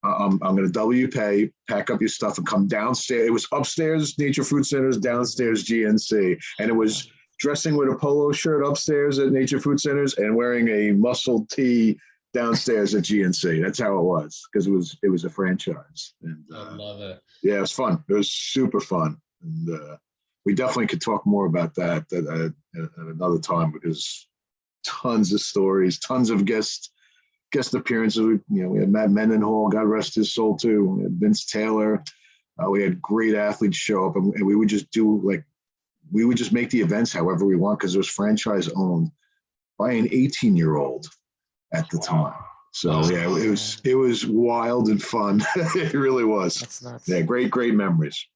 I'm going to double your pay, pack up your stuff, and come downstairs. It was upstairs Nature Food Centers, downstairs GNC, and it was dressing with a polo shirt upstairs at Nature Food Centers and wearing a muscle tee downstairs at GNC. That's how it was, because it was a franchise. And I love it. yeah, it was fun. It was super fun, and we definitely could talk more about that at another time, because tons of stories, tons of guest appearances. We had Matt Mendenhall, God rest his soul too. We had Vince Taylor. We had great athletes show up, and we would just make the events however we want, because it was franchise owned by an 18-year-old at the time. So yeah, it was wild and fun. It really was. That's nuts. Yeah, great memories.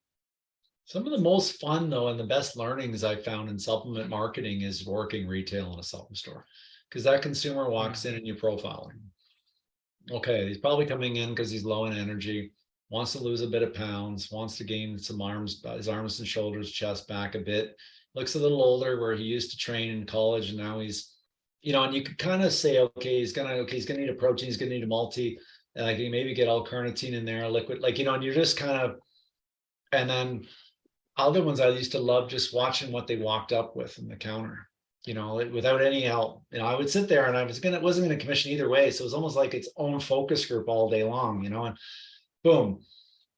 Some of the most fun, though, and the best learnings I found in supplement marketing is working retail in a supplement store, because that consumer walks in and you profile him. Okay, he's probably coming in because he's low in energy, wants to lose a bit of pounds, wants to gain some his arms and shoulders, chest back a bit, looks a little older where he used to train in college, and now he's, and you could kind of say, okay, he's gonna need a protein, he's gonna need a multi, like you maybe get L-carnitine in there, a liquid, and you're just kind of, and then other ones I used to love just watching what they walked up with in the counter, without any help. I would sit there and it wasn't going to commission either way. So it was almost like its own focus group all day long, and boom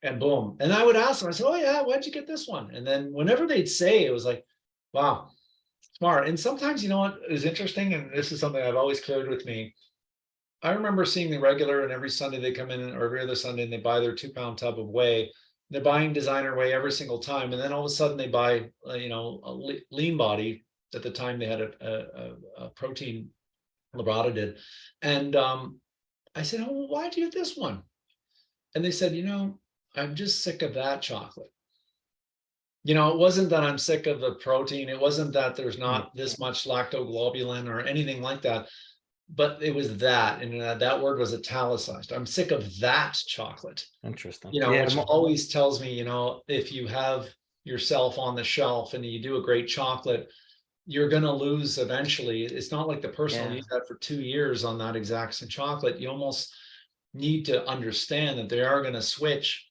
and boom. And I would ask them, I said, oh yeah, why'd you get this one? And then whenever they'd say, it was like, wow, smart. And sometimes, what is interesting, and this is something I've always cleared with me. I remember seeing the regular, and every Sunday they come in, or every other Sunday, and they buy their 2-pound tub of whey. They're buying designer whey every single time. And then all of a sudden they buy, a lean body. At the time they had a protein, Labrada did. And I said, oh, well, why'd you get this one? And they said, I'm just sick of that chocolate. It wasn't that I'm sick of the protein. It wasn't that there's not this much lactoglobulin or anything like that. But it was that, and that word was italicized. I'm sick of that chocolate. Interesting. Which always tells me, if you have yourself on the shelf and you do a great chocolate, you're going to lose eventually. It's not like the person will use that for 2 years on that exact same chocolate. You almost need to understand that they are going to switch.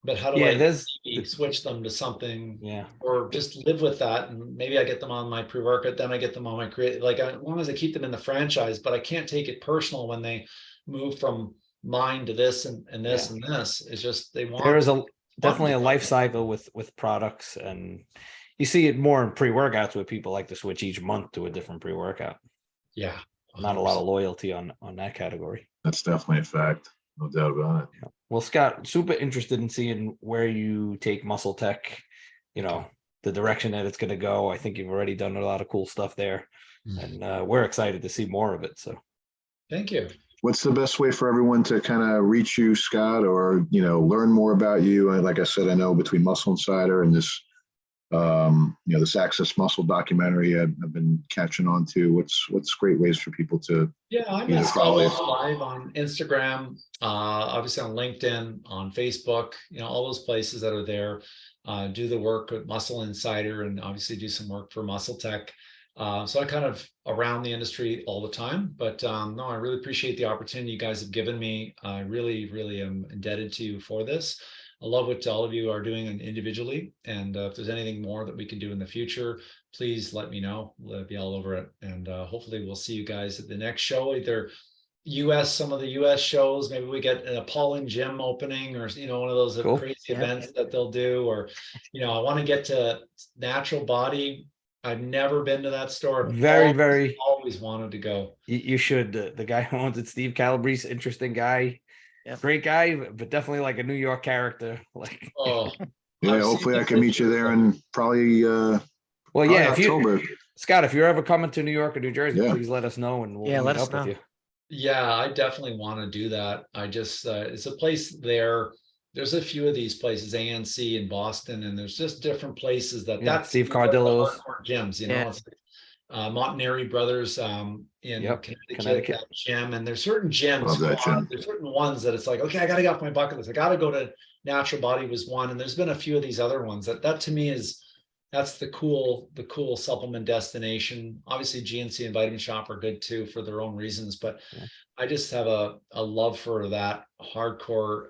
But how do I switch them to something, or just live with that? And maybe I get them on my pre-workout, then I get them on my as long as I keep them in the franchise, but I can't take it personal when they move from mine to this and this and this. It's just, they want. There is definitely a life cycle with products, and you see it more in pre-workouts where people like to switch each month to a different pre-workout. Yeah. 100%. Not a lot of loyalty on that category. That's definitely a fact. No doubt about it. Yeah. Well, Scott, super interested in seeing where you take Muscletech, the direction that it's going to go. I think you've already done a lot of cool stuff there, and we're excited to see more of it. So thank you. What's the best way for everyone to kind of reach you, Scott, or, learn more about you? And like I said, I know between Muscle Insider and this This Access Muscle documentary I've been catching on to. What's great ways for people to I'm either at Scott follow you? Welch Live on Instagram, obviously on LinkedIn, on Facebook, all those places that are there. Do the work with Muscle Insider and obviously do some work for Muscletech. So I kind of around the industry all the time, but no, I really appreciate the opportunity you guys have given me. I really, really am indebted to you for this. I love what all of you are doing individually. And if there's anything more that we can do in the future, please let me know. We'll be all over it. And hopefully we'll see you guys at the next show, either some of the US shows. Maybe we get an Apollon gym opening, or one of those Cool. crazy events that they'll do, or I want to get to Natural Body. I've never been to that store. Very always wanted to go. You should. The guy who owns it, Steve Calabrese, interesting guy. Yep. Great guy, but definitely like a New York character. Like, Yeah, hopefully I can meet you there in probably well, probably yeah. October. Scott, if you're ever coming to New York or New Jersey, Yeah. please let us know, and we'll Yeah, meet let us up with know. you. Yeah, I definitely want to do that. I just it's a place there. There's a few of these places, ANC in Boston, and there's just different places that's Steve like the Cardillo's hardcore gyms. Yeah. It's Montanari Brothers in Connecticut, that gym. And there's certain gyms, Love that gym. there's certain ones that it's like, okay, I got to get off my bucket list. I got to go to Natural Body was one, and there's been a few of these other ones that to me that's the cool supplement destination. Obviously GNC and Vitamin Shop are good too for their own reasons, but I just have a love for that hardcore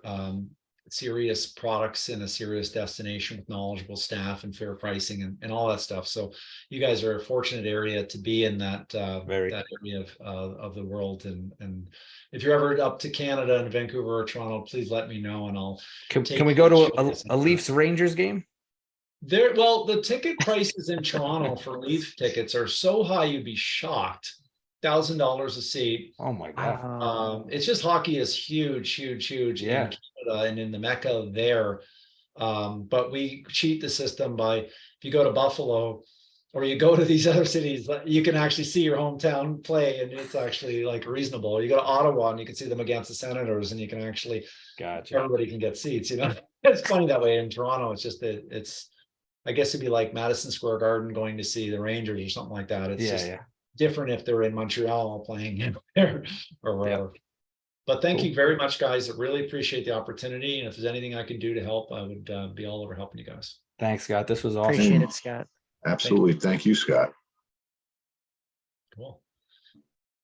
serious products in a serious destination with knowledgeable staff and fair pricing and all that stuff. So you guys are a fortunate area to be in that area of the world. And if you're ever up to Canada and Vancouver or Toronto, please let me know, and I'll can we go to a Leafs Rangers game? Well, the ticket prices in Toronto for Leaf tickets are so high you'd be shocked. $1,000 a seat. Oh my God. It's just hockey is huge in Canada and in the Mecca there. But we cheat the system by, if you go to Buffalo or you go to these other cities, you can actually see your hometown play, and it's actually like reasonable. You go to Ottawa and you can see them against the Senators, and you can actually, everybody can get seats. It's funny that way. In Toronto, it's just that I guess it'd be like Madison Square Garden going to see the Rangers or something like that. It's just different if they're in Montreal playing there or wherever. But thank you very much, guys. I really appreciate the opportunity. And if there's anything I can do to help, I would be all over helping you guys. Thanks, Scott. This was awesome. Appreciate it, Scott. Absolutely. Thank you, Scott. Cool.